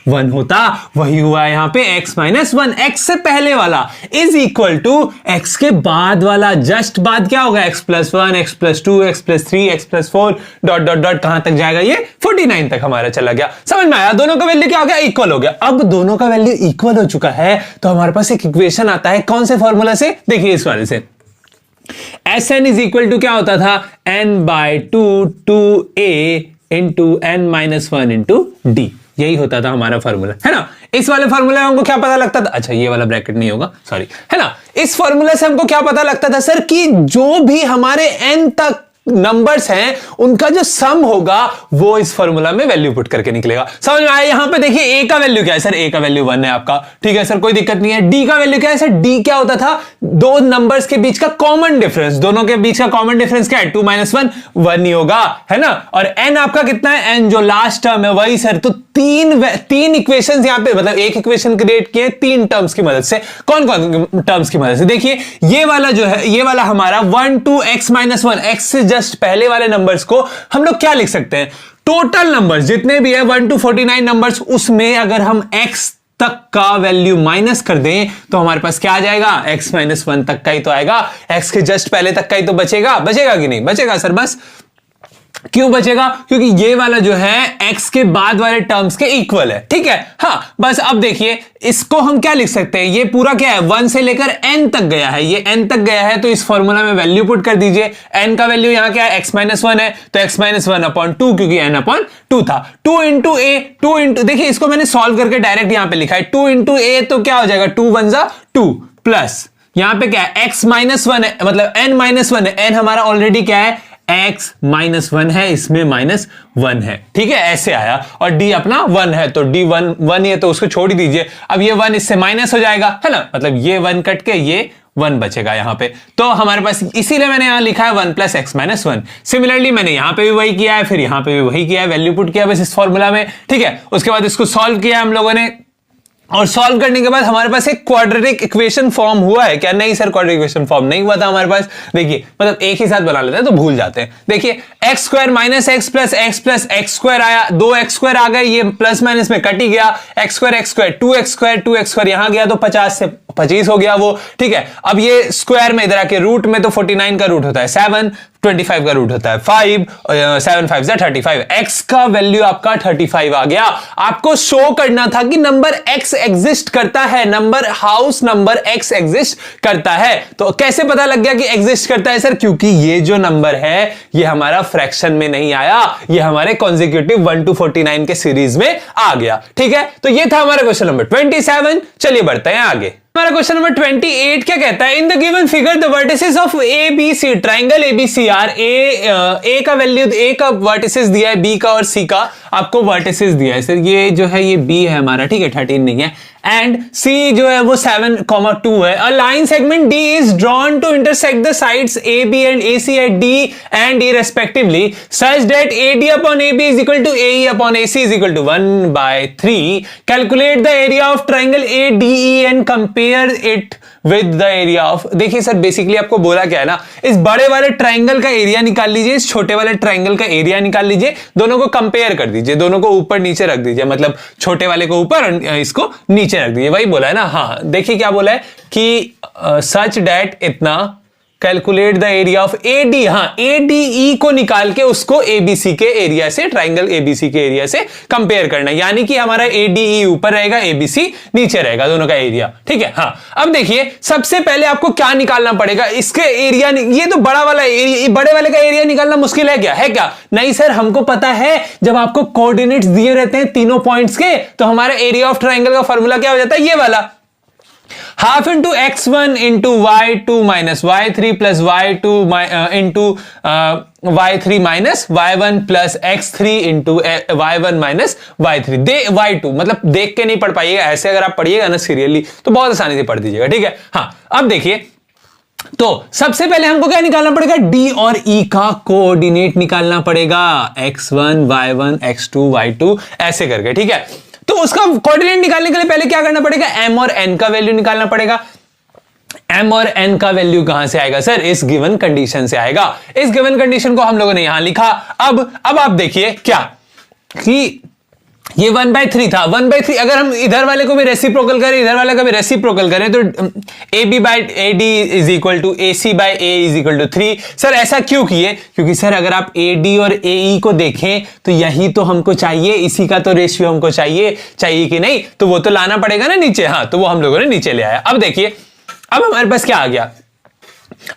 1 होता। वही हुआ यहां पे x - 1, x से पहले वाला इज इक्वल टू x के बाद वाला, जस्ट बाद क्या होगा, x + 1 x + 2 x + 3 x + 4 dot dot dot कहां तक जाएगा, ये 49 तक हमारा चला गया। समझ में आया, दोनों का वैल्यू क्या हो गया, इक्वल हो गया। अब दोनों का वैल्यू इक्वल हो चुका है तो हमारे पास एक इक्वेशन आता है, कौन से फॉर्मूला से, देखिए इस वाले से। Sn इज इक्वल टू क्या होता था, n/2 2a into n - 1 into d, यही होता था हमारा फॉर्मूला, है ना। इस वाले फॉर्मूला में हमको क्या पता लगता था, अच्छा ये वाला ब्रैकेट नहीं होगा, सॉरी, है ना। इस फॉर्मूला से हमको क्या पता लगता था सर, कि जो भी हमारे n तक नंबर्स हैं उनका जो सम होगा वो इस फॉर्मूला में वैल्यू पुट करके निकलेगा। समझ में आया। यहां पे देखिए ए का वैल्यू क्या है सर, ए का वैल्यू 1 है आपका, ठीक है सर, कोई दिक्कत नहीं है। डी का वैल्यू क्या है सर, डी क्या होता था, दो नंबर्स के बीच का कॉमन डिफरेंस, दोनों के बीच का कॉमन डिफरेंस क्या है, 2 - 1 ही होगा, है ना। और एन आपका कितना है, एन जो लास्ट टर्म है वही सर। तो तीन इक्वेशंस यहां पे, मतलब एक इक्वेशन क्रिएट किए 3 टर्म्स की मदद से। कौन कौन टर्म्स की मदद से, देखिए ये वाला जो है, ये वाला हमारा 1 2 x - 1, x से जस्ट पहले वाले नंबर्स को हम लोग क्या लिख सकते हैं, टोटल नंबर्स जितने भी है 1 to 49 नंबर्स, उसमें अगर हम x तक का वैल्यू माइनस कर दें तो हमारे पास क्या आ जाएगा, x - 1 तक का ही तो आएगा, x के जस्ट पहले तक का ही तो बचेगा कि नहीं बचेगा सर। बस क्यों बचेगा? क्योंकि ये वाला जो है x के बाद वाले टर्म्स के इक्वल है, ठीक है। हाँ, बस अब देखिए इसको हम क्या लिख सकते हैं, ये पूरा क्या है 1 से लेकर n तक गया है, ये n तक गया है, तो इस फॉर्मूला में वैल्यू पुट कर दीजिए। n का वैल्यू यहां क्या है, x - 1 है, तो x - 1/2 क्योंकि n/2 था। 2 इंटू a, 2 इंटू, देखिए इसको मैंने सॉल्व करके डायरेक्ट यहां पे लिखा है 2 इंटू a, तो क्या हो जाएगा 2 1 जा 2 प्लस यहां पे क्या है x - 1 है, मतलब n - 1 है, n हमारा ऑलरेडी क्या है x - 1 है, इसमें -1 है, ठीक है, ऐसे आया। और d अपना 1 है, तो d 1 है, तो उसको छोड़ ही दीजिए। अब ये 1 इससे माइनस हो जाएगा, है ना, मतलब ये 1 कट के ये 1 बचेगा यहां पे। तो हमारे पास, इसीलिए मैंने यहां लिखा है 1 + x - 1। सिमिलरली मैंने यहां पे भी वही किया है, फिर यहां पे भी वही किया है, वैल्यू पुट किया बस इस फॉर्मूला में, ठीक है। उसके बाद इसको सॉल्व किया हम लोगों ने, और सॉल्व करने के बाद हमारे पास एक क्वाड्रेटिक इक्वेशन फॉर्म हुआ है क्या? नहीं सर, क्वाड्रेटिक इक्वेशन फॉर्म नहीं हुआ था हमारे पास। देखिए मतलब एक ही साथ बना लेते हैं तो भूल जाते हैं। देखिए x² - x + x + x² आया, 2x² आ गए, ये प्लस माइनस में कट ही गया, x², 2x² यहां गया तो 50 से 25 हो गया वो, ठीक है। अब ये स्क्वायर में इधर आके रूट में, तो 49 का रूट होता है 7, 25 का रूट होता है 5, 7 5 जा 35, x का वैल्यू आपका 35 आ गया। आपको शो करना था कि नंबर x एग्जिस्ट करता है, number house number x exist करता है। तो कैसे पता लग गया कि एग्जिस्ट करता है सर? क्योंकि ये जो नंबर है ये हमारा फ्रैक्शन में नहीं आया, ये हमारे कॉन्जिक्यूटिव 1 to 49 के सीरीज में आ गया, ठीक है। तो ये था हमारा क्वेश्चन नंबर 27। चलिए बढ़ते हैं आगे। हमारा क्वेश्चन नंबर 28 क्या कहता है? In the given figure the vertices of A B C, triangle ABCR, A का वैल्यू, ए का वर्टिसेस दिया है, बी का और सी का आपको वर्टिसेस दिया है। सर ये जो है ये बी है हमारा, ठीक है, 13 नहीं है, एंड सी जो है वो 7,2 है। A line segment D is drawn to intersect the sides AB and AC at D and E respectively such that AD upon AB is equal to AE upon AC is equal to 1/3. Calculate the area of triangle ADE and compare it with the area of, देखिए sir basically आपको बोला क्या है ना, इस बड़े वाले triangle का एरिया निकाल लीजिए, इस छोटे वाले ट्राइंगल का एरिया निकाल लीजिए, दोनों को कंपेयर कर दीजिए, दोनों को ऊपर नीचे रख दीजिए, मतलब छोटे वाले को ऊपर और इसको नीचे रख दीजिए, वही बोला है ना। हाँ देखिए क्या बोला है कि सच डैट इतना calculate the area of AD, हाँ ADE को निकाल के उसको ABC के एरिया से, ट्राइंगल ABC के एरिया से कंपेयर करना है, यानी कि हमारा ADE ऊपर रहेगा, ABC नीचे रहेगा, दोनों का एरिया, ठीक है। हाँ अब देखिए सबसे पहले आपको क्या निकालना पड़ेगा, इसके एरिया, ये तो बड़ा वाला एरिया, बड़े वाले का एरिया निकालना मुश्किल है क्या? है क्या? नहीं सर, हमको पता है जब आपको कोऑर्डिनेट्स दिए रहते हैं तीनों पॉइंट्स के, तो हमारा एरिया ऑफ ट्राइंगल का फॉर्मूला क्या हो जाता है, ये वाला, half into x1 into y2 minus y3 plus y2 into y3 minus y1 plus x3 into y1 minus y3 y2, मतलब देख के नहीं पढ़ पाइएगा, ऐसे अगर आप पढ़िएगा ना सीरियली तो बहुत आसानी से पढ़ दीजिएगा, ठीक है। हाँ अब देखिए, तो सबसे पहले हमको क्या निकालना पड़ेगा, D और E का कोऑर्डिनेट निकालना पड़ेगा, x1 y1 x2 y2 ऐसे करके, ठीक है। तो उसका कोऑर्डिनेट निकालने के लिए पहले क्या करना पड़ेगा, M और N का वैल्यू निकालना पड़ेगा। M और N का वैल्यू कहां से आएगा सर? इस गिवन कंडीशन से आएगा। इस गिवन कंडीशन को हम लोगों ने यहां लिखा। अब आप देखिए क्या कि ये 1/3 था, 1/3 अगर हम इधर वाले को भी रेसिप्रोकल करें, इधर वाले का भी रेसिप्रोकल करें, तो AB/AD is equal to AC/A is equal to 3। Sir ऐसा क्यों किए? क्योंकि सर अगर आप AD और AE को देखें तो यही तो हमको चाहिए, इसी का तो रेशियो हमको चाहिए कि नहीं, तो वो तो लाना पड़ेगा ना नीचे। हाँ तो वो हम लोगों ने नीचे ले आया। अब देखिए अब हमारे पास क्या आ गया,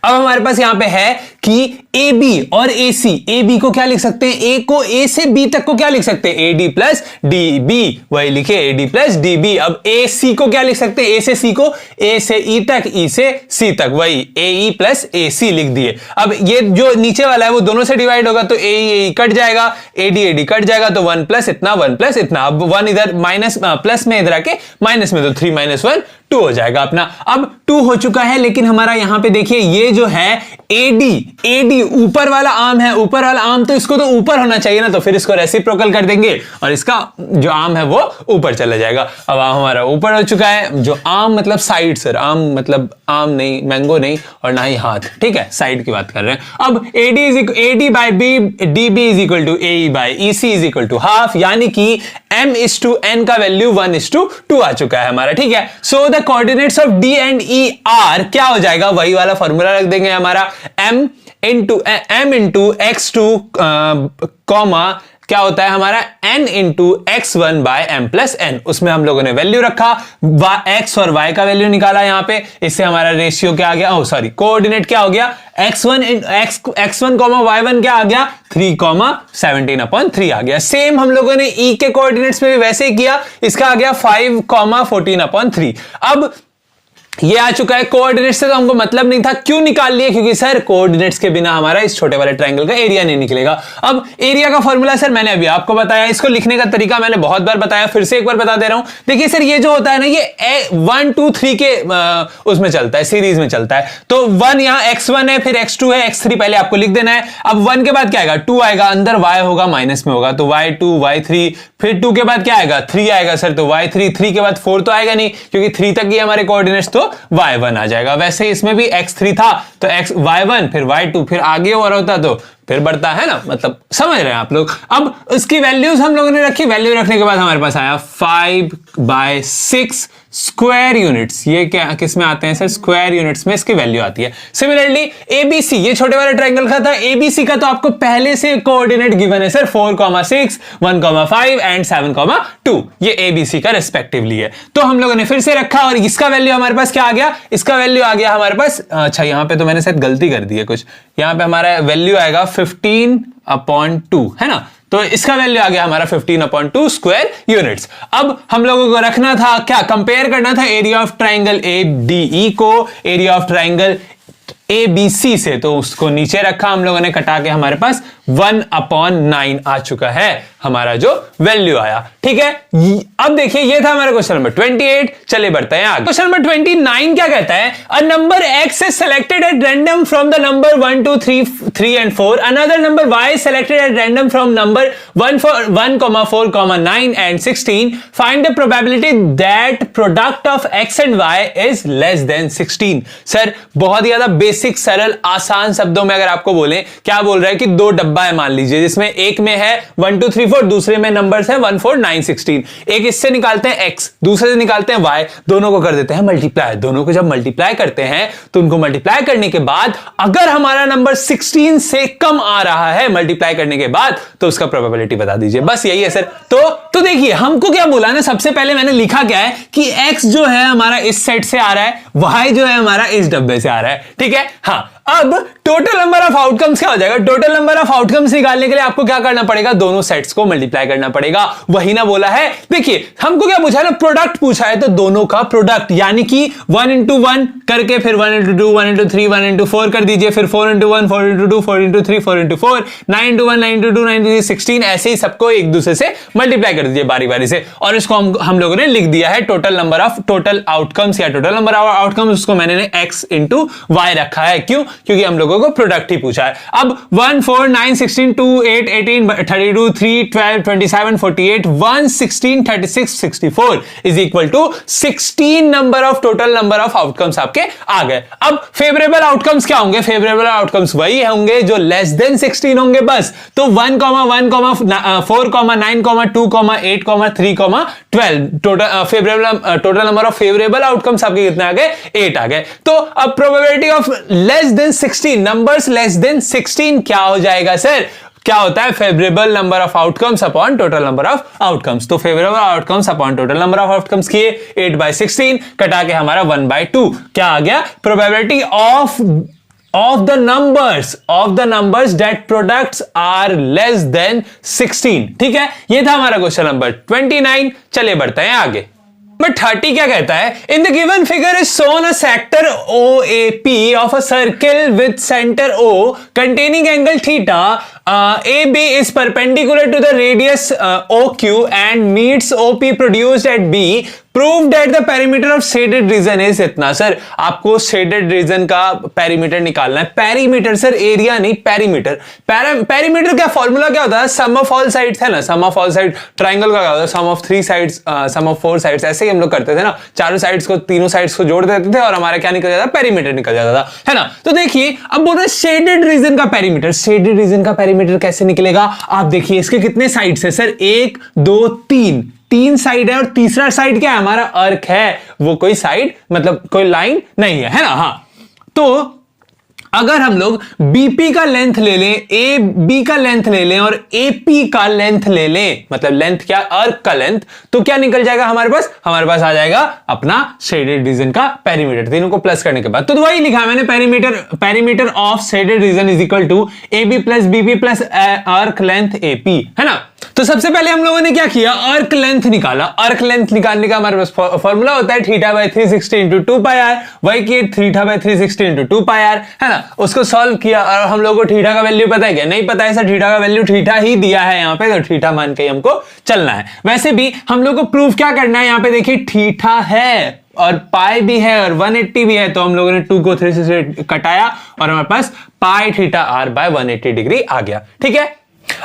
अब हमारे पास यहां पे है कि AB और AC, AB को क्या लिख सकते हैं, A को A से B तक को क्या लिख सकते हैं, AD प्लस DB, वही लिखे AD प्लस DB। अब AC को क्या लिख सकते हैं, A से C को, A से E तक, E से C तक, वही AE प्लस AC लिख दिए। अब ये जो नीचे वाला है वो दोनों से डिवाइड होगा तो AE कट जाएगा, AD कट जाएगा, तो 1 प्लस इतना 1 प्लस इतना। अब 1 इधर माइनस प्लस में इधर आके माइनस में, तो 3 - 1 2 हो जाएगा अपना। अब 2 हो चुका है, लेकिन हमारा यहां पे देखिए ये जो है AD ऊपर वाला आर्म है, ऊपर वाला आर्म तो इसको तो ऊपर होना चाहिए ना, तो फिर इसको रेसिप्रोकल कर देंगे और इसका जो आर्म है वो ऊपर चला जाएगा। अब आर्म हमारा ऊपर हो चुका है, जो आर्म मतलब साइड सर, आर्म मतलब आर्म नहीं, मैंगो नहीं और ना ही हाथ, ठीक है, साइड की बात कर रहे हैं। अब AD/B DB is equal to AE/EC is equal to half, यानी कि M/N का वैल्यू 1/2 आ चुका है हमारा, ठीक है। So the coordinates of D and E are क्या हो जाएगा, वही वाला फॉर्मूला रख देंगे हमारा, M इंटू x2 कॉमा क्या होता है हमारा n into x1 by m plus n। उसमें हम लोगों ने वैल्यू रखा, x और y का वैल्यू निकाला यहां पे। इससे हमारा रेशियो क्या आ गया, ओ सॉरी कोऑर्डिनेट क्या हो गया, x1 कॉमा y1 क्या आ गया 3 कॉमा 17/3 आ गया। सेम हम लोगों ने e के कोऑर्डिनेट्स में भी वैसे ही किया, इसका आ गया 5 कॉमा 14/3। अब ये आ चुका है। कोऑर्डिनेट्स से तो हमको मतलब नहीं था, क्यों निकाल लिए, क्योंकि सर कोऑर्डिनेट्स के बिना हमारा इस छोटे वाले ट्रायंगल का एरिया नहीं निकलेगा। अब एरिया का फॉर्मूला सर मैंने अभी आपको बताया, इसको लिखने का तरीका मैंने बहुत बार बताया, फिर से एक बार बता दे रहा हूं। देखिए सर ये जो होता है ना, ये 1 2 3 के उसमें चलता है, सीरीज में चलता है। तो 1 यहां x1 है, फिर x2 है, x3 पहले आपको लिख देना है। अब 1 के बाद क्या आएगा, 2 आएगा, अंदर y होगा माइनस में होगा, तो y2 y3, फिर 2 के बाद क्या आएगा 3 आएगा सर, तो y3, 3 के बाद 4 तो आएगा नहीं क्योंकि 3 तक ही हमारे कोऑर्डिनेट्स, तो y1 आ जाएगा। वैसे इसमें भी x3 था तो y1 फिर y2, फिर आगे और होता तो फिर बढ़ता है ना, मतलब समझ रहे हैं आप लोग। अब इसकी वैल्यूज हम लोगों ने रखी, वैल्यू रखने के बाद हमारे पास आया 5/6 स्क्वायर यूनिट्स। ये क्या किस में आते हैं सर, स्क्वायर यूनिट्स में इसकी वैल्यू आती है। सिमिलरली एबीसी, ये छोटे वाले ट्रायंगल का था, एबीसी का तो आपको पहले से कोऑर्डिनेट गिवन है सर, 4,6 1,5 एंड 7,2, ये एबीसी का रिस्पेक्टिवली है। तो हम लोगों ने फिर से रखा और इसका वैल्यू हमारे पास क्या आ गया, इसका वैल्यू आ गया हमारे पास, अच्छा यहां पे तो मैंने शायद गलती कर दी है कुछ, यहां पे हमारा वैल्यू आएगा 15/2 है ना, तो इसका वैल्यू आ गया हमारा 15/2 स्क्वायर यूनिट्स। अब हम लोगों को रखना था क्या, कंपेयर करना था एरिया ऑफ ट्रायंगल एडीई को एरिया ऑफ ट्रायंगल ABC से, तो उसको नीचे रखा हम लोगों ने कटा के, हमारे पास 1/9 आ चुका है हमारा जो वैल्यू आया। ठीक है, अब देखिए ये था हमारा क्वेश्चन नंबर 28। चले बढ़ते हैं आगे। क्वेश्चन नंबर 29 क्या कहता है, a number x is selected at random from the number 1 2 3 and 4, another number y is selected at random from number 1 4, 9 and 16, find the probability that product of x and y is less than 16। Sir बहुत ही ज्यादा basic सरल आसान शब्दों में अगर आपको बोले, क्या बोल रहा है कि दो डब्बा है मान लीजिए, जिसमें एक में है 1 2 3 4, दूसरे में नंबर्स है 1 4 9 16। एक इससे निकालते हैं x, दूसरे से निकालते हैं y, दोनों को कर देते हैं मल्टीप्लाई। दोनों को जब मल्टीप्लाई करते हैं तो उनको मल्टीप्लाई करने के बाद अगर हमारा नंबर 16 से कम आ रहा है मल्टीप्लाई करने के बाद, तो उसका प्रोबेबिलिटी बता दीजिए, बस यही है सर। तो देखिए हमको क्या बोला ना, सबसे पहले मैंने लिखा क्या है कि x जो है हमारा इस सेट से आ रहा है, y जो है हमारा इस डब्बे से आ रहा है। ठीक है, हाँ अब टोटल नंबर ऑफ आउटकम्स क्या हो जाएगा, टोटल नंबर ऑफ आउटकम्स निकालने के लिए आपको क्या करना पड़ेगा, दोनों सेट्स को मल्टीप्लाई करना पड़ेगा। वही ना बोला है, देखिए हमको क्या पूछा है ना, प्रोडक्ट पूछा है, तो दोनों का प्रोडक्ट यानी कि 1 into 1 करके फिर 1 into 2 1 into 3 1 into 4 कर दीजिए, फिर 4 into 1 4 into 2 4 into 3 4 into 4 9 into 1 9 into 2 9 into 3 16, ऐसे ही सबको एक दूसरे से मल्टीप्लाई कर दीजिए बारी बारी से। और इसको हम लोगों ने लिख दिया है total number of total outcomes या टोटल नंबर ऑफ आउटकम्स, उसको मैंने x into y रखा है। क्यों, क्योंकि हम लोगों को प्रोडक्ट ही पूछा है। अब 1 4 9 16 2 8 18 32 3 12 27 48 1 16 36 64 is equal to 16 number of total number of outcomes आपके आ गए। अब फेवरेबल आउटकम्स क्या होंगे, फेवरेबल आउटकम्स वही होंगे जो लेस देन 16 होंगे बस। तो 1 1 4 9 2 8 3 12 total number of favourable outcomes आपके कितने आ गए, 8 आ गए। तो अब probability of less than 16, numbers less than 16 क्या हो जाएगा सर, क्या होता है favourable number of outcomes upon total number of outcomes. तो favourable outcomes upon total number of outcomes किए, 8/16 कटा के हमारा 1/2 क्या आ गया, probability of the numbers that products are less than 16। ठीक है, ये था हमारा क्वेश्चन नंबर 29। चलिए बढ़ते हैं आगे। नंबर 30 क्या कहता है, in the given figure is shown a sector OAP of a circle with centre O containing angle theta, AB is perpendicular to the radius OQ and meets OP produced at B, prove that the perimeter of shaded region is इतना। Sir आपको shaded region का perimeter निकालना है। Perimeter sir area नहीं, perimeter. Perimeter का formula क्या होता है, सम ऑफ ऑल साइड्स है ना, sum of all side triangle का क्या होता है, sum of 3 sides sum of 4 sides, ऐसे ही हम लोग करते थे ना, चारों साइड्स को तीनों साइड्स को जोड़ देते थे और हमारा क्या निकल जाता, पेरीमीटर निकल जाता था, है ना। तो देखिए अब बोल रहे शेडेड रीजन का पेरीमीटर, शेडेड रीजन का पेरीमीटर कैसे निकलेगा, आप देखिए इसके कितने साइड्स है सर, 1 2 3 साइड है और तीसरा साइड क्या है हमारा, अर्क है, वो कोई साइड मतलब कोई लाइन नहीं है, है ना। हाँ तो अगर हम लोग बीपी का लेंथ ले लें, ए बी का लेंथ ले लें और एपी का लेंथ ले लें, मतलब लेंथ क्या, आर्क का लेंथ, तो क्या निकल जाएगा हमारे पास? हमारे पास आ जाएगा अपना शेडेड रीजन का पेरीमीटर, तीनों को प्लस करने के बाद। तो वही लिखा मैंने, perimeter of shaded region is equal to A B plus B B plus arc length AP, है ना। तो सबसे पहले हम लोगों ने क्या किया, आर्क लेंथ निकाला। आर्क लेंथ निकालने का हमारे पास फॉर्मूला होता है theta by 360 into 2 pi R, वही कि theta by 360 into 2 pi R, है ना। उसको सॉल्व किया और हम लोगों को थीटा का वैल्यू पता है क्या? नहीं पता है सर, थीटा का वैल्यू थीटा ही दिया है यहाँ पे, तो थीटा मान के हमको चलना है। वैसे भी हम लोग को प्रूफ क्या करना है, यहाँ पे देखिए थीटा है और पाई भी है और 180 भी है, तो हम लोगों ने 2 को 3 से कटाया और हमारे पास पाई थीटा आर बाय 180 डिग्री आ गया, ठीक है।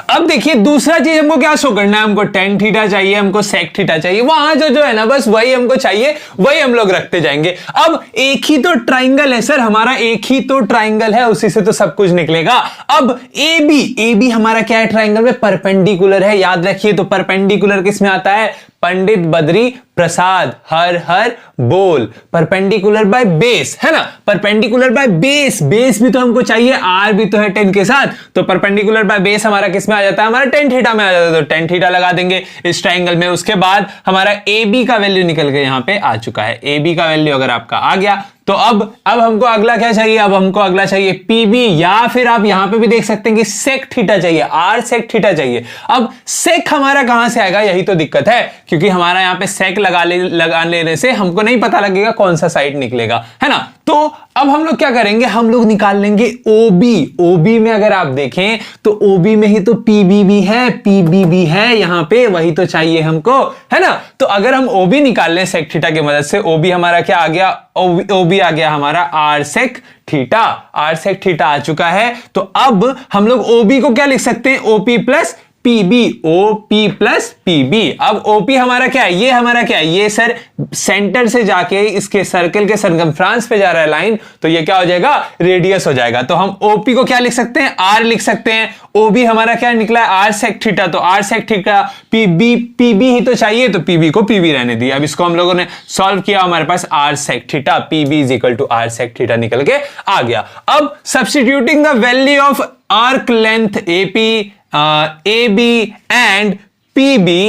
अब देखिए दूसरा चीज हमको क्या शो करना है, हमको टेन थीटा चाहिए, हमको सेक थीटा चाहिए, वहां जो है ना बस वही हमको चाहिए, वही हम लोग रखते जाएंगे। अब एक ही तो ट्राइंगल है सर हमारा, एक ही तो ट्राइंगल है, उसी से तो सब कुछ निकलेगा। अब ए बी हमारा क्या है, ट्राइंगल में परपेंडिकुलर है, याद रखिए। तो परपेंडिकुलर किस में आता है, पंडित बद्री प्रसाद हर हर बोल, परपेंडिकुलर बाय बेस, है ना। परपेंडिकुलर बाय बेस, बेस भी तो हमको चाहिए, आर भी तो है 10 के साथ, तो परपेंडिकुलर बाय बेस हमारा किस में आ जाता है, हमारा टेन थीटा में आ जाता है, तो टेन थीटा लगा देंगे इस ट्राइंगल में। उसके बाद हमारा ए बी का वैल्यू निकल के यहां पे आ चुका है। ए बी का वैल्यू अगर आपका आ गया तो अब हमको अगला क्या चाहिए, अब हमको अगला चाहिए पीबी, या फिर आप यहां पे भी देख सकते हैं कि सेक थीटा चाहिए, आर सेक थीटा चाहिए। अब सेक हमारा कहां से आएगा, यही तो दिक्कत है, क्योंकि हमारा यहां पे सेक लगा लेने से हमको नहीं पता लगेगा कौन सा साइड निकलेगा, है ना। तो अब हम लोग क्या करेंगे, हम लोग निकाल लेंगे ओबी। ओबी में अगर आप देखें तो ओबी में ही तो पीबी भी है, पीबी भी है यहां पे, वही तो चाहिए हमको, है ना। तो अगर हम ओबी निकाल लें सेक थीटा की मदद से, ओबी हमारा क्या आ गया, ओबी आ गया हमारा R sec theta, R sec theta आ चुका है। तो अब हम लोग ओबी को क्या लिख सकते हैं, OP plus PB, OP plus PB. अब ओपी हमारा क्या है, ये हमारा क्या है, ये सर सेंटर से जाके इसके सर्कल के सरकमफ्रेंस पे जा रहा है लाइन, तो ये क्या हो जाएगा, रेडियस हो जाएगा। तो हम ओपी को क्या लिख सकते हैं, आर लिख सकते हैं। ओबी हमारा क्या निकला है, आर सेक थीटा, तो आर सेक थीटा, पीबी ही तो चाहिए, तो पीबी को पीबी रहने दिया। अब इसको हम लोगों ने सॉल्व किया, हमारे पास R sec theta, PB is equal to R sec theta निकल के आ गया। अब substituting the value of arc length AP, AB and PB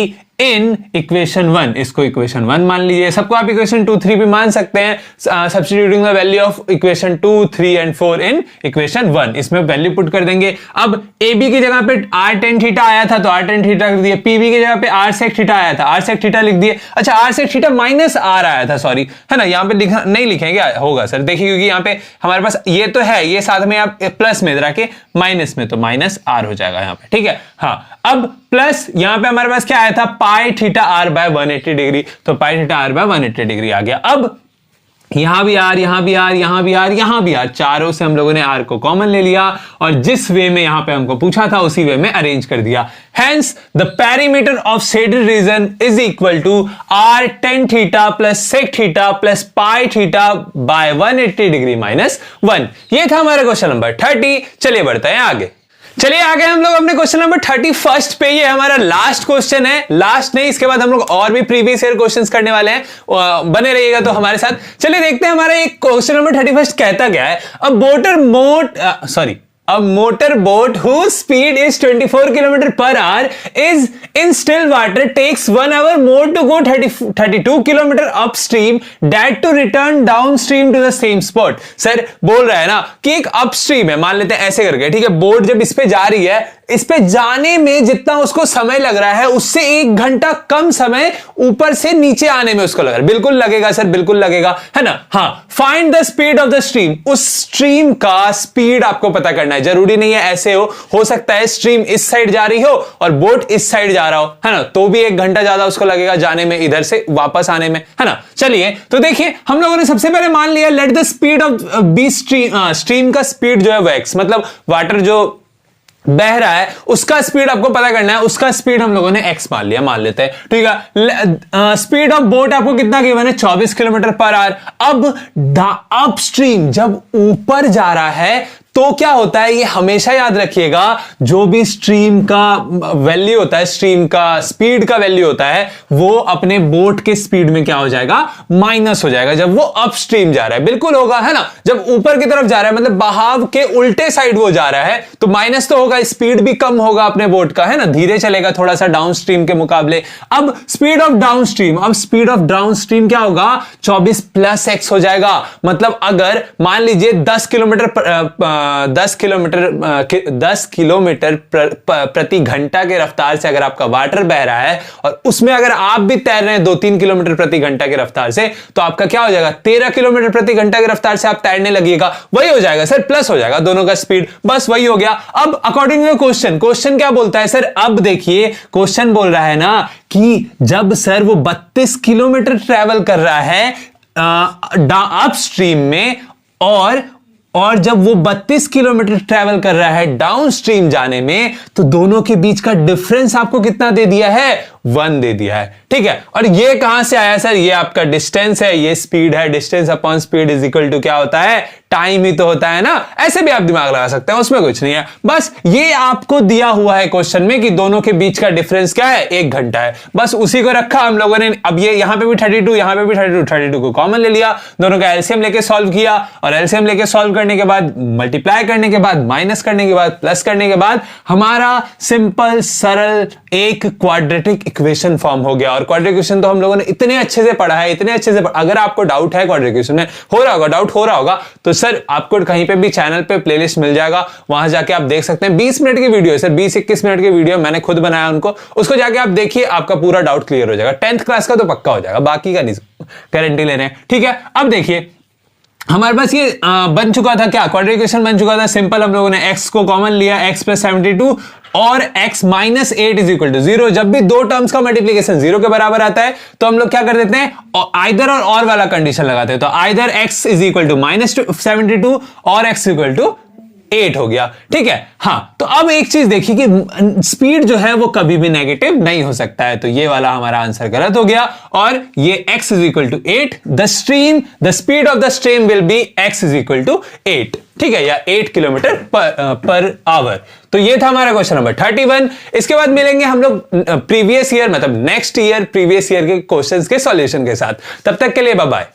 in equation 1, इसको इक्वेशन 1 मान लीजिए, सबको आप इक्वेशन 2 3 भी मान सकते हैं। Substituting the value of equation 2 3 and 4 in equation 1, इसमें वैल्यू पुट कर देंगे। अब AB की जगह पे r tan थीटा आया था तो r tan थीटा लिख दिए, PB की जगह पे r sec थीटा आया था, r sec थीटा लिख दिए। अच्छा r sec theta minus r आया था, सॉरी, है ना, यहाँ पे लिखा नहीं लिखेंगे, होगा सर, देखिए क्योंकि यहाँ पे हमारे पास ये तो है, ये साथ में आप प्लस में रखे, माइनस में तो माइनस r हो जाएगा यहाँ पे, ठीक है। हाँ, अब प्लस यहां पे हमारे पास क्या आया था, पाई थीटा आर बाय 180 डिग्री, तो पाई थीटा आर बाय 180 डिग्री आ गया। अब यहां भी आर, यहां भी आर, यहां भी आर, यहां भी आर, चारों से हम लोगों ने आर को कॉमन ले लिया और जिस वे में यहां पे हमको पूछा था उसी वे में अरेंज कर दिया। Hence, the perimeter of shaded region is equal to r tan theta plus sec theta plus pi theta by 180 degree minus 1। ये था हमारा क्वेश्चन नंबर 30। चलिए बढ़ते हैं आगे। चलिए आगे हम लोग अपने क्वेश्चन नंबर 31 पे, ये हमारा लास्ट क्वेश्चन है, लास्ट नहीं, इसके बाद हम लोग और भी प्रीवियस ईयर क्वेश्चंस करने वाले हैं, बने रहिएगा तो हमारे साथ। चलिए देखते हैं हमारा एक क्वेश्चन नंबर 31 कहता क्या है। A motorboat whose speed is 24 km per hour is in still water takes 1 hour more to go 32 km upstream that to return downstream to the same spot। Sir बोल रहा है ना कि एक अपस्ट्रीम है, मान लेते हैं ऐसे करके, ठीक है, बोट जब इस पे जा रही है, इस पे जाने में जितना उसको समय लग रहा है उससे 1 घंटा कम समय ऊपर से नीचे आने में उसको लग रहा है। बिल्कुल लगेगा सर, बिल्कुल लगेगा, है ना। हाँ, find the speed of the stream, उस स्ट्रीम का स्पीड आपको पता करना है। जरूरी नहीं है ऐसे हो सकता है स्ट्रीम इस साइड जा रही हो और बोट इस साइड जा रहा हो, है ना, तो भी 1 घंटा ज्यादा उसको लगेगा जाने में, इधर से वापस आने में, है ना। चलिए तो देखिए, हम लोगों ने सबसे पहले मान लिया let the speed of B stream का स्पीड जो है वो x, मतलब वाटर जो बह रहा है उसका स्पीड आपको पता करना है, उसका स्पीड हम लोगों ने x मान लिया, मान लेते हैं, ठीक है। स्पीड ऑफ बोट आपको कितना गिवन है, 24 किलोमीटर पर आवर। अब अपस्ट्रीम जब ऊपर जा रहा है तो क्या होता है, ये हमेशा याद रखिएगा, जो भी स्ट्रीम का वैल्यू होता है, स्ट्रीम का स्पीड का वैल्यू होता है, वो अपने बोट के स्पीड में क्या हो जाएगा, माइनस हो जाएगा जब वो अप स्ट्रीम जा रहा है। बिल्कुल होगा, है ना। जब ऊपर की तरफ जा रहा है, मतलब बहाव के उल्टे साइड वो जा रहा है, तो माइनस तो होगा, स्पीड भी कम होगा अपने बोट का, है ना, धीरे चलेगा थोड़ा सा डाउन स्ट्रीम के मुकाबले। अब स्पीड ऑफ डाउन स्ट्रीम, अब स्पीड ऑफ डाउन स्ट्रीम क्या होगा, 24 प्लस एक्स हो जाएगा। मतलब अगर मान लीजिए 10 किलोमीटर प्रति घंटा के रफ्तार से अगर आपका वाटर बह रहा है, और उसमें अगर आप भी तैर रहे हैं 2-3 किलोमीटर प्रति घंटा के रफ्तार से, तो आपका क्या हो जाएगा, 13 किलोमीटर प्रति घंटा के रफ्तार से आप तैरने लगिएगा, वही हो जाएगा सर, प्लस हो जाएगा दोनों का स्पीड, बस वही हो गया। अब अकॉर्डिंग टू क्वेश्चन क्या बोलता है सर, अब देखिए क्वेश्चन बोल रहा है ना कि जब सर वो 32 किलोमीटर ट्रेवल कर रहा है अप स्ट्रीम में, और जब वो 32 किलोमीटर ट्रेवल कर रहा है डाउन स्ट्रीम जाने में, तो दोनों के बीच का डिफरेंस आपको कितना दे दिया है, 1 दे दिया है। ठीक है, और ये कहां से आया सर, ये आपका डिस्टेंस है, ये स्पीड है, distance upon speed is equal to क्या होता है, टाइम ही तो होता है ना। ऐसे भी आप दिमाग लगा सकते हैं, उसमें कुछ नहीं है, बस ये आपको दिया हुआ है क्वेश्चन में कि दोनों के बीच का डिफरेंस क्या है, 1 घंटा है, बस उसी को रखा हम लोगों ने। अब ये यहां पे भी 32, यहां पे भी 32 को कॉमन ले लिया, दोनों का एलसीएम लेके सॉल्व किया, और एलसीएम लेके सॉल्व करने के बाद, मल्टीप्लाई करने के बाद, माइनस करने के बाद, प्लस करने के बाद हमारा सिंपल सरल एक क्वाड्रेटिक इक्वेशन फॉर्म हो गया। और क्वाड्रेटिक इक्वेशन तो हम लोगों ने इतने अच्छे से पढ़ा है, इतने अच्छे से अगर आपको डाउट है क्वाड्रेटिक इक्वेशन में, हो रहा होगा डाउट, हो रहा होगा, तो सर आपको कहीं पे भी चैनल पे प्लेलिस्ट मिल जाएगा, वहां जाके आप देख सकते हैं। 20 मिनट की वीडियो है सर, 20-21 मिनट की वीडियो मैंने खुद बनाया उनको, उसको जाके आप देखिए, आपका पूरा डाउट क्लियर हो जाएगा। 10th क्लास का तो पक्का हो जाएगा, बाकी का नहीं गारंटी ले रहे हैं। ठीक है, अब देखिए हमारे पास ये बन चुका था क्या, क्वाड्रेटिक इक्वेशन बन चुका था सिंपल। हम लोगों ने x को कॉमन लिया, x + 72 और x - 8 इज इक्वल टू 0। जब भी दो टर्म्स का मल्टीप्लीकेशन 0 के बराबर आता है, तो हम लोग क्या कर देते हैं, आइदर और वाला कंडीशन लगाते हैं। तो either x is equal to -72 और x इक्वल टू 8 हो गया। ठीक है, हाँ, तो अब एक चीज देखिए कि स्पीड जो है वो कभी भी नेगेटिव नहीं हो सकता है, तो ये वाला हमारा आंसर गलत हो गया। और ये x is equal to 8, the speed of the stream will be x is equal to 8। ठीक है, या 8 किलोमीटर पर आवर। तो ये था हमारा क्वेश्चन नंबर 31। इसके बाद मिलेंगे हम लोग प्रीवियस ईयर, मतलब नेक्स्ट ईयर प्रीवियस ईयर के क्वेश्चंस के सॉल्यूशन के साथ। तब तक के लिए बाय बाय।